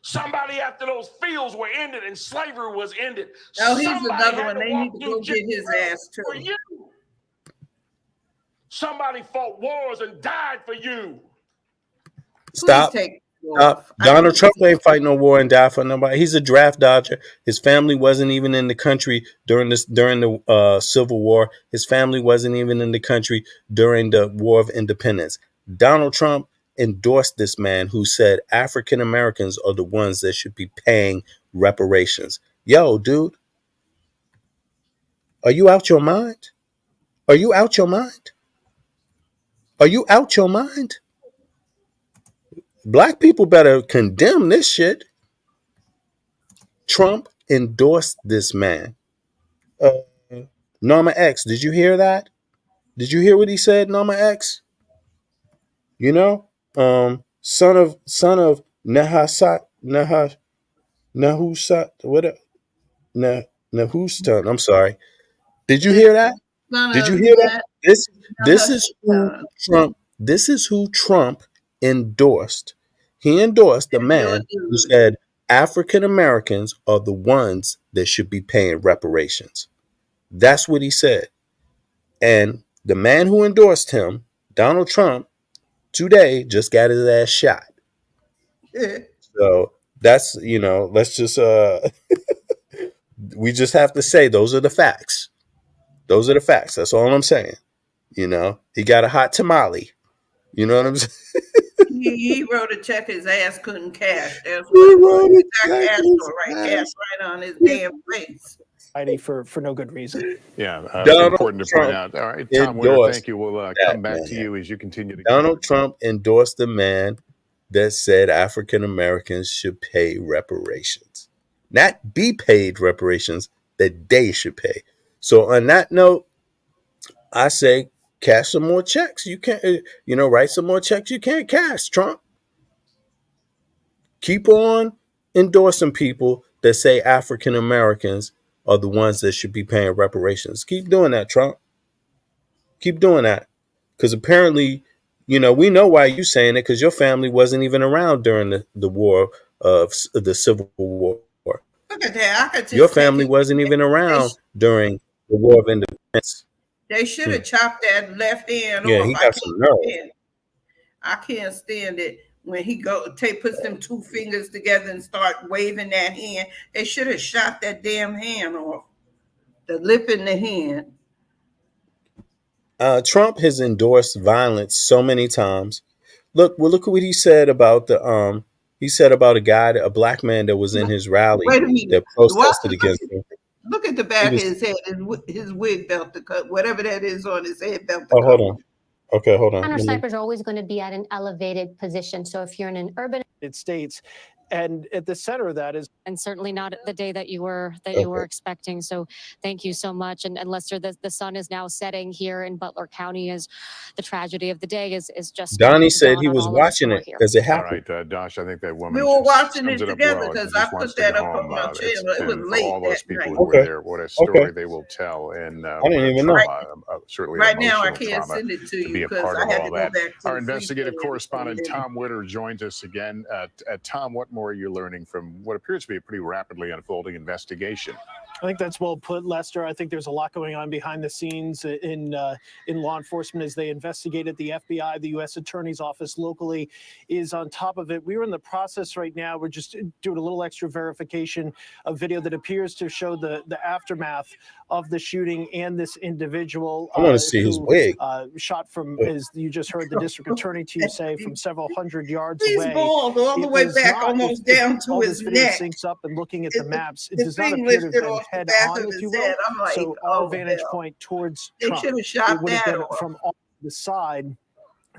Somebody after those fields were ended and slavery was ended. Oh, here's somebody another had one. to They walk need to through go get his jail ass too. for you. Somebody fought wars and died for you. Stop. Donald Trump ain't fighting no war and die for nobody. He's a draft dodger. His family wasn't even in the country during the Civil War. His family wasn't even in the country during the War of Independence. Donald Trump endorsed this man who said African Americans are the ones that should be paying reparations. Yo, dude, are you out your mind? Are you out your mind? Are you out your mind? Black people better condemn this shit. Trump endorsed this man. Norma X, did you hear that? Did you hear what he said, Norma X? You know, son of Nahustan, what? Nahustan. I'm sorry. Did you hear that? Did you hear that? This is who Trump. This is who Trump endorsed. He endorsed the man who said African Americans are the ones that should be paying reparations. That's what he said. And the man who endorsed him, Donald Trump, today just got his ass shot. So that's, let's just we just have to say those are the facts. Those are the facts. That's all I'm saying. He got a hot tamale. You know what I'm saying? He wrote a check his ass couldn't cash. That's what he cash right on his damn face. For no good reason. Yeah, it's important to point out. All right, Tom Winter, thank you. We'll come back to you as you continue to. Donald Trump endorsed the man that said African Americans should pay reparations, not be paid reparations, that they should pay. So on that note, I say cash some more checks. You can't, write some more checks you can't cash, Trump. Keep on endorsing people that say African Americans are the ones that should be paying reparations. Keep doing that, Trump. Keep doing that. Because apparently, we know why you're saying it, because your family wasn't even around during the war of the Civil War. Look at that. I could Your family wasn't even around during the War of Independence. They should have chopped that left hand Yeah, off. he got some nerve. I can't stand it when he puts them two fingers together and start waving that hand. They should have shot that damn hand off. The lip in the hand. Trump has endorsed violence so many times. Look what he said about a black man that was in his rally that protested against him. Look at the back of his head, his wig belt to cut, whatever that is on his head belt. Oh, hold on. Okay, hold on. Counter snipers are always going to be at an elevated position. So if you're in an urban States, And at the center of that is, and certainly not the day that you were expecting. So thank you so much. And Lester, the sun is now setting here in Butler County as the tragedy of the day is just Donnie starting to said dawn he on was all of us watching who are it here. because it All happened. right, Dosh, I think that We woman were watching sums it it up together well. She because I just wants put to that get up on home. my channel. It was And for late all those that people night. who were Okay. there, what a Okay. story they will tell. And I what didn't a even know. trauma, certainly an Right now, I emotional can't trauma send it to to you be a because part I of had all to go that. back to Our the investigative freeway. correspondent, Tom Witter, joins us again. Tom, what more are you learning from what appears to be a pretty rapidly unfolding investigation? I think that's well put, Lester. I think there's a lot going on behind the scenes in law enforcement as they investigate it. The FBI, the U.S. Attorney's Office locally is on top of it. We're in the process right now. We're just doing a little extra verification of video that appears to show the aftermath of the shooting and this individual I want to see his who wig. shot from, as you just heard the district attorney to you say, from several hundred yards He's away. bald all the way It was back, not, almost if down to all his this video neck. syncs up and looking at the maps, it The does not thing appear to have lifted been off the head back on, of if you his will. head. I'm like, So our oh, vantage hell. point towards They Trump, should have it shot would have that been off. from off the side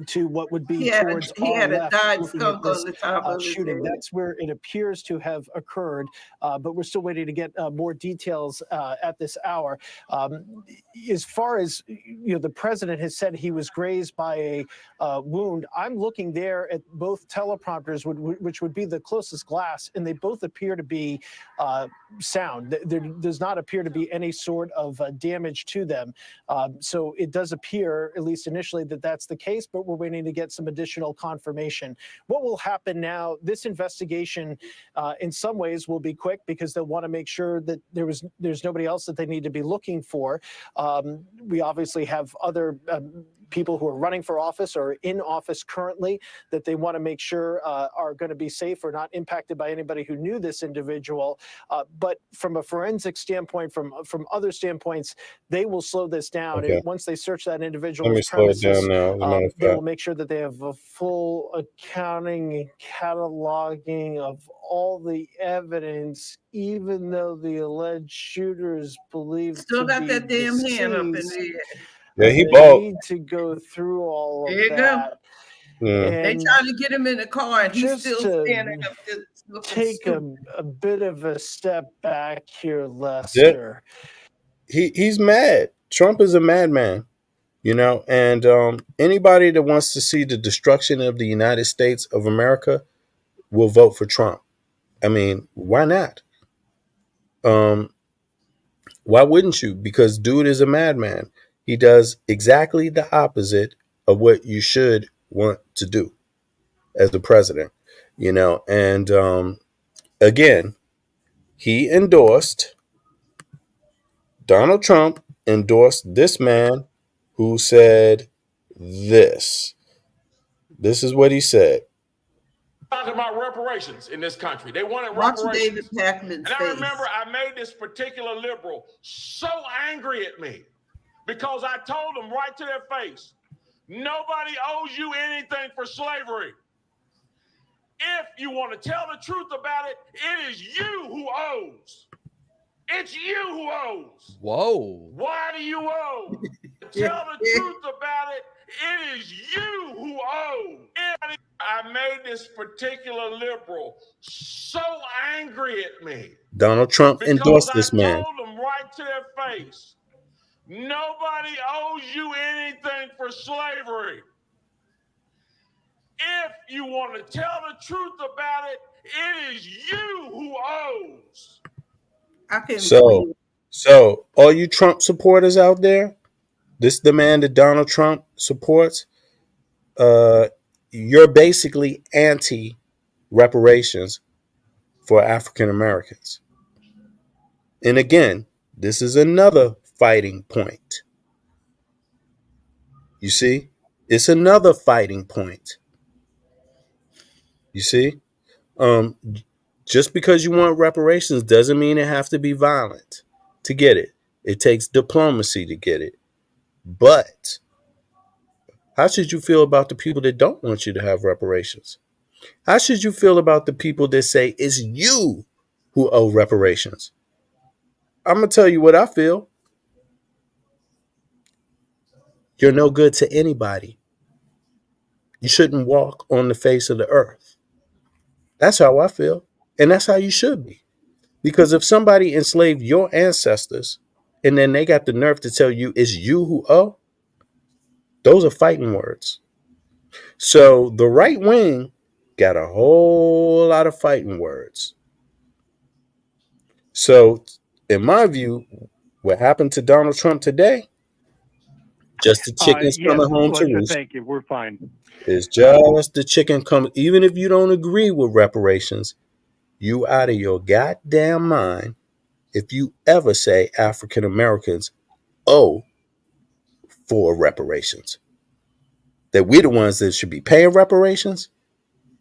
to what would be He had towards he our had a left, dyed looking at skunk this on the top of his shooting. head. That's where it appears to have occurred, but we're still waiting to get more details at this hour. As far as the president has said he was grazed by a wound. I'm looking there at both teleprompters, which would be the closest glass, and they both appear to be sound. There does not appear to be any sort of damage to them. So it does appear, at least initially, that that's the case, but we're waiting to get some additional confirmation. What will happen now, this investigation in some ways will be quick because they'll want to make sure that there's nobody else that they need to be looking for. We obviously have other people who are running for office or in office currently that they want to make sure are going to be safe or not impacted by anybody who knew this individual. But from a forensic standpoint, from other standpoints, they will slow this down. Okay. Once they search that Let me individual's slow it premises, down now. As a matter of they will fact. make sure that they have a full accounting and cataloging of all the evidence, even though the alleged shooter is believed Still to got be that damn hand up in deceased. the air. Yeah, he They bald. need to go through all There of you go. that. Yeah. They And trying to get him in the car, and he's just still to standing up there looking take stupid. a bit of a step back here, Yeah. Lester. He's mad. Trump is a madman, and anybody that wants to see the destruction of the United States of America will vote for Trump. I mean, why not? Why wouldn't you? Because dude is a madman. He does exactly the opposite of what you should want to do as the president, and again, he endorsed Donald Trump endorsed this man who said this. This is what he said. Talking about reparations in this country. They wanted Watch reparations. David Pakman's And I face. remember I made this particular liberal so angry at me because I told them right to their face, nobody owes you anything for slavery. If you want to tell the truth about it, it is you who owes. It's you who owes. Whoa. Why do you owe? Tell the truth about it. It is you who owe. I made this particular liberal so angry at me Donald Trump because endorsed I this man. told them right to their face, nobody owes you anything for slavery. If you want to tell the truth about it, it is you who owes. I can't So all you Trump supporters out there, this is the man that Donald Trump supports. You're basically anti reparations for African Americans. And again, this is another fighting point. You see? It's another fighting point. You see? Just because you want reparations doesn't mean it have to be violent to get it. It takes diplomacy to get it. But how should you feel about the people that don't want you to have reparations? How should you feel about the people that say it's you who owe reparations? I'm going to tell you what I feel. You're no good to anybody. You shouldn't walk on the face of the earth. That's how I feel. And that's how you should be. Because if somebody enslaved your ancestors and then they got the nerve to tell you it's you who owe, those are fighting words. So the right wing got a whole lot of fighting words. So, in my view, what happened to Donald Trump today, just the chickens Yes, coming home to Lester, roost. thank you. We're fine. It's just the chicken coming. Even if you don't agree with reparations, you out of your goddamn mind if you ever say African Americans owe for reparations. That we're the ones that should be paying reparations,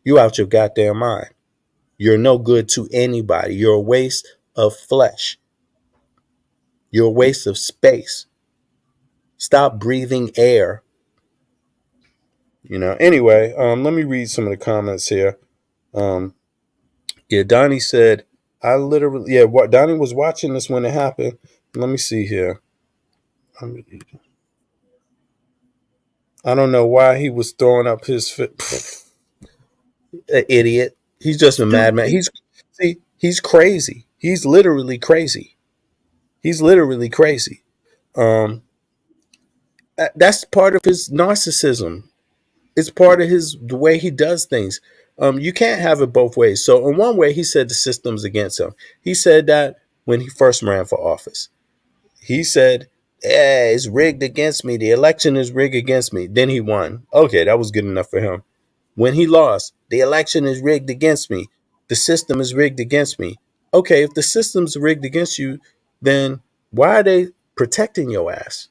you out your goddamn mind. You're no good to anybody. You're a waste of flesh. You're a waste of space. Stop breathing air. Anyway, let me read some of the comments here. Donnie said, Donnie was watching this when it happened. Let me see here. I don't know why he was throwing up his an idiot. He's just a madman. He's crazy. He's literally crazy. He's literally crazy. That's part of his narcissism. It's part of the way he does things. You can't have it both ways. So in one way, he said the system's against him. He said that when he first ran for office. He said, "Yeah, it's rigged against me. The election is rigged against me." Then he won. Okay, that was good enough for him. When he lost, the election is rigged against me. The system is rigged against me. Okay, if the system's rigged against you, then why are they protecting your ass?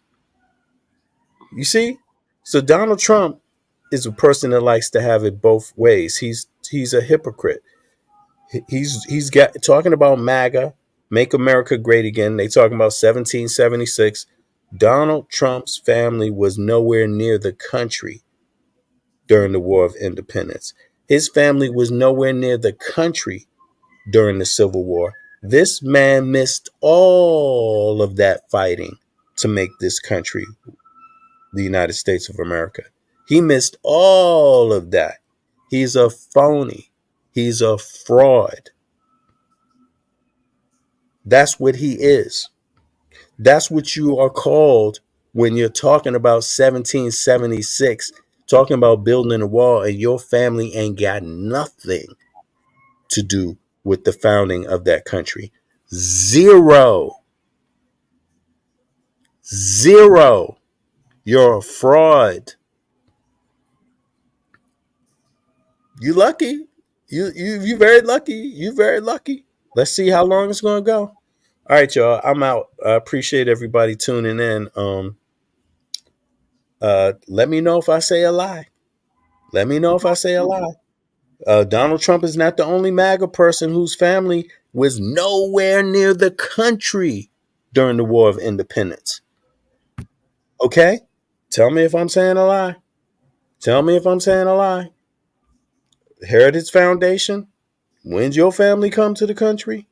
You see? So Donald Trump is a person that likes to have it both ways. He's a hypocrite. He's got talking about MAGA, make America great again. They talking about 1776. Donald Trump's family was nowhere near the country during the War of Independence. His family was nowhere near the country during the Civil War. This man missed all of that fighting to make this country the United States of America. He missed all of that. He's a phony. He's a fraud. That's what he is. That's what you are called when you're talking about 1776, talking about building a wall, and your family ain't got nothing to do with the founding of that country. Zero. Zero. You're a fraud. You lucky. You very lucky. You very lucky. Let's see how long it's gonna go. All right, y'all. I'm out. I appreciate everybody tuning in. Let me know if I say a lie. Let me know if I say a lie. Donald Trump is not the only MAGA person whose family was nowhere near the country during the War of Independence. Okay? Tell me if I'm saying a lie. Tell me if I'm saying a lie. Heritage Foundation, when's your family come to the country?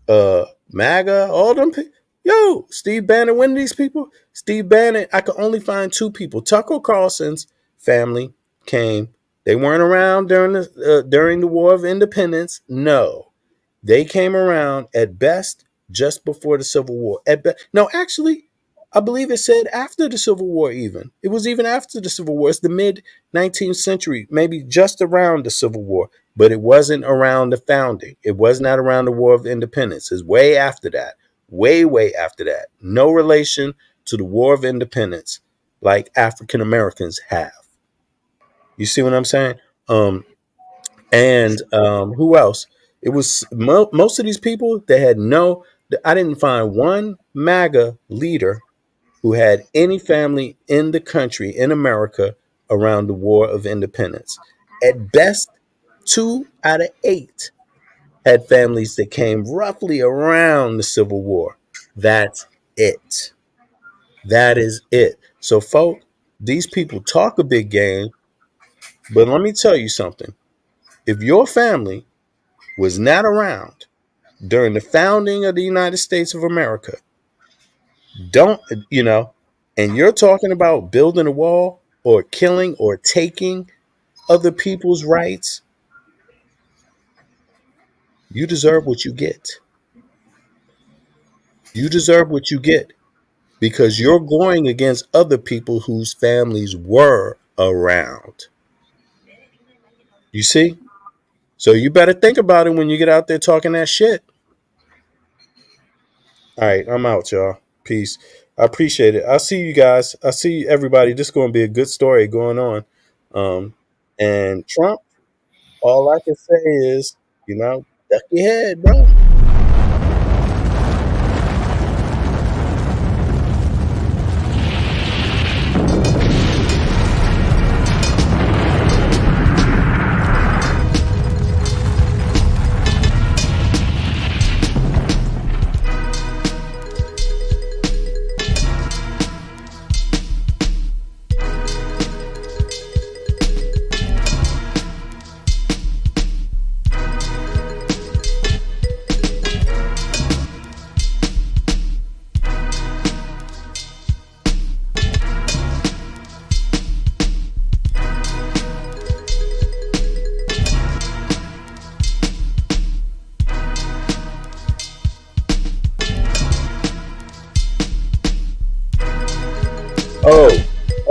MAGA, all them people. Yo, Steve Bannon, when these people? Steve Bannon, I could only find two people. Tucker Carlson's family came. They weren't around during the War of Independence. No, they came around at best just before the Civil War. No, actually, I believe it said after the Civil War. Even it was even after the Civil War. It's the mid 19th century, maybe just around the Civil War, but it wasn't around the founding. It was not around the War of Independence. It's way after that. Way after that. No relation to the War of Independence like African Americans have. You see what I'm saying? And who else? It was most of these people that had I didn't find one MAGA leader who had any family in the country, in America, around the War of Independence. At best, 2 out of 8 had families that came roughly around the Civil War. That's it. That is it. So, folks, these people talk a big game, but let me tell you something. If your family was not around during the founding of the United States of America, and you're talking about building a wall or killing or taking other people's rights, You deserve what you get. You deserve what you get because you're going against other people whose families were around. You see? So you better think about it when you get out there talking that shit. All right, I'm out, y'all. Peace. I appreciate it. I'll see you guys. I'll see everybody. This is going to be a good story going on. And Trump, all I can say is, duck your head, bro.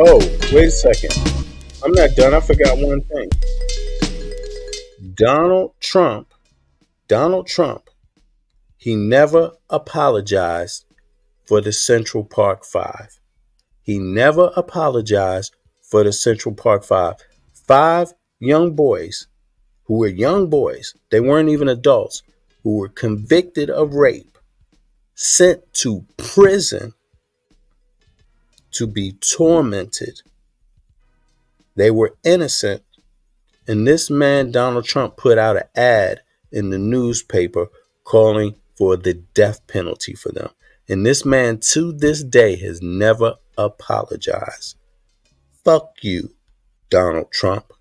Oh, wait a second. I'm not done. I forgot one thing. Donald Trump, he never apologized for the Central Park Five. He never apologized for the Central Park Five. 5 young boys who were young boys, they weren't even adults, who were convicted of rape, sent to prison to be tormented. They were innocent. And this man, Donald Trump, put out an ad in the newspaper calling for the death penalty for them. And this man, to this day, has never apologized. Fuck you, Donald Trump.